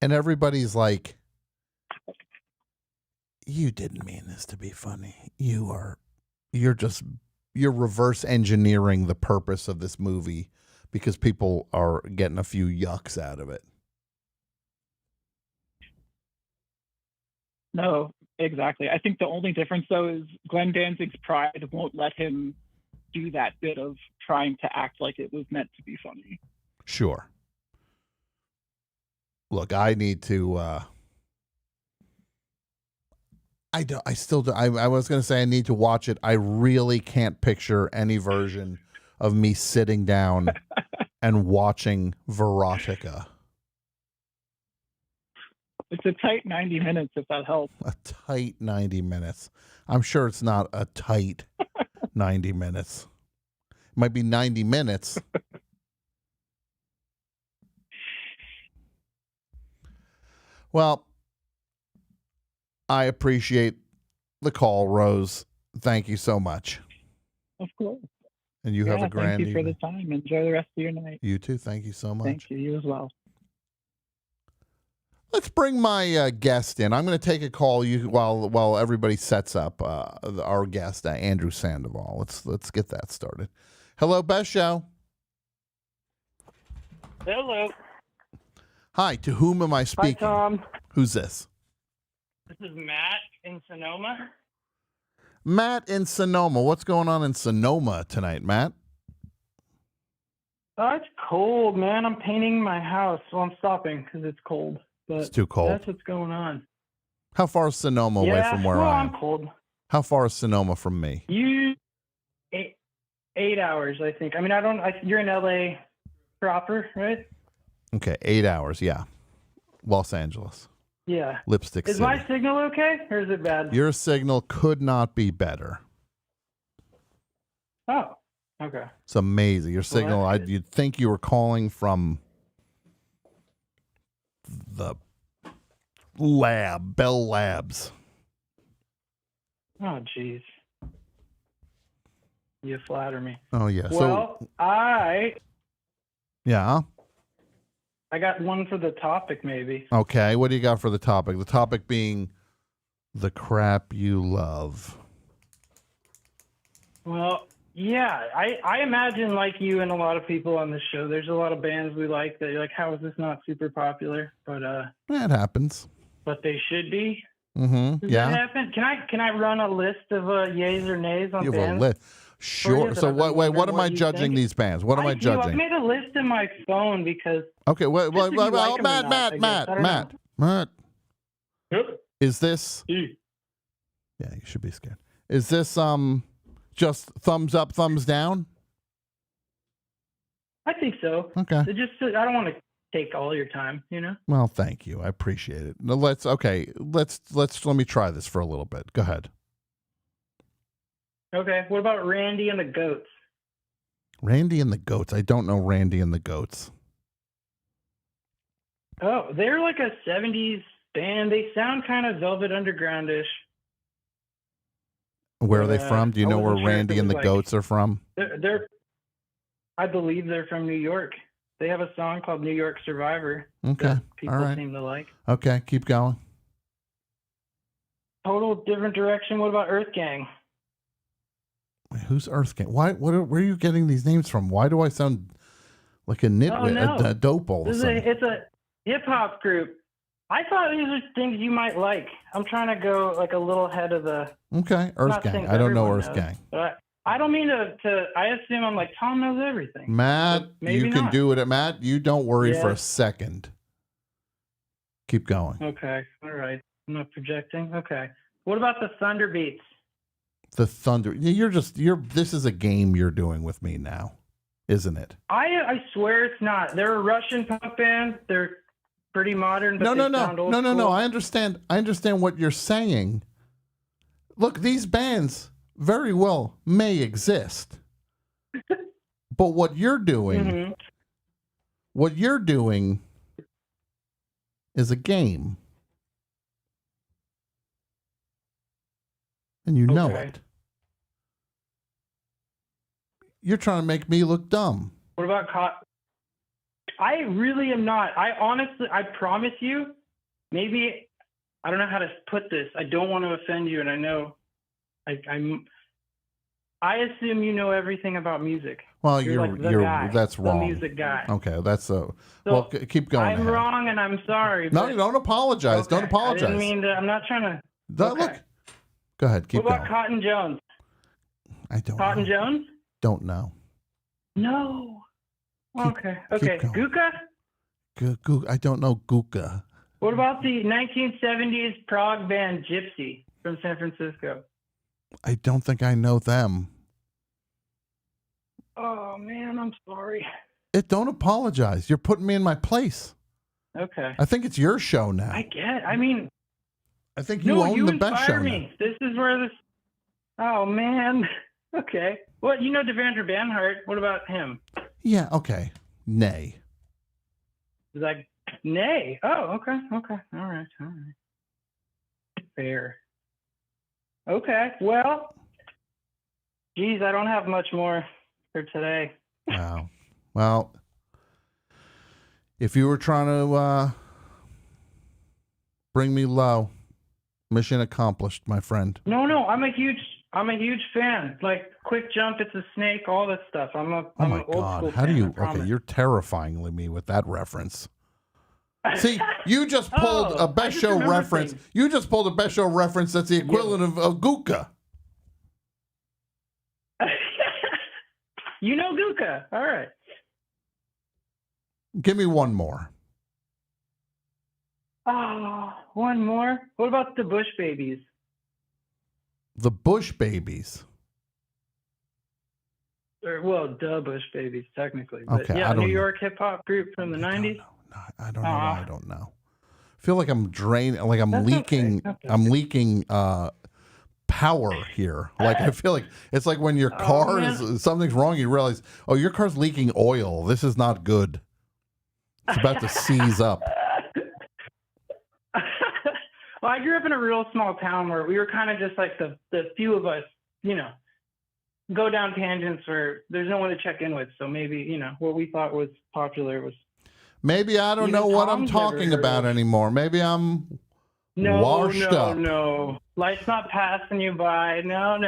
[SPEAKER 12] And everybody's like, you didn't mean this to be funny. You're reverse engineering the purpose of this movie because people are getting a few yucks out of it.
[SPEAKER 21] No, exactly. I think the only difference, though, is Glenn Danzig's pride won't let him do that bit of trying to act like it was meant to be funny.
[SPEAKER 12] Sure. Look, I need to. I was going to say I need to watch it. I really can't picture any version of me sitting down and watching Verotica.
[SPEAKER 21] It's a tight 90 minutes, if that helps.
[SPEAKER 12] A tight 90 minutes. I'm sure it's not a tight 90 minutes. It might be 90 minutes. Well, I appreciate the call, Rose. Thank you so much.
[SPEAKER 21] Of course.
[SPEAKER 12] And you have a grand
[SPEAKER 21] evening. Thank you
[SPEAKER 12] evening.
[SPEAKER 21] for the time. Enjoy the rest of your night.
[SPEAKER 12] You too. Thank you so much.
[SPEAKER 21] Thank you. You as well.
[SPEAKER 12] Let's bring my guest in. I'm going to take a call while everybody sets up our guest, Andrew Sandoval. Let's get that started. Hello, Best Show.
[SPEAKER 3] Hello.
[SPEAKER 12] Hi. To whom am I speaking?
[SPEAKER 3] Hi, Tom.
[SPEAKER 12] Who's this?
[SPEAKER 3] This is Matt in Sonoma.
[SPEAKER 12] Matt in Sonoma. What's going on in Sonoma tonight, Matt?
[SPEAKER 3] It's cold, man. I'm painting my house, so I'm stopping because it's cold. But
[SPEAKER 12] It's too cold.
[SPEAKER 3] That's what's going on.
[SPEAKER 12] How far is Sonoma away from where I am?
[SPEAKER 3] I'm cold.
[SPEAKER 12] How far is Sonoma from me?
[SPEAKER 3] You 8 hours, I think. I mean, you're in LA proper, right?
[SPEAKER 12] Okay, 8 hours. Yeah, Los Angeles.
[SPEAKER 3] Yeah.
[SPEAKER 12] Lipstick
[SPEAKER 3] Is
[SPEAKER 12] City.
[SPEAKER 3] my signal okay, or is it bad?
[SPEAKER 12] Your signal could not be better.
[SPEAKER 3] Oh, okay.
[SPEAKER 12] It's amazing. Your signal, you'd think you were calling from the lab, Bell Labs.
[SPEAKER 3] Oh, jeez. You flatter me.
[SPEAKER 12] Oh, yeah.
[SPEAKER 3] Well,
[SPEAKER 12] Yeah.
[SPEAKER 3] I got one for the topic, maybe.
[SPEAKER 12] Okay, what do you got for the topic? The topic being the crap you love.
[SPEAKER 3] Well, Yeah, I imagine like you and a lot of people on this show, there's a lot of bands we like that you're like, how is this not super popular? But
[SPEAKER 12] it happens.
[SPEAKER 3] But they should be.
[SPEAKER 12] Mm-hmm.
[SPEAKER 3] Does
[SPEAKER 12] Yeah.
[SPEAKER 3] that happen? Can I run a list of yays or nays on
[SPEAKER 12] You have a
[SPEAKER 3] bands?
[SPEAKER 12] list. Sure. So what am I judging these bands? What am I
[SPEAKER 3] I've
[SPEAKER 12] judging?
[SPEAKER 3] made a list in my phone because.
[SPEAKER 12] Okay. Well,
[SPEAKER 3] just if you like 'em or not, I guess.
[SPEAKER 12] Matt.
[SPEAKER 3] Yep.
[SPEAKER 12] Is this? Yeah, you should be scared. Is this just thumbs up, thumbs down?
[SPEAKER 3] I think so.
[SPEAKER 12] Okay.
[SPEAKER 3] I don't want to take all your time, you know.
[SPEAKER 12] Well, thank you. I appreciate it. Now let me try this for a little bit. Go ahead.
[SPEAKER 3] Okay. What about Randy and the Goats?
[SPEAKER 12] Randy and the Goats. I don't know Randy and the Goats.
[SPEAKER 3] Oh, they're like a 70s band. They sound kind of Velvet Underground-ish.
[SPEAKER 12] Where are they from? Do you know where Randy and the Goats are from?
[SPEAKER 3] I believe they're from New York. They have a song called New York Survivor.
[SPEAKER 12] Okay.
[SPEAKER 3] That people
[SPEAKER 12] All right.
[SPEAKER 3] seem to like.
[SPEAKER 12] Okay, keep going.
[SPEAKER 3] Total different direction. What about Earth Gang?
[SPEAKER 12] Wait, who's Earth Gang? Where are you getting these names from? Why do I sound like a nitwit, a dope all of a sudden?
[SPEAKER 3] It's a hip hop group. I thought these are things you might like. I'm trying to go like a little ahead of the.
[SPEAKER 12] Okay, Earth Gang. I don't know Earth Gang.
[SPEAKER 3] But I don't mean to. I assume I'm like Tom knows everything.
[SPEAKER 12] Matt, you can do it. Matt, you don't worry for a
[SPEAKER 3] Yes.
[SPEAKER 12] second. Keep going.
[SPEAKER 3] Okay, all right. I'm not projecting. Okay. What about the Thunder Beats?
[SPEAKER 12] The Thunder. This is a game you're doing with me now, isn't it?
[SPEAKER 3] I swear it's not. They're a Russian punk band. They're pretty modern. But
[SPEAKER 12] No.
[SPEAKER 3] they sound old school.
[SPEAKER 12] I understand what you're saying. Look, these bands very well may exist, but what you're doing, is a game, and you know it. You're trying to make me look dumb.
[SPEAKER 3] What about I really am not. I promise you, maybe, I don't know how to put this. I don't want to offend you, and I know I assume you know everything about music.
[SPEAKER 12] Well,
[SPEAKER 3] guy,
[SPEAKER 12] that's wrong.
[SPEAKER 3] The music guy.
[SPEAKER 12] Okay, that's well. Keep going.
[SPEAKER 3] I'm
[SPEAKER 12] ahead.
[SPEAKER 3] wrong, and I'm sorry.
[SPEAKER 12] No, you don't apologize.
[SPEAKER 3] Okay,
[SPEAKER 12] Don't apologize.
[SPEAKER 3] I didn't mean to. I'm not trying to.
[SPEAKER 12] Look. Go ahead. Keep
[SPEAKER 3] what about
[SPEAKER 12] going.
[SPEAKER 3] Cotton Jones?
[SPEAKER 12] I don't.
[SPEAKER 3] Cotton Jones?
[SPEAKER 12] Don't know.
[SPEAKER 3] No. Okay. Guka?
[SPEAKER 12] I don't know Guka.
[SPEAKER 3] What about the 1970s prog band Gypsy from San Francisco?
[SPEAKER 12] I don't think I know them.
[SPEAKER 3] Oh man, I'm sorry.
[SPEAKER 12] Don't apologize. You're putting me in my place.
[SPEAKER 3] Okay.
[SPEAKER 12] I think it's your show now.
[SPEAKER 3] I think
[SPEAKER 12] you own the best show
[SPEAKER 3] me. Now. This is where this. Oh man. Okay. Well, you know Devendra Banhart. What about him?
[SPEAKER 12] Yeah. Okay. Nay.
[SPEAKER 3] Like nay. Oh, okay. All right. Fair. Okay. Well, geez, I don't have much more for today.
[SPEAKER 12] Wow. Well, if you were trying to bring me low, mission accomplished, my friend.
[SPEAKER 3] No, I'm a huge fan. Like Quick Jump, It's a Snake, all that stuff. I'm an old school
[SPEAKER 12] How
[SPEAKER 3] fan,
[SPEAKER 12] do you?
[SPEAKER 3] I promise.
[SPEAKER 12] Okay, you're terrifying me with that reference. See, you just pulled a best show reference.
[SPEAKER 3] Things.
[SPEAKER 12] You just pulled a best show reference that's the equivalent of Guka.
[SPEAKER 3] You know Guka. All right.
[SPEAKER 12] Give me one more.
[SPEAKER 3] Oh, one more. What about the Bush Babies?
[SPEAKER 12] The Bush Babies.
[SPEAKER 3] Well, the Bush Babies, technically. But
[SPEAKER 12] Okay,
[SPEAKER 3] yeah,
[SPEAKER 12] I don't
[SPEAKER 3] New
[SPEAKER 12] know.
[SPEAKER 3] York hip hop group from the 90s.
[SPEAKER 12] I don't know. I don't know. I feel like I'm draining. Like I'm
[SPEAKER 3] That's
[SPEAKER 12] leaking.
[SPEAKER 3] okay. That's
[SPEAKER 12] I'm leaking power here. Like I feel like it's like when your car is something's wrong. You realize, oh, your car's leaking oil. This is not good. It's about to seize up.
[SPEAKER 3] Well, I grew up in a real small town where we were kind of just like the few of us, go down tangents where there's no one to check in with. So maybe, what we thought was popular was.
[SPEAKER 12] Maybe I don't know what I'm talking about anymore. Maybe I'm washed up.
[SPEAKER 3] No. Life's not passing you by. No.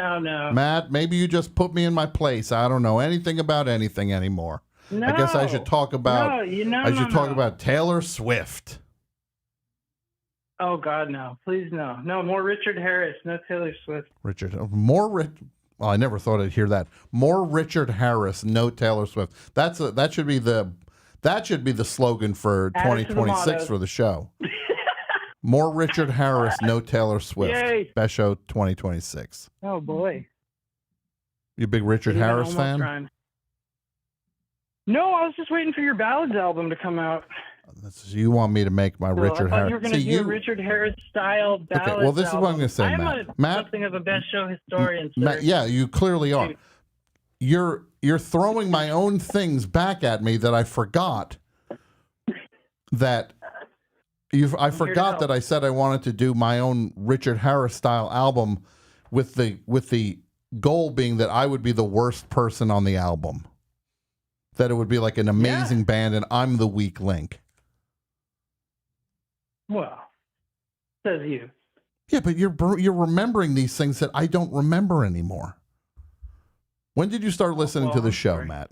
[SPEAKER 12] Matt, maybe you just put me in my place. I don't know anything about anything anymore.
[SPEAKER 3] No.
[SPEAKER 12] I guess I should talk about.
[SPEAKER 3] No,
[SPEAKER 12] about Taylor Swift.
[SPEAKER 3] Oh God, no! Please, no. More Richard Harris, no Taylor Swift.
[SPEAKER 12] Well, I never thought I'd hear that. More Richard Harris, no Taylor Swift. That should be the slogan for 2026 for the show. More Richard Harris, no Taylor Swift.
[SPEAKER 3] Yay.
[SPEAKER 12] Best show 2026.
[SPEAKER 3] Oh boy.
[SPEAKER 12] You a big Richard Harris fan?
[SPEAKER 3] Crying. No, I was just waiting for your Ballads album to come out.
[SPEAKER 12] You want me to make my Richard Harris?
[SPEAKER 3] You were going to do a Richard Harris style Ballads
[SPEAKER 12] Okay, well, this is what I'm going to say,
[SPEAKER 3] I'm
[SPEAKER 12] Matt.
[SPEAKER 3] something of a best show historian, sir.
[SPEAKER 12] Matt, yeah, you clearly are. You're throwing my own things back at me that I forgot that I forgot that I said I wanted to do my own Richard Harris style album with the goal being that I would be the worst person on the album. That it would be like an amazing band and I'm the weak link.
[SPEAKER 3] Well, says you.
[SPEAKER 12] Yeah, but you're remembering these things that I don't remember anymore. When did you start listening to the show, Matt?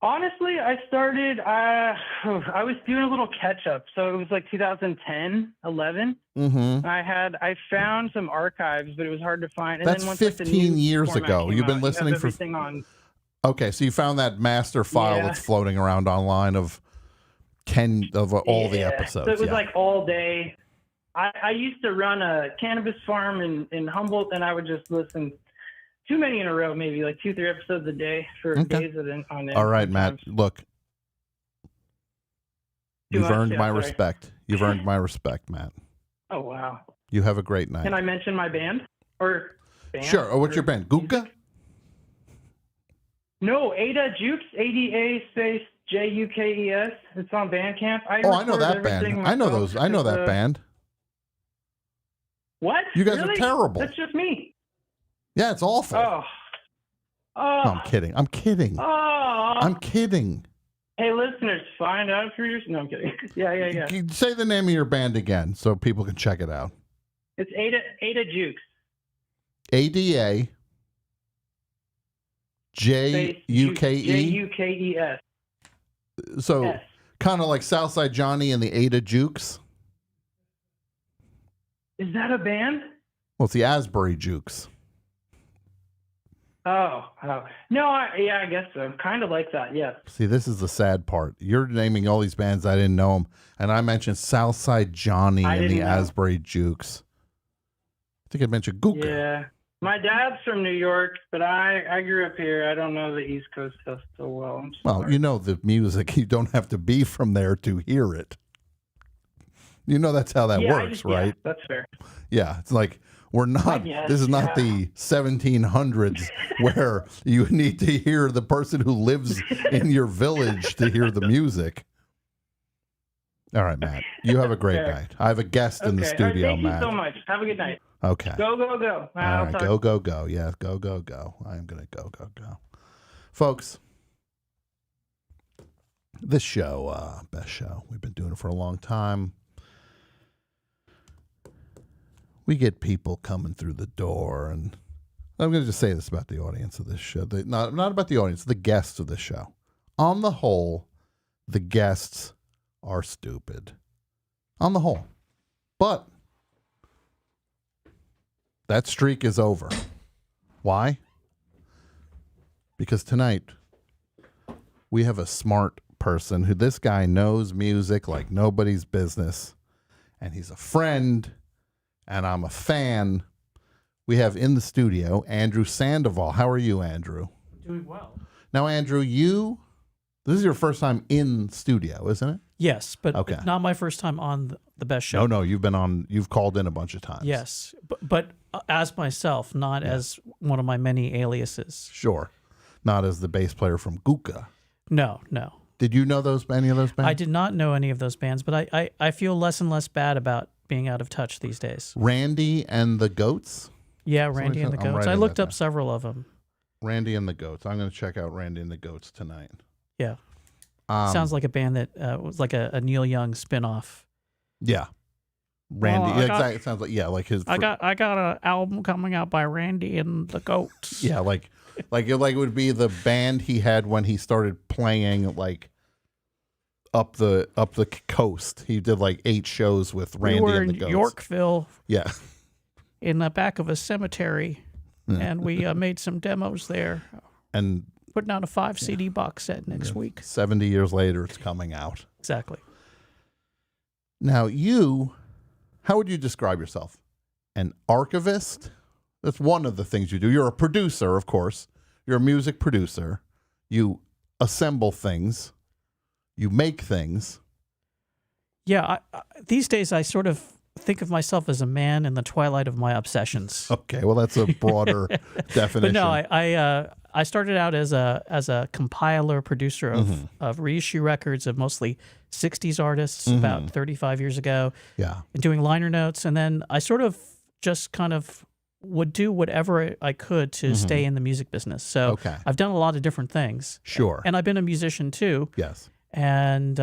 [SPEAKER 3] Honestly, I started, I was doing a little catch up. So it was like 2010, 11.
[SPEAKER 12] Mm-hmm.
[SPEAKER 3] I found some archives, but it was hard to find. And
[SPEAKER 12] That's
[SPEAKER 3] then once
[SPEAKER 12] 15 years ago. You've been listening for
[SPEAKER 3] everything on.
[SPEAKER 12] Okay, so you found that master file that's floating around online of 10 of all the episodes.
[SPEAKER 3] So it was like all day. I used to run a cannabis farm in Humboldt, and I would just listen too many in a row, maybe like 2-3 episodes a day for days on end.
[SPEAKER 12] All right, Matt, look. You've earned my respect. You've earned my respect, Matt.
[SPEAKER 3] Oh, wow.
[SPEAKER 12] You have a great night.
[SPEAKER 3] Can I mention my band?
[SPEAKER 12] Sure. Oh, what's your band? Guka?
[SPEAKER 3] No, Ada Jukes, ADA space JUKES. It's on Bandcamp.
[SPEAKER 12] I know that band. I know those. I know that band.
[SPEAKER 3] What?
[SPEAKER 12] You guys are terrible.
[SPEAKER 3] That's just me.
[SPEAKER 12] Yeah, it's awful.
[SPEAKER 3] Oh.
[SPEAKER 12] No, I'm kidding. I'm kidding. I'm kidding.
[SPEAKER 3] Hey, listeners, find out for yourself. No, I'm kidding. Yeah.
[SPEAKER 12] Say the name of your band again so people can check it out.
[SPEAKER 3] It's Ada Jukes.
[SPEAKER 12] ADA JUKE. So kind of like Southside Johnny and the Ada Jukes.
[SPEAKER 3] Is that a band?
[SPEAKER 12] Well, it's the Asbury Jukes.
[SPEAKER 3] Oh. No, I guess so. Kind of like that, yes.
[SPEAKER 12] See, this is the sad part. You're naming all these bands I didn't know them, and I mentioned Southside Johnny and the Asbury Jukes. I think I mentioned Guka.
[SPEAKER 3] Yeah. My dad's from New York, but I grew up here. I don't know the East Coast stuff so well.
[SPEAKER 12] Well, you know the music. You don't have to be from there to hear it. You know that's how that works, right?
[SPEAKER 3] Yeah, that's fair.
[SPEAKER 12] Yeah, it's like we're not. This is not the 1700s where you need to hear the person who lives in your village to hear the music. All right, Matt. You have a great night. I have a guest in the studio, Matt.
[SPEAKER 3] Thank you so much. Have a good night.
[SPEAKER 12] Okay.
[SPEAKER 3] Go.
[SPEAKER 12] All right, go. Yeah, go. I am going to go. Folks, this show, best show. We've been doing it for a long time. We get people coming through the door, and I'm going to just say this about the audience of this show. Not about the audience, the guests of this show. On the whole, the guests are stupid. On the whole. But that streak is over. Why? Because tonight we have a smart person who this guy knows music like nobody's business, and he's a friend, and I'm a fan. We have in the studio Andrew Sandoval. How are you, Andrew?
[SPEAKER 6] Doing well.
[SPEAKER 12] Now, Andrew, this is your first time in studio, isn't it?
[SPEAKER 6] Yes, but not my first time on the best show.
[SPEAKER 12] No, you've called in a bunch of times.
[SPEAKER 6] Yes, but as myself, not as one of my many aliases.
[SPEAKER 12] Sure. Not as the bass player from Guka.
[SPEAKER 6] No.
[SPEAKER 12] Did you know any of those bands?
[SPEAKER 6] I did not know any of those bands, but I feel less and less bad about being out of touch these days.
[SPEAKER 12] Randy and the Goats?
[SPEAKER 6] Yeah, Randy and the Goats. I looked up several of them.
[SPEAKER 12] Randy and the Goats. I'm going to check out Randy and the Goats tonight.
[SPEAKER 6] Yeah. Sounds like a band that was like a Neil Young spinoff.
[SPEAKER 12] Yeah. Randy.
[SPEAKER 6] Well,
[SPEAKER 12] Exactly. It sounds like like his.
[SPEAKER 6] I got an album coming out by Randy and the Goats.
[SPEAKER 12] Yeah, like it would be the band he had when he started playing like up the coast. He did like 8 shows with Randy
[SPEAKER 6] we were
[SPEAKER 12] and the
[SPEAKER 6] in
[SPEAKER 12] Goats.
[SPEAKER 6] Yorkville.
[SPEAKER 12] Yeah.
[SPEAKER 6] In the back of a cemetery, and we made some demos there.
[SPEAKER 12] And
[SPEAKER 6] putting out a 5 CD box set next week.
[SPEAKER 12] 70 years later, it's coming out.
[SPEAKER 6] Exactly.
[SPEAKER 12] Now, how would you describe yourself? An archivist? That's one of the things you do. You're a producer, of course. You're a music producer. You assemble things. You make things.
[SPEAKER 6] Yeah, these days I sort of think of myself as a man in the twilight of my obsessions.
[SPEAKER 12] Okay, well that's a broader definition.
[SPEAKER 6] But no, I started out as a compiler producer of reissue records of mostly 60s artists about 35 years ago.
[SPEAKER 12] Yeah.
[SPEAKER 6] And doing liner notes, and then I sort of just kind of would do whatever I could to stay in the music business. So I've done a lot of different things.
[SPEAKER 12] Sure.
[SPEAKER 6] And I've been a musician too.
[SPEAKER 12] Yes.
[SPEAKER 6] And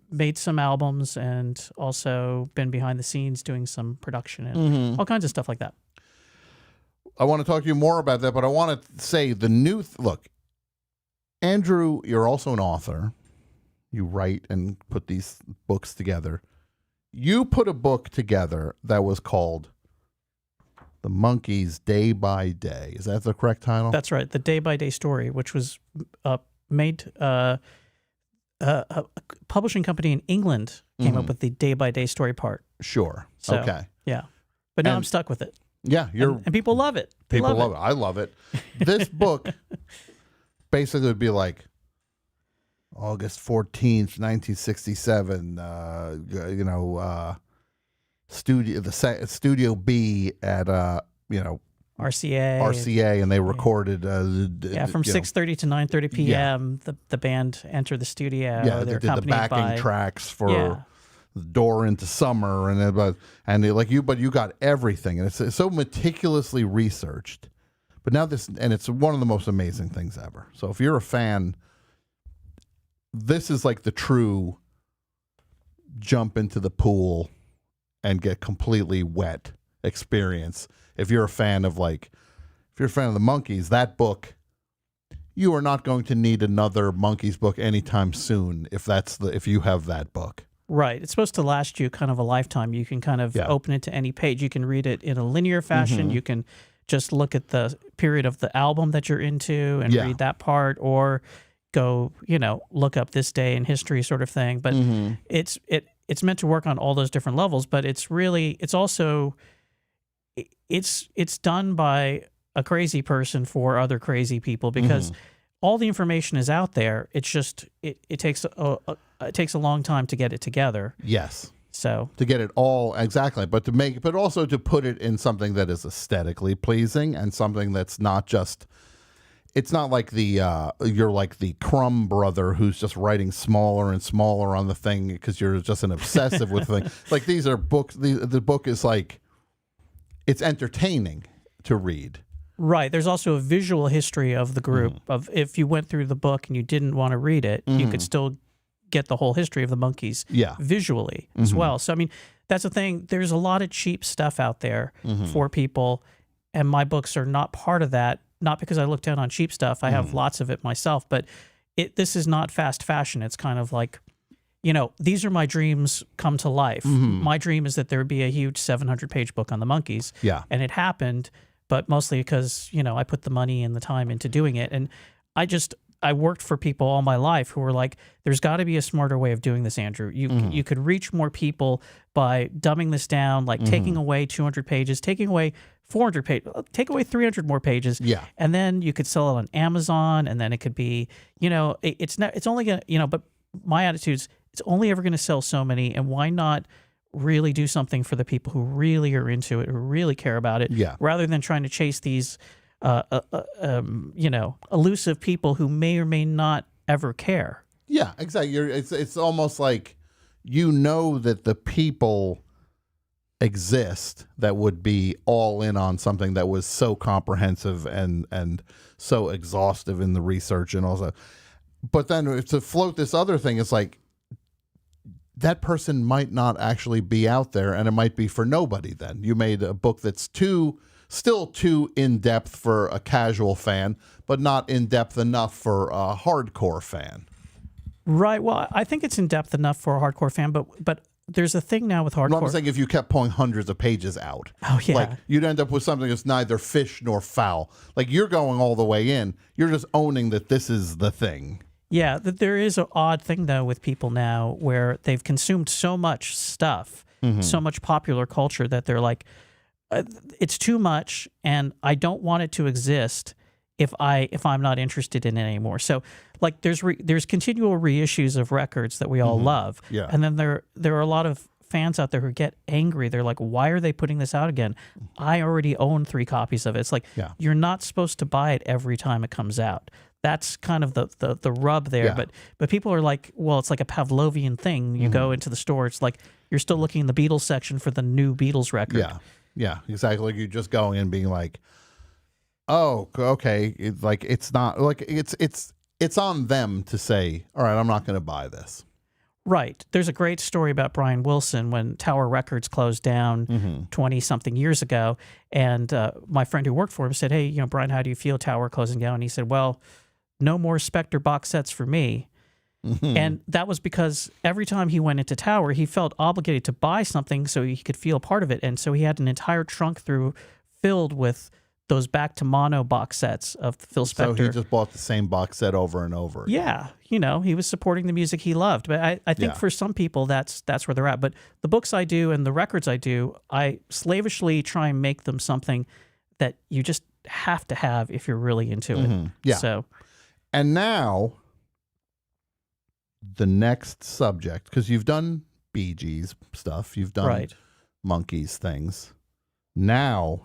[SPEAKER 6] made some albums, and also been behind the scenes doing some production and all kinds of stuff like that.
[SPEAKER 12] I want to talk to you more about that, but I want to say the new look. Andrew, you're also an author. You write and put these books together. You put a book together that was called The Monkees Day by Day. Is that the correct title?
[SPEAKER 6] That's right. The Day by Day story, which was made... a publishing company in England came up with the day-by-day story part.
[SPEAKER 12] Sure.
[SPEAKER 6] So,
[SPEAKER 12] okay.
[SPEAKER 6] Yeah. But now I'm stuck with it.
[SPEAKER 12] Yeah.
[SPEAKER 6] And people love it.
[SPEAKER 12] People love it. I love it. This book basically would be like August 14th, 1967, Studio B at, RCA, and they recorded
[SPEAKER 6] from 6:30 to 9:30 p.m. The band entered the studio.
[SPEAKER 12] Yeah, they did the backing tracks for Door into Summer, and you got everything, and it's so meticulously researched. But now it's one of the most amazing things ever. So if you're a fan, this is like the true jump into the pool and get completely wet experience. If you're a fan of the Monkees, that book, you are not going to need another Monkees book anytime soon if you have that book.
[SPEAKER 6] Right. It's supposed to last you kind of a lifetime. You can kind of open it to any page. You can read it in a linear fashion. You can just look at the period of the album that you're into and read that part, or go, look up this day in history sort of thing. But it's meant to work on all those different levels, but it's done by a crazy person for other crazy people, because all the information is out there. It's just it takes a long time to get it together.
[SPEAKER 12] Yes.
[SPEAKER 6] So
[SPEAKER 12] to get it all exactly, but also to put it in something that is aesthetically pleasing and something that's not just. It's not like you're like the Crumb brother who's just writing smaller and smaller on the thing because you're just an obsessive with the thing. Like these are books. The book is like. It's entertaining to read.
[SPEAKER 6] Right. There's also a visual history of the group. Of if you went through the book and you didn't want to read it, you could still get the whole history of the Monkees visually as well. So, I mean, that's the thing. There's a lot of cheap stuff out there for people, and my books are not part of that. Not because I look down on cheap stuff. I have lots of it myself, but this is not fast fashion. It's kind of like, these are my dreams come to life. My dream is that there would be a huge 700-page book on the Monkees.
[SPEAKER 12] Yeah.
[SPEAKER 6] And it happened, but mostly because, I put the money and the time into doing it. And I worked for people all my life who were like, there's got to be a smarter way of doing this, Andrew. You could reach more people by dumbing this down, like taking away 200 pages, taking away 400 pages, take away 300 more pages.
[SPEAKER 12] Yeah.
[SPEAKER 6] And then you could sell it on Amazon, and then it could be, it's only going to, but my attitude is, it's only ever going to sell so many, and why not really do something for the people who really are into it, who really care about it, rather than trying to chase these, elusive people who may or may not ever care.
[SPEAKER 12] Yeah, exactly. It's almost like that the people exist that would be all in on something that was so comprehensive and so exhaustive in the research and also. But then to float this other thing, it's like, that person might not actually be out there, and it might be for nobody then. You made a book that's still too in-depth for a casual fan, but not in-depth enough for a hardcore fan.
[SPEAKER 6] Right. Well, I think it's in-depth enough for a hardcore fan, but there's a thing now with hardcore.
[SPEAKER 12] No, I'm saying if you kept pulling hundreds of pages out,
[SPEAKER 6] oh yeah,
[SPEAKER 12] like you'd end up with something that's neither fish nor fowl. Like you're going all the way in. You're just owning that this is the thing.
[SPEAKER 6] Yeah, there is an odd thing though with people now where they've consumed so much stuff, so much popular culture that they're like, it's too much, and I don't want it to exist if I'm not interested in it anymore. So like there's continual reissues of records that we all love.
[SPEAKER 12] Yeah.
[SPEAKER 6] And then there are a lot of fans out there who get angry. They're like, why are they putting this out again? I already own 3 copies of it. It's like, you're not supposed to buy it every time it comes out. That's kind of the rub there.
[SPEAKER 12] Yeah.
[SPEAKER 6] But people are like, well, it's like a Pavlovian thing. You go into the store, it's like you're still looking in the Beatles section for the new Beatles record.
[SPEAKER 12] Yeah. Yeah, exactly. Like you're just going in being like, oh, okay. It's not like it's on them to say, all right, I'm not going to buy this.
[SPEAKER 6] Right. There's a great story about Brian Wilson when Tower Records closed down 20-something years ago. And my friend who worked for him said, hey, Brian, how do you feel Tower closing down? And he said, well, no more Spectre box sets for me. And that was because every time he went into Tower, he felt obligated to buy something so he could feel part of it. And so he had an entire trunk filled with those back to mono box sets of Phil Spector.
[SPEAKER 12] So he just bought the same box set over and over again.
[SPEAKER 6] Yeah, he was supporting the music he loved. But I think for some people that's where they're at. But the books I do and the records I do, I slavishly try and make them something that you just have to have if you're really into it.
[SPEAKER 12] Yeah.
[SPEAKER 6] So,
[SPEAKER 12] and now the next subject, because you've done Bee Gees stuff, you've done Monkees things. Now,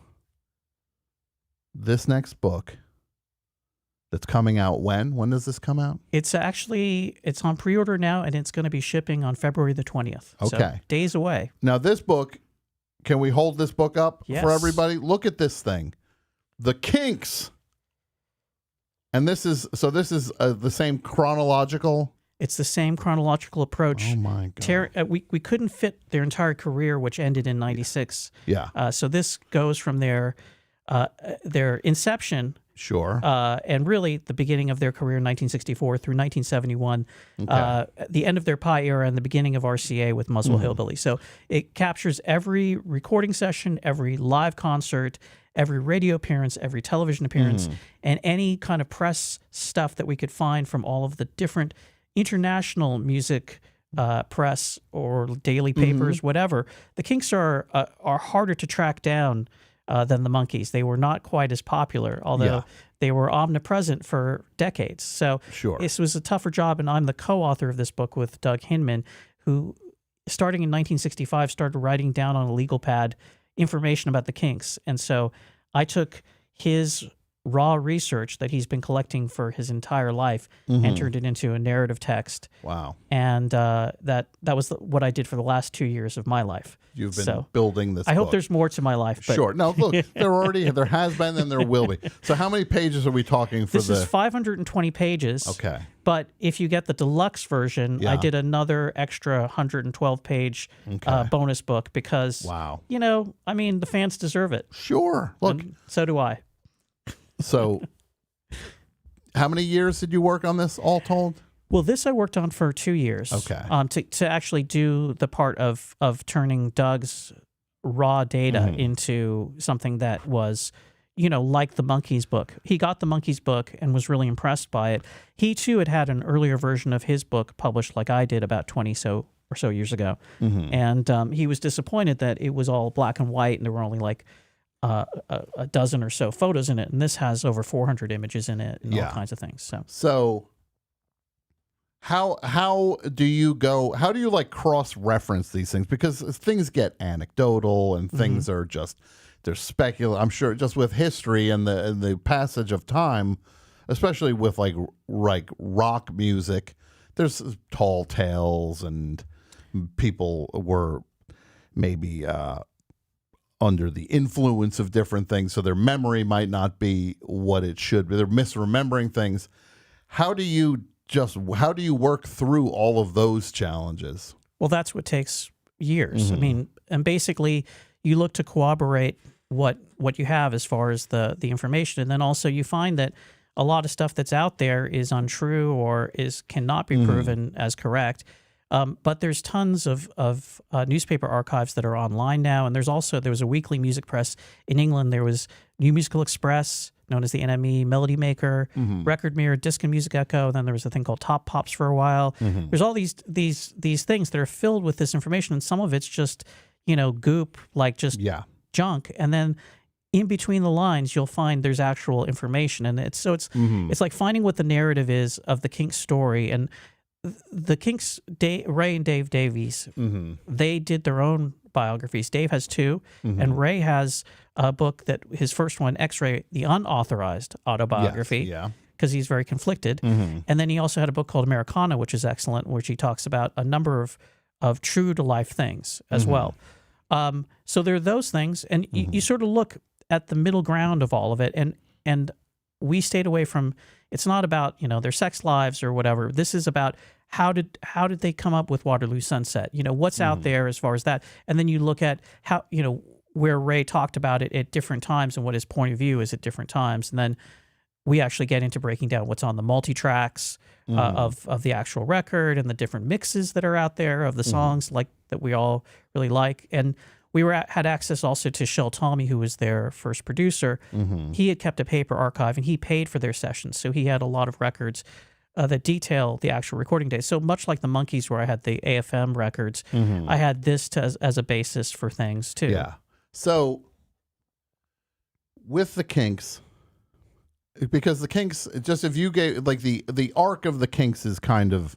[SPEAKER 12] this next book that's coming out when? When does this come out?
[SPEAKER 6] It's on pre-order now, and it's going to be shipping on February the 20th.
[SPEAKER 12] Okay.
[SPEAKER 6] So days away.
[SPEAKER 12] Now, this book, can we hold this book up
[SPEAKER 6] Yes.
[SPEAKER 12] for everybody? Look at this thing. The Kinks. And this is the same chronological.
[SPEAKER 6] It's the same chronological approach.
[SPEAKER 12] Oh my God.
[SPEAKER 6] We couldn't fit their entire career, which ended in 96.
[SPEAKER 12] Yeah.
[SPEAKER 6] So this goes from their inception.
[SPEAKER 12] Sure.
[SPEAKER 6] And really the beginning of their career in 1964 through 1971, the end of their Pie era and the beginning of RCA with Muswell Hillbilly. So it captures every recording session, every live concert, every radio appearance, every television appearance, and any kind of press stuff that we could find from all of the different international music press or daily papers, whatever. The Kinks are harder to track down than the Monkees. They were not quite as popular, although they were omnipresent for decades. So this was a tougher job, and I'm the co-author of this book with Doug Hinman, who, starting in 1965, started writing down on a legal pad information about the Kinks. And so I took his raw research that he's been collecting for his entire life and turned it into a narrative text.
[SPEAKER 12] Wow.
[SPEAKER 6] And that was what I did for the last 2 years of my life.
[SPEAKER 12] You've been building this
[SPEAKER 6] I hope
[SPEAKER 12] book.
[SPEAKER 6] there's more to my life. But
[SPEAKER 12] Sure. No, look, there has been and there will be. So how many pages are we talking for
[SPEAKER 6] this is 520 pages.
[SPEAKER 12] Okay.
[SPEAKER 6] But if you get the deluxe version, I did another extra 112-page bonus book because, the fans deserve it.
[SPEAKER 12] Sure. Look.
[SPEAKER 6] And so do I.
[SPEAKER 12] So how many years did you work on this all told?
[SPEAKER 6] Well, this I worked on for 2 years.
[SPEAKER 12] Okay.
[SPEAKER 6] To actually do the part of turning Doug's raw data into something that was, like the Monkees book. He got the Monkees book and was really impressed by it. He too had an earlier version of his book published like I did about 20 or so years ago. And he was disappointed that it was all black and white and there were only like a dozen or so photos in it. And this has over 400 images in it and all kinds of things.
[SPEAKER 12] So how do you cross-reference these things? Because things get anecdotal and things are they're speculative. I'm sure just with history and the passage of time, especially with like rock music, there's tall tales and people were maybe under the influence of different things, so their memory might not be what it should be. They're misremembering things. How do you work through all of those challenges?
[SPEAKER 6] Well, that's what takes years. I mean, and basically you look to corroborate what you have as far as the information, and then also you find that a lot of stuff that's out there is untrue or cannot be proven as correct. But there's tons of newspaper archives that are online now, and there was a weekly music press in England. There was New Musical Express, known as the NME, Melody Maker, Record Mirror, Disc and Music Echo. And then there was a thing called Top Pops for a while. There's all these things that are filled with this information, and some of it's just goop, like just junk. And then in between the lines, you'll find there's actual information, and it's like finding what the narrative is of the Kinks story. And the Kinks, Ray and Dave Davies, they did their own biographies. Dave has two, and Ray has a book that his first one, X-Ray, the unauthorized autobiography, because he's very conflicted. And then he also had a book called Americana, which is excellent, which he talks about a number of true-to-life things as well. So there are those things, and you sort of look at the middle ground of all of it, and we stayed away from. It's not about their sex lives or whatever. This is about how did they come up with Waterloo Sunset? What's out there as far as that, and then you look at how where Ray talked about it at different times and what his point of view is at different times, and then we actually get into breaking down what's on the multi-tracks of the actual record and the different mixes that are out there of the songs like that we all really like. And we had access also to Shel Talmy, who was their first producer. He had kept a paper archive, and he paid for their sessions. So he had a lot of records that detail the actual recording days. So much like the Monkees, where I had the AFM records, I had this as a basis for things too.
[SPEAKER 12] Yeah. So with the Kinks, because the Kinks, just if you gave like the arc of the Kinks is kind of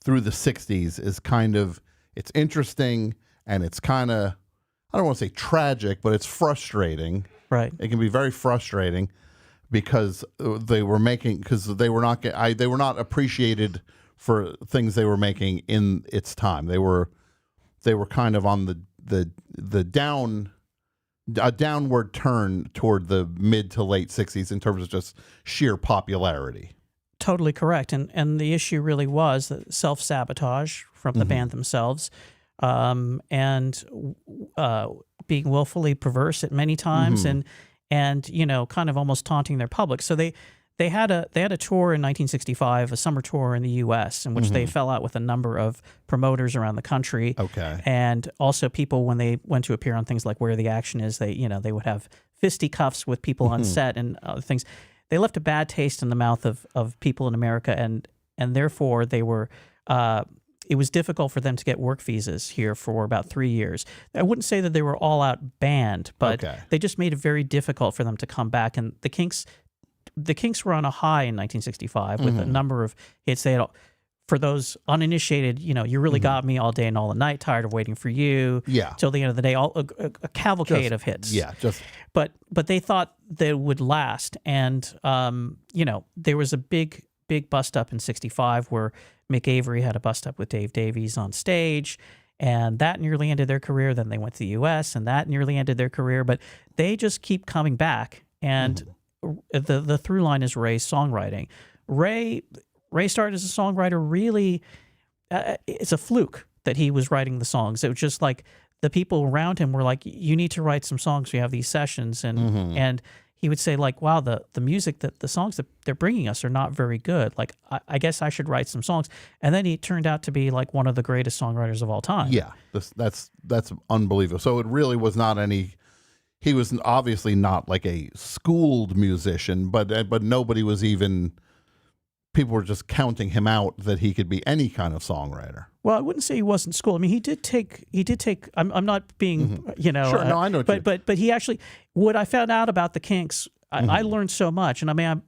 [SPEAKER 12] through the 60s is kind of, it's interesting and it's kind of, I don't want to say tragic, but it's frustrating.
[SPEAKER 6] Right.
[SPEAKER 12] It can be very frustrating because they were not appreciated for things they were making in its time. They were kind of on the downward turn toward the mid to late 60s in terms of just sheer popularity.
[SPEAKER 6] Totally correct. And the issue really was that self-sabotage from the band themselves. And being willfully perverse at many times, and kind of almost taunting their public. So they had a tour in 1965, a summer tour in the U.S. in which they fell out with a number of promoters around the country.
[SPEAKER 12] Okay, and
[SPEAKER 6] also people when they went to appear on things like Where the Action Is, they would have fisticuffs with people on set and other things. They left a bad taste in the mouth of people in America, and therefore they were. It was difficult for them to get work visas here for about 3 years. I wouldn't say that they were all out banned, but they just made it very difficult for them to come back. And the Kinks were on a high in 1965 with a number of hits. They had, for those uninitiated, You Really Got Me, All Day and All the Night, Tired of Waiting for You, Till the End of the Day, all a cavalcade of hits.
[SPEAKER 12] Yeah,
[SPEAKER 6] but they thought they would last, and there was a big bust up in 65 where Mick Avery had a bust up with Dave Davies on stage, and that nearly ended their career. Then they went to the U.S., and that nearly ended their career. But they just keep coming back, and the through line is Ray's songwriting. Ray started as a songwriter. Really, it's a fluke that he was writing the songs. It was just like the people around him were like, "You need to write some songs. We have these sessions," and he would say, like, wow, the music, the songs that they're bringing us are not very good. Like, I guess I should write some songs. And then he turned out to be like one of the greatest songwriters of all time.
[SPEAKER 12] Yeah, that's unbelievable. So it really was not he was obviously not like a schooled musician, but nobody was even, people were just counting him out that he could be any kind of songwriter.
[SPEAKER 6] Well, I wouldn't say he wasn't schooled. I mean, he did take. I'm not being,
[SPEAKER 12] Sure, no, I know.
[SPEAKER 6] But he actually, what I found out about the Kinks, I learned so much. And I mean,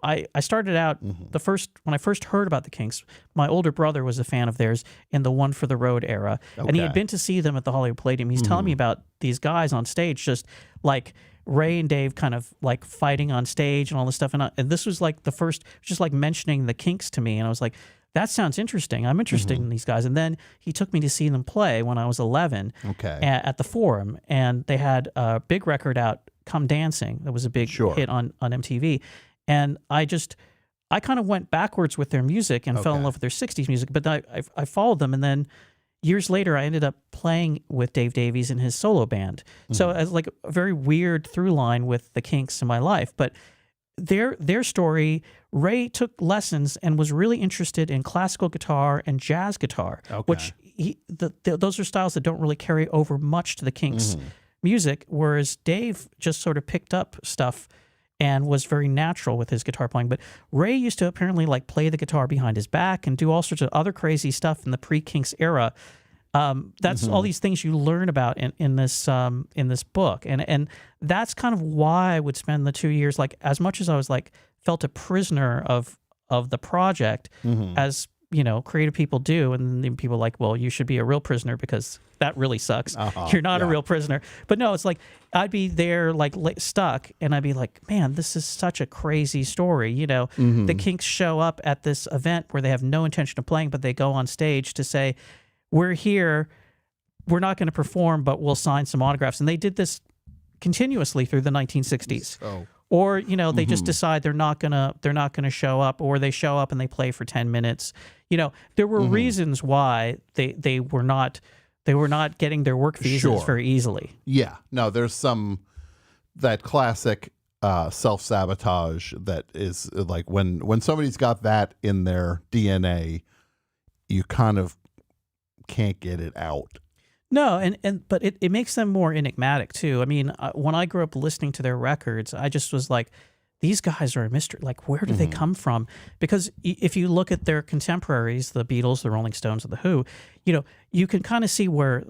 [SPEAKER 6] I started out when I first heard about the Kinks, my older brother was a fan of theirs in the One for the Road era, and he had been to see them at the Hollywood Palladium. He's telling me about these guys on stage, just like Ray and Dave kind of like fighting on stage and all this stuff. And this was like the first, just like mentioning the Kinks to me. And I was like, that sounds interesting. I'm interested in these guys. And then he took me to see them play when I was 11 at the Forum. And they had a big record out, Come Dancing. That was a big hit on MTV. And I kind of went backwards with their music and fell in love with their 60s music. But I followed them. And then, years later, I ended up playing with Dave Davies in his solo band. So as like a very weird through line with the Kinks in my life. But their story, Ray took lessons and was really interested in classical guitar and jazz guitar, which those are styles that don't really carry over much to the Kinks music, whereas Dave just sort of picked up stuff and was very natural with his guitar playing. But Ray used to apparently like play the guitar behind his back and do all sorts of other crazy stuff in the pre-Kinks era. That's all these things you learn about in this book, and that's kind of why I would spend the 2 years, like, as much as I was like felt a prisoner of the project, as you know, creative people do, and then people are like, well, you should be a real prisoner because that really sucks. You're not a real prisoner. But no, it's like I'd be there like stuck, and I'd be like, man, this is such a crazy story. You know, the Kinks show up at this event where they have no intention of playing, but they go on stage to say, we're here, we're not going to perform, but we'll sign some autographs. And they did this continuously through the 1960s. Or, you know, they just decide they're not gonna show up, or they show up and they play for 10 minutes. You know, there were reasons why they were not getting their work visas very easily.
[SPEAKER 12] Yeah. No, there's that classic self-sabotage that is like when somebody's got that in their DNA, you kind of can't get it out.
[SPEAKER 6] No, but it makes them more enigmatic too. I mean, when I grew up listening to their records, I just was like, these guys are a mystery. Like, where do they come from? Because if you look at their contemporaries, the Beatles, the Rolling Stones, or the Who, you know, you can kind of see where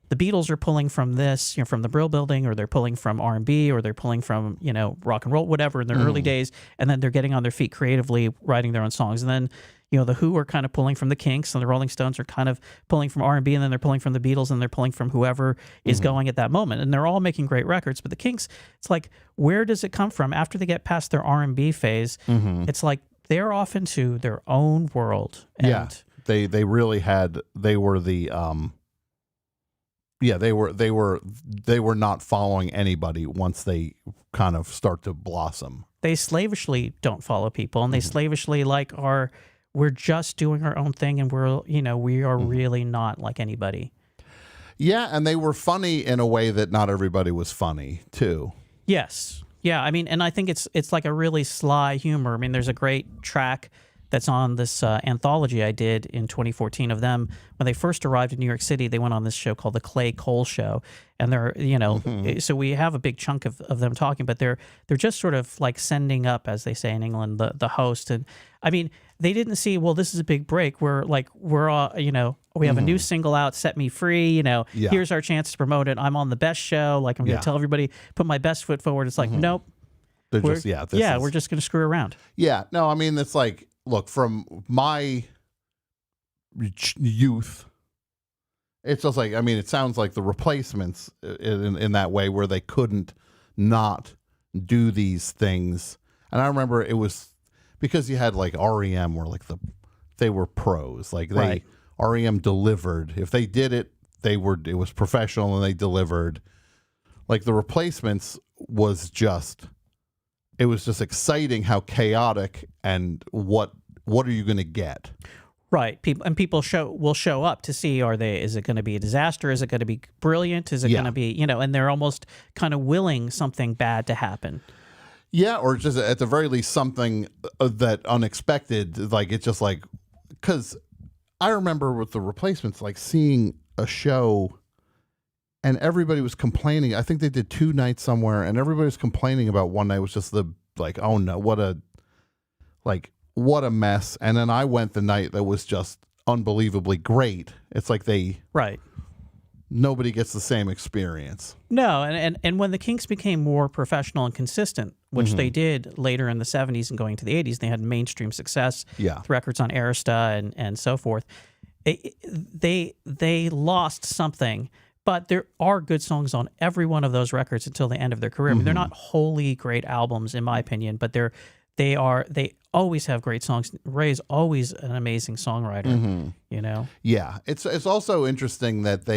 [SPEAKER 6] the Beatles are pulling from this, you know, from the Brill Building, or they're pulling from R&B, or they're pulling from, you know, rock and roll, whatever, in their early days, and then they're getting on their feet creatively, writing their own songs, and then, you know, the Who are kind of pulling from the Kinks, and the Rolling Stones are kind of pulling from R&B, and then they're pulling from the Beatles, and they're pulling from whoever is going at that moment. And they're all making great records. But the Kinks, it's like, where does it come from? After they get past their R&B phase, it's like they're off into their own world. And
[SPEAKER 12] they really had, they were the, they were not following anybody once they kind of start to blossom.
[SPEAKER 6] They slavishly don't follow people, and they slavishly like we're just doing our own thing, and we are really not like anybody.
[SPEAKER 12] Yeah, and they were funny in a way that not everybody was funny too.
[SPEAKER 6] Yes. Yeah, I mean, and I think it's like a really sly humor. I mean, there's a great track that's on this anthology I did in 2014 of them. When they first arrived in New York City, they went on this show called The Clay Cole Show. And they're, you know, so we have a big chunk of them talking, but they're just sort of like sending up, as they say in England, the host. And I mean, they didn't see, well, this is a big break. We're you know, we have a new single out, Set Me Free, you know, here's our chance to promote it. I'm on the best show. Like, I'm going to tell everybody, put my best foot forward. It's like, nope.
[SPEAKER 12] They're
[SPEAKER 6] we're
[SPEAKER 12] just,
[SPEAKER 6] we're just going to screw around.
[SPEAKER 12] Yeah. No, I mean, it's like, look, from my youth, it's just like, I mean, it sounds like the Replacements in that way, where they couldn't not do these things. And I remember it was because you had like REM, where like they were pros, like REM delivered. If they did it, it was professional, and they delivered. Like the Replacements was just, it was just exciting how chaotic, and what are you going to get?
[SPEAKER 6] Right. People will show up to see, is it going to be a disaster? Is it going to be brilliant? Is it going to be, you know, and they're almost kind of willing something bad to happen.
[SPEAKER 12] Yeah, or just at the very least something that unexpected, like it's just like, because I remember with the Replacements, like seeing a show and everybody was complaining. I think they did 2 nights somewhere, and everybody was complaining about one night was just oh no, what a mess. And then I went the night that was just unbelievably great. It's like nobody gets the same experience.
[SPEAKER 6] No, and when the Kinks became more professional and consistent, which they did later in the 70s and going to the 80s, they had mainstream success with records on Arista and so forth. They lost something, but there are good songs on every one of those records until the end of their career. I mean, they're not wholly great albums, in my opinion, but they always have great songs. Ray's always an amazing songwriter, you know?
[SPEAKER 12] Yeah. It's also interesting that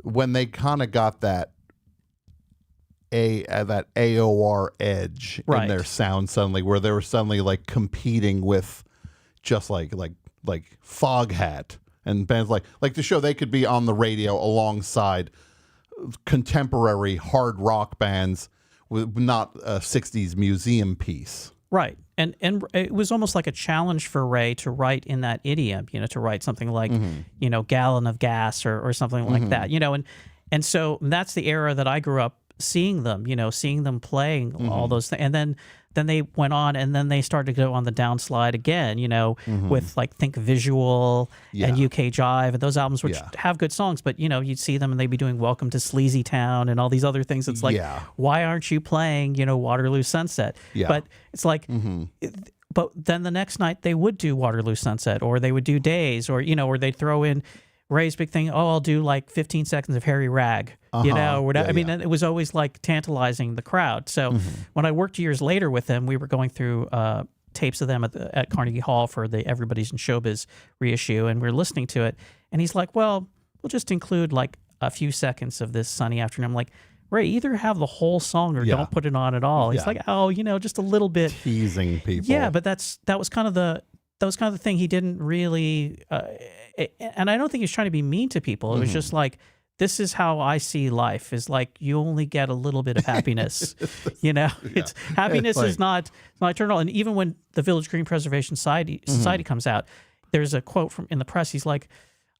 [SPEAKER 12] when they kind of got that AOR edge in their sound suddenly, where they were suddenly like competing with just like Foghat And bands like the show, they could be on the radio alongside contemporary hard rock bands with not a 60s museum piece.
[SPEAKER 6] Right. And it was almost like a challenge for Ray to write in that idiom, to write something like, gallon of gas or something like that, and so that's the era that I grew up seeing them, seeing them playing all those things. And then they went on, and then they started to go on the downslide again, with like Think Visual and UK Jive and those albums, which have good songs, but you'd see them and they'd be doing Welcome to Sleazy Town and all these other things. It's like, why aren't you playing, Waterloo Sunset? But it's like, but then the next night they would do Waterloo Sunset, or they would do Days, or or they'd throw in Ray's big thing. Oh, I'll do like 15 seconds of Harry Rag, or whatever. I mean, it was always like tantalizing the crowd. So when I worked years later with them, we were going through tapes of them at Carnegie Hall for the Everybody's in Showbiz reissue, and we were listening to it. And he's like, well, we'll just include like a few seconds of this sunny afternoon. I'm like, Ray, either have the whole song or don't put it on at all. He's like, oh, just a little bit.
[SPEAKER 12] Teasing people.
[SPEAKER 6] Yeah, but that was kind of the thing. He didn't really, and I don't think he's trying to be mean to people. It was just like, this is how I see life, is like, you only get a little bit of happiness. It's happiness is not eternal. And even when the Village Green Preservation Society comes out, there's a quote from in the press. He's like,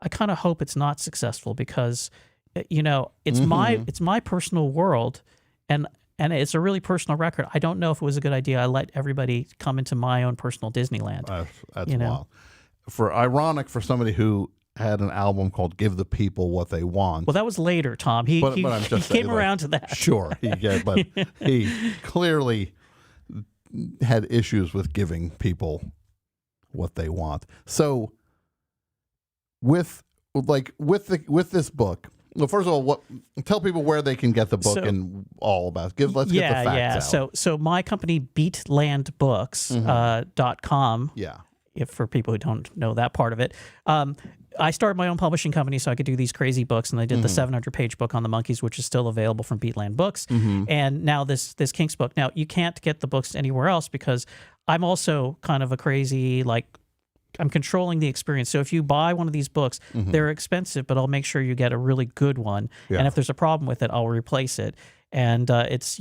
[SPEAKER 6] I kind of hope it's not successful, because it's my personal world, and it's a really personal record. I don't know if it was a good idea. I let everybody come into my own personal Disneyland.
[SPEAKER 12] That's wild. Ironic for somebody who had an album called "Give the People What They Want."
[SPEAKER 6] Well, that was later, Tom. He came around to that.
[SPEAKER 12] Sure, but he clearly had issues with giving people what they want. So, with this book. Well, first of all, tell people where they can get the book and all about it. Let's get the facts out.
[SPEAKER 6] So my company, beatlandbooks.com. If for people who don't know that part of it. I started my own publishing company so I could do these crazy books, and I did the 700-page book on the Monkees, which is still available from Beatland Books, and now this Kinks book. Now, you can't get the books anywhere else, because I'm also kind of a crazy, I'm controlling the experience. So if you buy one of these books, they're expensive, but I'll make sure you get a really good one. And if there's a problem with it, I'll replace it. And it's,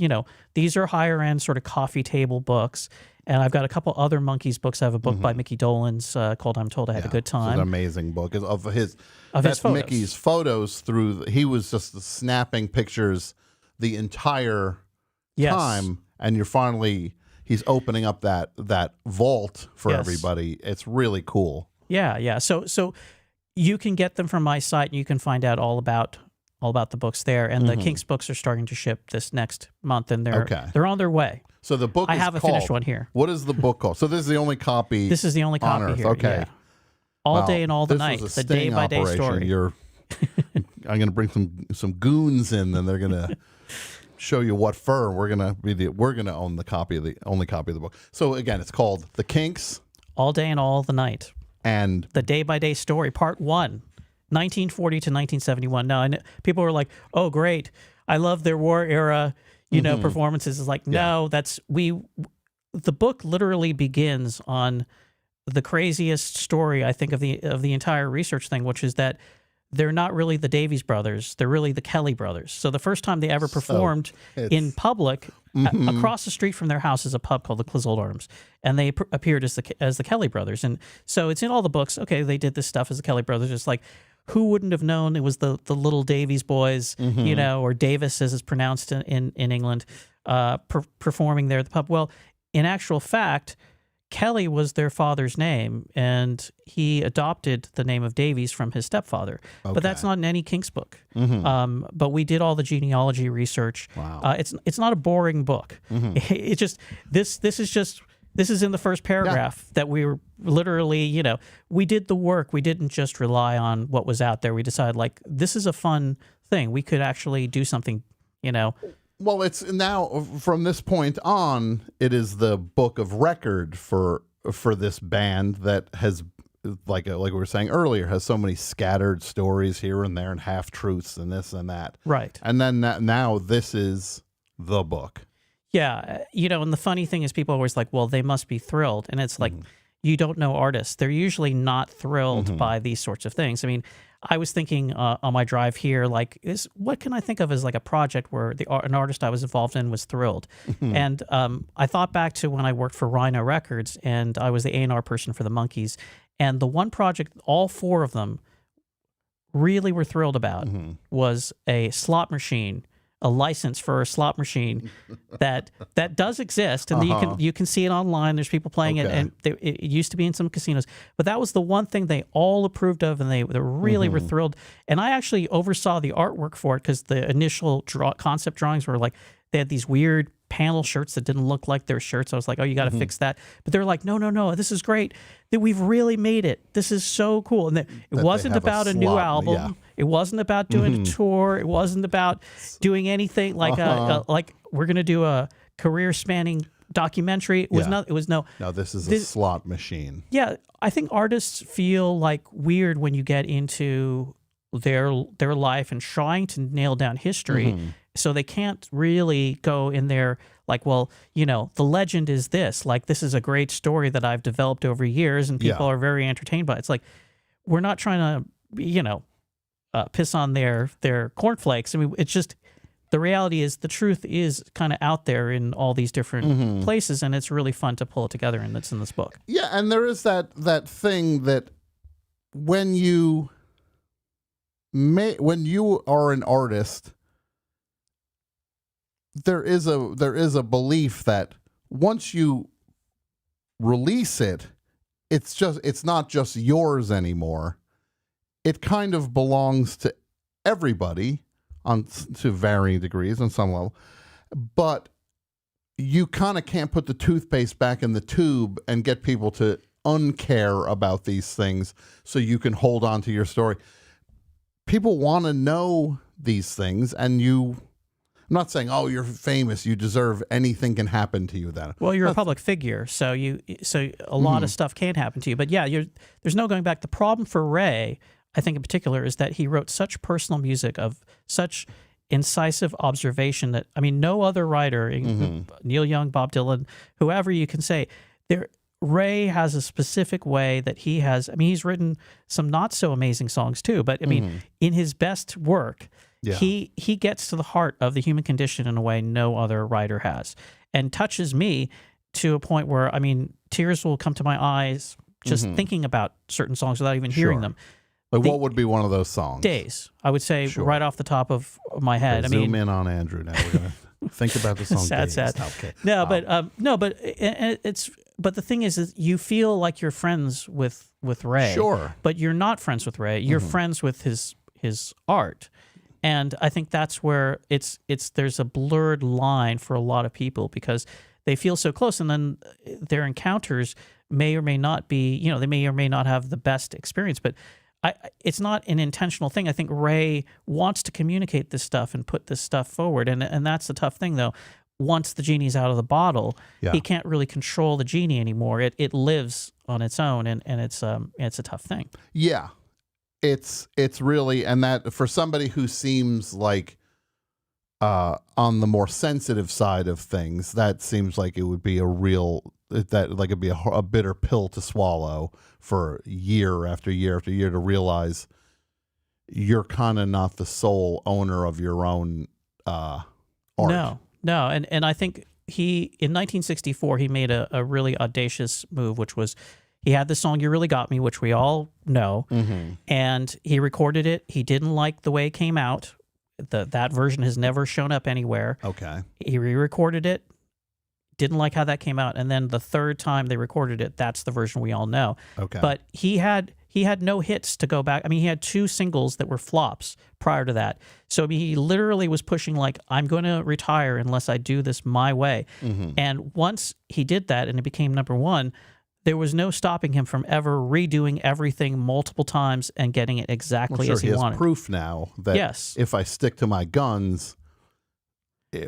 [SPEAKER 6] these are higher end sort of coffee table books. And I've got a couple other Monkees books. I have a book by Mickey Dolenz called "I'm Told I Had a Good Time."
[SPEAKER 12] It's an amazing book of his
[SPEAKER 6] photos.
[SPEAKER 12] Mickey's photos he was just snapping pictures the entire time, and he's opening up that vault for everybody. It's really cool.
[SPEAKER 6] Yeah. So you can get them from my site, and you can find out all about the books there. And the Kinks books are starting to ship this next month, and they're on their way.
[SPEAKER 12] So the book
[SPEAKER 6] I have a finished one here.
[SPEAKER 12] What is the book called? So this is the only copy.
[SPEAKER 6] This is the only copy
[SPEAKER 12] on Earth.
[SPEAKER 6] here.
[SPEAKER 12] Okay.
[SPEAKER 6] Yeah. All day and all the night. The day-by-day story.
[SPEAKER 12] I'm going to bring some goons in, and they're going to show you what fur. We're going to own the only copy of the book. So again, it's called The Kinks.
[SPEAKER 6] All Day and All the Night.
[SPEAKER 12] And
[SPEAKER 6] the day-by-day story, part 1, 1940 to 1971. Now, and people were like, "Oh, great! I love their war era." Performances. Is like, no, the book literally begins on the craziest story, I think, of the entire research thing, which is that they're not really the Davies brothers. They're really the Kelly brothers. So the first time they ever performed in public, across the street from their house is a pub called the Clissold Arms, and they appeared as the Kelly brothers. And so it's in all the books. Okay, they did this stuff as the Kelly brothers. It's like, who wouldn't have known it was the little Davies boys, or Davis as it's pronounced in England, performing there at the pub? Well, in actual fact, Kelly was their father's name, and he adopted the name of Davies from his stepfather. Okay. But that's not in any Kinks book. But we did all the genealogy research.
[SPEAKER 12] Wow.
[SPEAKER 6] It's not a boring book. It just this is in the first paragraph that we were literally, we did the work. We didn't just rely on what was out there. We decided, this is a fun thing. We could actually do something,
[SPEAKER 12] Well, it's now, from this point on, it is the book of record for this band that has, like we were saying earlier, has so many scattered stories here and there and half-truths and this and that.
[SPEAKER 6] Right.
[SPEAKER 12] And then now this is the book.
[SPEAKER 6] Yeah, and the funny thing is people are always like, well, they must be thrilled. And it's like, you don't know artists. They're usually not thrilled by these sorts of things. I mean, I was thinking on my drive here, like, what can I think of as like a project where an artist I was involved in was thrilled? And I thought back to when I worked for Rhino Records, and I was the A&R person for the Monkees. And the one project, all four of them really were thrilled about was a slot machine, a license for a slot machine that does exist, and you can see it online. There's people playing it, and it used to be in some casinos. But that was the one thing they all approved of, and they really were thrilled. And I actually oversaw the artwork for it, because the initial concept drawings were like, they had these weird panel shirts that didn't look like their shirts. I was like, oh, you got to fix that. But they're like, no, this is great. That we've really made it. This is so cool. And it wasn't about a new album. Yeah. It wasn't about doing a tour. It wasn't about doing anything like like we're going to do a career spanning documentary. It was not. It was no.
[SPEAKER 12] No, this is a slot machine.
[SPEAKER 6] Yeah, I think artists feel like weird when you get into their life and trying to nail down history. So they can't really go in there like, well, the legend is this. Like, this is a great story that I've developed over years, and people are very entertained by it. It's like, we're not trying to, piss on their cornflakes. I mean, it's just, the reality is the truth is kind of out there in all these different places, and it's really fun to pull it together, and it's in this book.
[SPEAKER 12] Yeah, and there is that thing that when you are an artist, there is a belief that once you release it, it's not just yours anymore. It kind of belongs to everybody to varying degrees on some level, but you kind of can't put the toothpaste back in the tube and get people to uncare about these things so you can hold on to your story. People want to know these things, and I'm not saying, oh, you're famous, you deserve, anything can happen to you then.
[SPEAKER 6] Well, you're a public figure, so a lot of stuff can happen to you. But yeah, there's no going back. The problem for Ray, I think in particular, is that he wrote such personal music of such incisive observation that, I mean, no other writer, Neil Young, Bob Dylan, whoever you can say, Ray has a specific way that he has. I mean, he's written some not so amazing songs too, but I mean, in his best work, he gets to the heart of the human condition in a way no other writer has, and touches me to a point where, I mean, tears will come to my eyes just thinking about certain songs without even hearing them.
[SPEAKER 12] Like, what would be one of those songs?
[SPEAKER 6] Days, I would say, right off the top of my head.
[SPEAKER 12] Okay, zoom in on Andrew now. We're gonna think about the song. Days.
[SPEAKER 6] Sad.
[SPEAKER 12] Okay.
[SPEAKER 6] No, but but the thing is you feel like you're friends with Ray.
[SPEAKER 12] Sure.
[SPEAKER 6] But you're not friends with Ray. You're friends with his art. And I think that's where there's a blurred line for a lot of people, because they feel so close, and then their encounters may or may not be, they may or may not have the best experience, but it's not an intentional thing. I think Ray wants to communicate this stuff and put this stuff forward, and that's the tough thing, though. Once the genie's out of the bottle, he can't really control the genie anymore. It lives on its own, and it's a tough thing.
[SPEAKER 12] Yeah. It's really, and that for somebody who seems like on the more sensitive side of things, that seems like it would be it'd be a bitter pill to swallow for year after year after year, to realize you're kind of not the sole owner of your own art.
[SPEAKER 6] No, and I think in 1964 he made a really audacious move, which was, he had the song "You Really Got Me," which we all know, and he recorded it. He didn't like the way it came out. That version has never shown up anywhere.
[SPEAKER 12] Okay.
[SPEAKER 6] He re-recorded it, didn't like how that came out, and then the third time they recorded it, that's the version we all know.
[SPEAKER 12] Okay.
[SPEAKER 6] But he had no hits to go back. I mean, he had 2 singles that were flops prior to that. So I mean, he literally was pushing like, I'm going to retire unless I do this my way. And once he did that and it became number 1, there was no stopping him from ever redoing everything multiple times and getting it exactly as he wanted.
[SPEAKER 12] He has proof now that if I stick to my guns,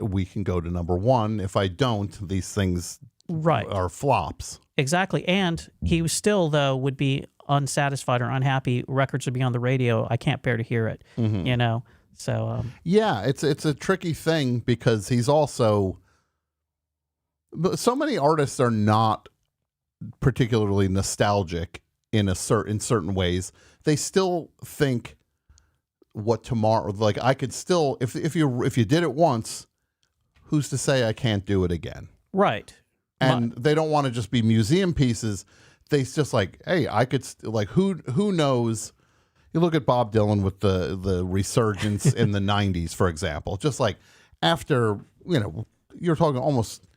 [SPEAKER 12] we can go to number 1. If I don't, these things are flops.
[SPEAKER 6] Exactly. And he still, though, would be unsatisfied or unhappy. Records would be on the radio. I can't bear to hear it, So
[SPEAKER 12] yeah, it's a tricky thing, because he's also, so many artists are not particularly nostalgic in certain ways. They still think what tomorrow, like I could still, if you did it once, who's to say I can't do it again?
[SPEAKER 6] Right.
[SPEAKER 12] And they don't want to just be museum pieces. They just like, hey, I could like who knows. You look at Bob Dylan with the resurgence in the 90s, for example, just like after, you're talking almost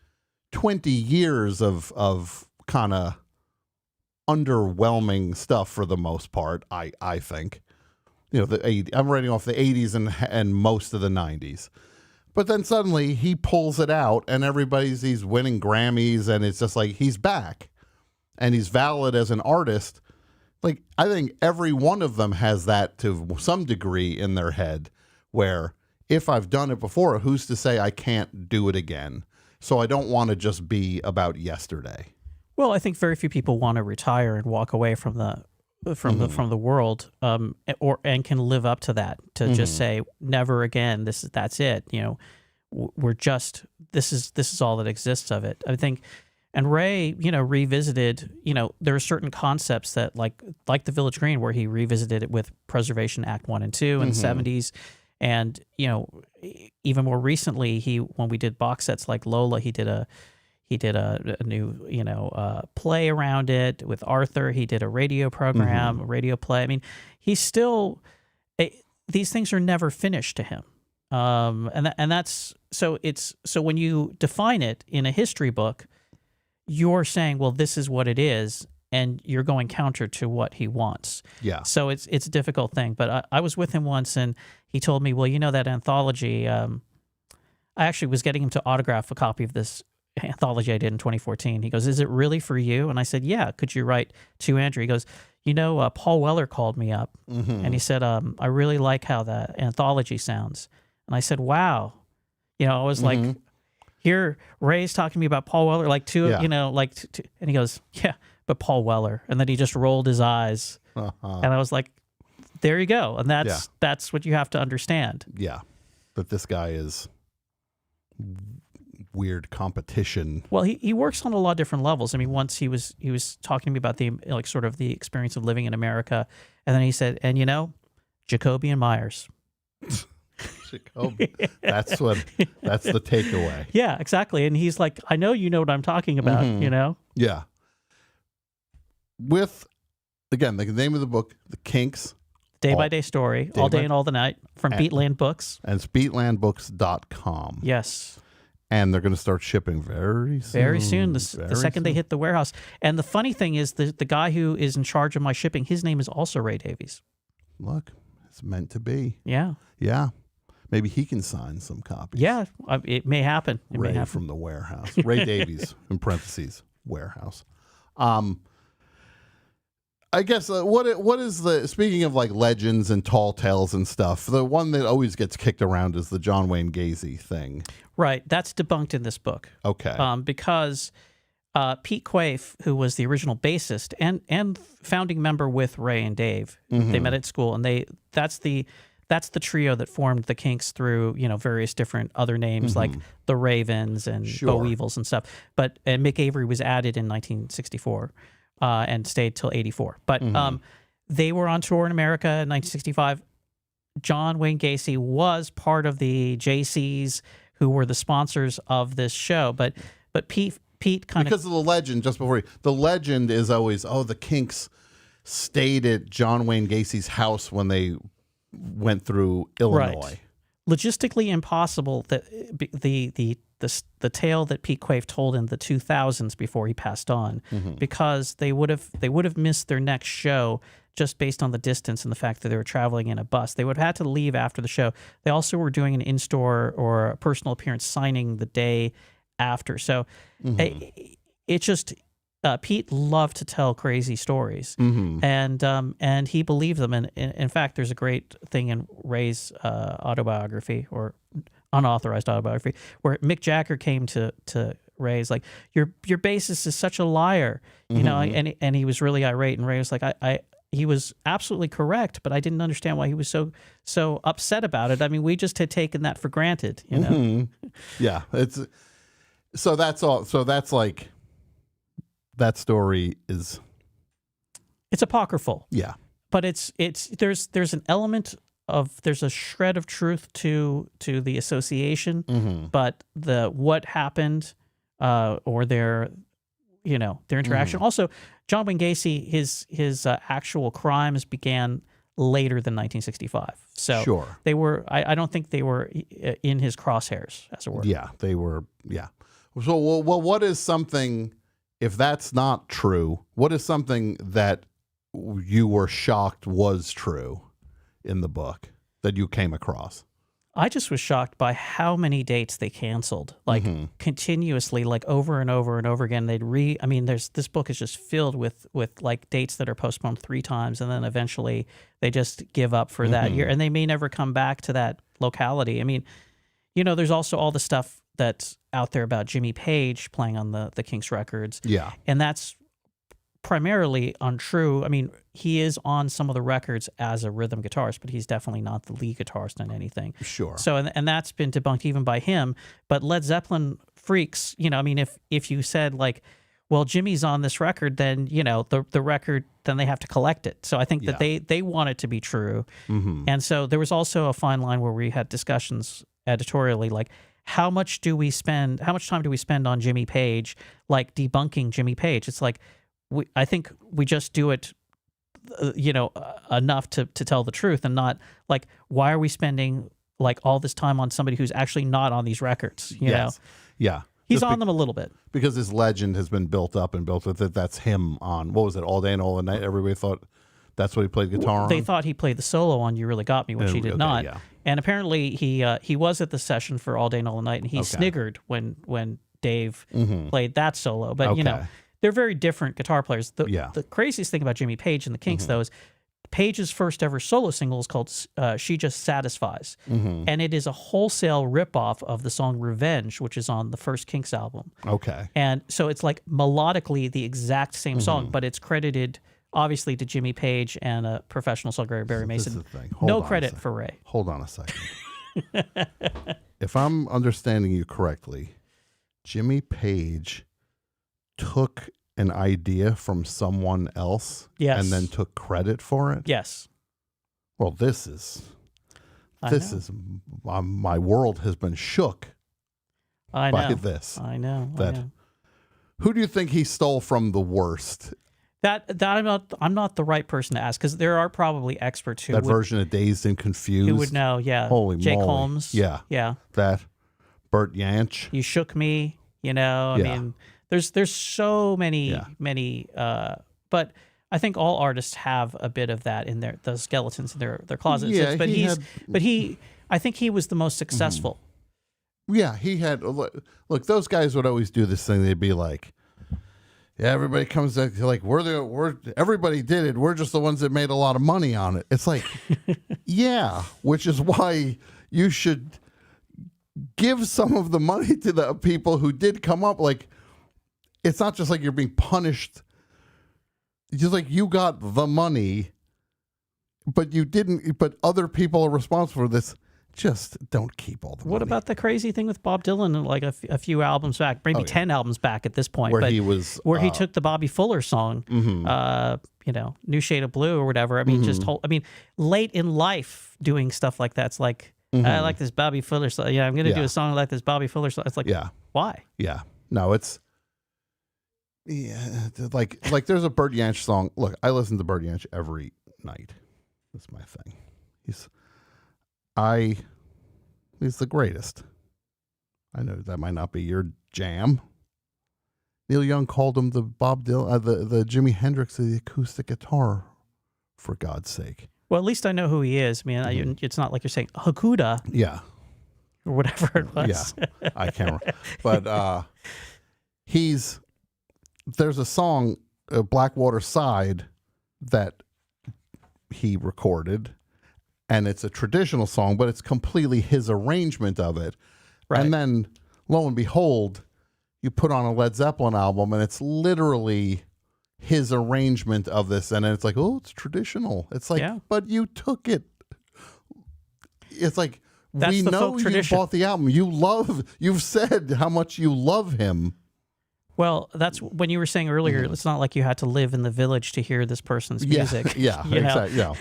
[SPEAKER 12] 20 years of kind of underwhelming stuff for the most part, I think. I'm writing off the 80s and most of the 90s. But then suddenly he pulls it out and he's winning Grammys, and it's just like he's back and he's valid as an artist. Like, I think every one of them has that to some degree in their head, where if I've done it before, who's to say I can't do it again? So I don't want to just be about yesterday.
[SPEAKER 6] Well, I think very few people want to retire and walk away from the world, and can live up to that, to just say never again. That's it. We're just this is all that exists of it. I think. And Ray, revisited, there are certain concepts that like the Village Green, where he revisited it with Preservation Act 1 and 2 in the 70s. And, even more recently, when we did box sets like Lola, he did a new, play around it with Arthur. He did a radio program, a radio play. I mean, he's still, these things are never finished to him. And that's, so when you define it in a history book, you're saying, well, this is what it is, and you're going counter to what he wants.
[SPEAKER 12] Yeah.
[SPEAKER 6] So it's a difficult thing. But I was with him once, and he told me, well, that anthology, I actually was getting him to autograph a copy of this anthology I did in 2014. He goes, is it really for you? And I said, yeah, could you write to Andrew? He goes, Paul Weller called me up, and he said, I really like how the anthology sounds. And I said, wow. I was like... Here, Ray's talking to me about Paul Weller, and he goes, yeah, but Paul Weller. And then he just rolled his eyes. And I was like, there you go. And that's what you have to understand.
[SPEAKER 12] Yeah. But this guy is weird competition.
[SPEAKER 6] Well, he works on a lot of different levels. I mean, once he was talking to me about the sort of the experience of living in America. And then he said, and Jacoby and Myers.
[SPEAKER 12] That's the takeaway.
[SPEAKER 6] Yeah, exactly. And he's like, I know you know what I'm talking about,
[SPEAKER 12] Yeah. With, again, the name of the book, The Kinks.
[SPEAKER 6] Day by Day Story, All Day and All the Night, from Beatland Books.
[SPEAKER 12] And it's beatlandbooks.com.
[SPEAKER 6] Yes.
[SPEAKER 12] And they're going to start shipping very soon.
[SPEAKER 6] Very soon, the second they hit the warehouse. And the funny thing is, the guy who is in charge of my shipping, his name is also Ray Davies.
[SPEAKER 12] Look, it's meant to be.
[SPEAKER 6] Yeah.
[SPEAKER 12] Yeah. Maybe he can sign some copies.
[SPEAKER 6] Yeah, it may happen.
[SPEAKER 12] Ray from the warehouse. Ray Davies, in parentheses, warehouse. I guess what is the, speaking of like legends and tall tales and stuff, the one that always gets kicked around is the John Wayne Gacy thing.
[SPEAKER 6] Right. That's debunked in this book.
[SPEAKER 12] Okay.
[SPEAKER 6] Because Pete Quaife, who was the original bassist and founding member with Ray and Dave, they met at school, and that's the trio that formed the Kinks through, various different other names like the Ravens and Bo Weevils and stuff. And Mick Avery was added in 1964 and stayed till 84. But they were on tour in America in 1965. John Wayne Gacy was part of the JCs, who were the sponsors of this show. But Pete
[SPEAKER 12] because of the legend, just before the legend is always, the Kinks stayed at John Wayne Gacy's house when they went through Illinois.
[SPEAKER 6] Right. Logistically impossible that the tale that Pete Quaife told in the 2000s before he passed on, because they would have missed their next show just based on the distance and the fact that they were traveling in a bus. They would have had to leave after the show. They also were doing an in-store or a personal appearance signing the day after. So it just Pete loved to tell crazy stories, and he believed them. And in fact, there's a great thing in Ray's autobiography, or unauthorized autobiography, where Mick Jagger came to Ray's like, your bassist is such a liar, and he was really irate, and Ray was like, he was absolutely correct, but I didn't understand why he was so upset about it. I mean, we just had taken that for granted,
[SPEAKER 12] Yeah, it's so that's all. So that's like that story is.
[SPEAKER 6] It's apocryphal.
[SPEAKER 12] Yeah.
[SPEAKER 6] But there's an element of, there's a shred of truth to the association, but what happened or their interaction. Also, John Wayne Gacy, his actual crimes began later than 1965. So
[SPEAKER 12] sure.
[SPEAKER 6] They were, I don't think they were in his crosshairs, as it were.
[SPEAKER 12] Yeah, they were. Yeah. So, well, what is something, if that's not true, what is something that you were shocked was true in the book that you came across?
[SPEAKER 6] I just was shocked by how many dates they canceled, like continuously, like over and over and over again. This book is just filled with like dates that are postponed 3 times, and then eventually they just give up for that year, and they may never come back to that locality. I mean, there's also all the stuff that's out there about Jimmy Page playing on the Kinks records.
[SPEAKER 12] Yeah.
[SPEAKER 6] And that's primarily untrue. I mean, he is on some of the records as a rhythm guitarist, but he's definitely not the lead guitarist on anything.
[SPEAKER 12] Sure.
[SPEAKER 6] So, and that's been debunked even by him. But Led Zeppelin freaks, if you said like, well, Jimmy's on this record, then, the record, then they have to collect it. So I think that they want it to be true. And so there was also a fine line where we had discussions editorially, like, how much time do we spend on Jimmy Page, like debunking Jimmy Page? It's like, I think we just do it, enough to tell the truth, and not like, why are we spending like all this time on somebody who's actually not on these records? You know?
[SPEAKER 12] Yeah.
[SPEAKER 6] He's on them a little bit.
[SPEAKER 12] Because his legend has been built up and built with it. That's him on, what was it, All Day and All the Night? Everybody thought that's what he played guitar on?
[SPEAKER 6] They thought he played the solo on You Really Got Me, which he did not. Yeah. And apparently he was at the session for All Day and All the Night, and he sniggered when Dave played that solo. But, they're very different guitar players. The craziest thing about Jimmy Page and the Kinks, though, is Page's first ever solo single is called She Just Satisfies. And it is a wholesale ripoff of the song Revenge, which is on the first Kinks album.
[SPEAKER 12] Okay.
[SPEAKER 6] And so it's like melodically the exact same song, but it's credited obviously to Jimmy Page and a professional songwriter, Barry Mason. No credit for Ray.
[SPEAKER 12] Hold on a second. If I'm understanding you correctly, Jimmy Page took an idea from someone else and then took credit for it?
[SPEAKER 6] Yes.
[SPEAKER 12] Well, this is my world has been shook by this.
[SPEAKER 6] I know.
[SPEAKER 12] Who do you think he stole from the worst?
[SPEAKER 6] That I'm not the right person to ask, because there are probably experts who
[SPEAKER 12] version of Dazed and Confused.
[SPEAKER 6] Who would know? Yeah.
[SPEAKER 12] Holy
[SPEAKER 6] Jake
[SPEAKER 12] moly.
[SPEAKER 6] Holmes.
[SPEAKER 12] Yeah.
[SPEAKER 6] Yeah.
[SPEAKER 12] That Burt Yanch.
[SPEAKER 6] You Shook Me. I mean, there's so many but I think all artists have a bit of that in the skeletons in their closets.
[SPEAKER 12] Yeah,
[SPEAKER 6] but I think he was the most successful.
[SPEAKER 12] Yeah, he had. Look, those guys would always do this thing. They'd be like, "Yeah, everybody comes like everybody did it. We're just the ones that made a lot of money on it." It's like, yeah, which is why you should give some of the money to the people who did come up. Like, it's not just like you're being punished. It's just like you got the money, but you didn't. But other people are responsible for this. Just don't keep all the money.
[SPEAKER 6] What about the crazy thing with Bob Dylan, like a few albums back, maybe 10 albums back at this point,
[SPEAKER 12] where
[SPEAKER 6] he took the Bobby Fuller song, New Shade of Blue or whatever. I mean, late in life doing stuff like that. It's like, I like this Bobby Fuller song. Yeah, I'm going to do a song like this Bobby Fuller song. It's like, why?
[SPEAKER 12] Yeah, no, it's like there's a Burt Yanch song. Look, I listen to Burt Yanch every night. That's my thing. He's the greatest. I know that might not be your jam. Neil Young called him the Bob Dylan, the Jimi Hendrix of the acoustic guitar, for God's sake.
[SPEAKER 6] Well, at least I know who he is. I mean, it's not like you're saying Hakuda.
[SPEAKER 12] Yeah.
[SPEAKER 6] Or whatever it was.
[SPEAKER 12] Yeah, I can't remember. But there's a song, Blackwater Side, that he recorded. And it's a traditional song, but it's completely his arrangement of it. Right. And then, lo and behold, you put on a Led Zeppelin album, and it's literally his arrangement of this. And it's like, oh, it's traditional. It's like, but you took it. It's like,
[SPEAKER 6] that's
[SPEAKER 12] we
[SPEAKER 6] the
[SPEAKER 12] know
[SPEAKER 6] folk
[SPEAKER 12] you
[SPEAKER 6] tradition.
[SPEAKER 12] bought the album. You've said how much you love him.
[SPEAKER 6] Well, that's when you were saying earlier, it's not like you had to live in the village to hear this person's music.
[SPEAKER 12] Yeah, exactly. Yeah.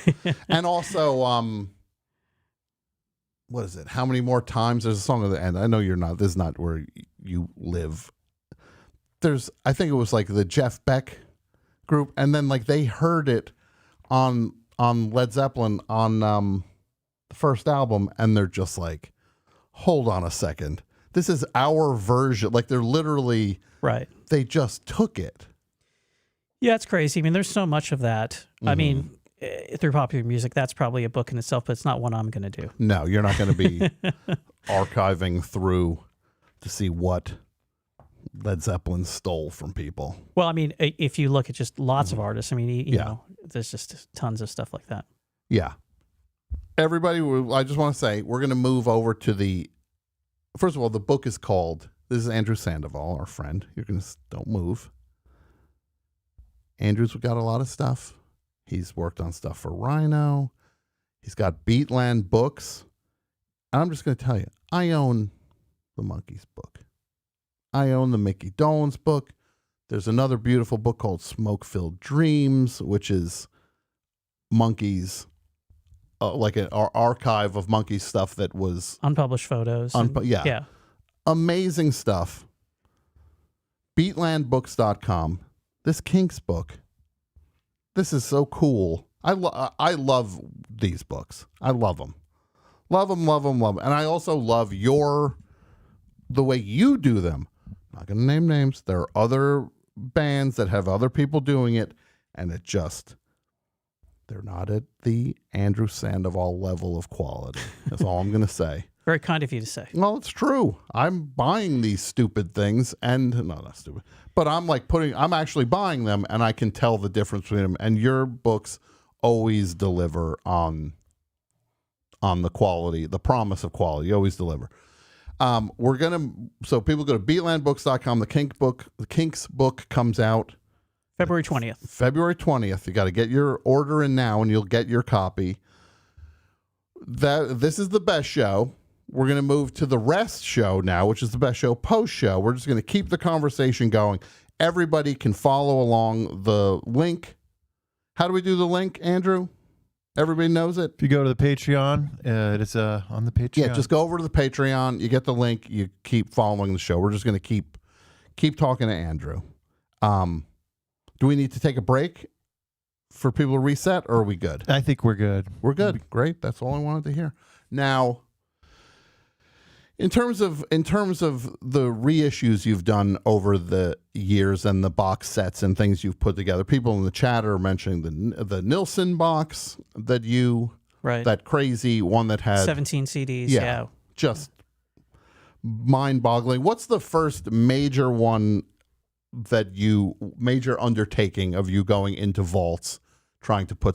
[SPEAKER 12] And also, what is it? How many more times? There's a song at the end. I know this is not where you live. I think it was like the Jeff Beck group, and then like they heard it on Led Zeppelin on the first album, and they're just like, hold on a second. This is our version. Like they're literally
[SPEAKER 6] right.
[SPEAKER 12] They just took it.
[SPEAKER 6] Yeah, it's crazy. I mean, there's so much of that. I mean, through popular music, that's probably a book in itself, but it's not one I'm going to do.
[SPEAKER 12] No, you're not going to be archiving through to see what Led Zeppelin stole from people.
[SPEAKER 6] Well, I mean, if you look at just lots of artists, I mean, you know, there's just tons of stuff like that.
[SPEAKER 12] Yeah. Everybody, I just want to say, we're going to move over to first of all, the book is called, this is Andrew Sandoval, our friend. You're going to, don't move. Andrew's got a lot of stuff. He's worked on stuff for Rhino. He's got Beatland books. And I'm just going to tell you, I own the Monkees book. I own the Mickey Dolenz book. There's another beautiful book called Smoke-Filled Dreams, which is Monkees, like an archive of Monkees stuff that was
[SPEAKER 6] unpublished photos.
[SPEAKER 12] Yeah. Amazing stuff. Beatlandbooks.com. This Kinks book. This is so cool. I love these books. I love them. Love them, love them, love them. And I also love the way you do them. I'm not going to name names. There are other bands that have other people doing it, and they're not at the Andrew Sandoval level of quality. That's all I'm going to say.
[SPEAKER 6] Very kind of you to say.
[SPEAKER 12] Well, it's true. I'm buying these stupid things, and no, not stupid, but I'm actually buying them, and I can tell the difference between them. And your books always deliver on the quality, the promise of quality. You always deliver. So people go to beatlandbooks.com. The Kinks book comes out
[SPEAKER 6] February 20th.
[SPEAKER 12] February 20th. You got to get your order in now, and you'll get your copy. This is the best show. We're going to move to the rest show now, which is the best show post show. We're just going to keep the conversation going. Everybody can follow along the link. How do we do the link, Andrew? Everybody knows it.
[SPEAKER 16] If you go to the Patreon, it's on the Patreon.
[SPEAKER 12] Yeah, just go over to the Patreon. You get the link. You keep following the show. We're just going to keep talking to Andrew. Do we need to take a break for people to reset, or are we good?
[SPEAKER 16] I think we're good.
[SPEAKER 12] We're good. Great. That's all I wanted to hear. Now, in terms of the reissues you've done over the years and the box sets and things you've put together, people in the chat are mentioning the Nilsson box that crazy one that had
[SPEAKER 6] 17 CDs. Yeah.
[SPEAKER 12] Just mind-boggling. What's the first major undertaking of you going into vaults trying to put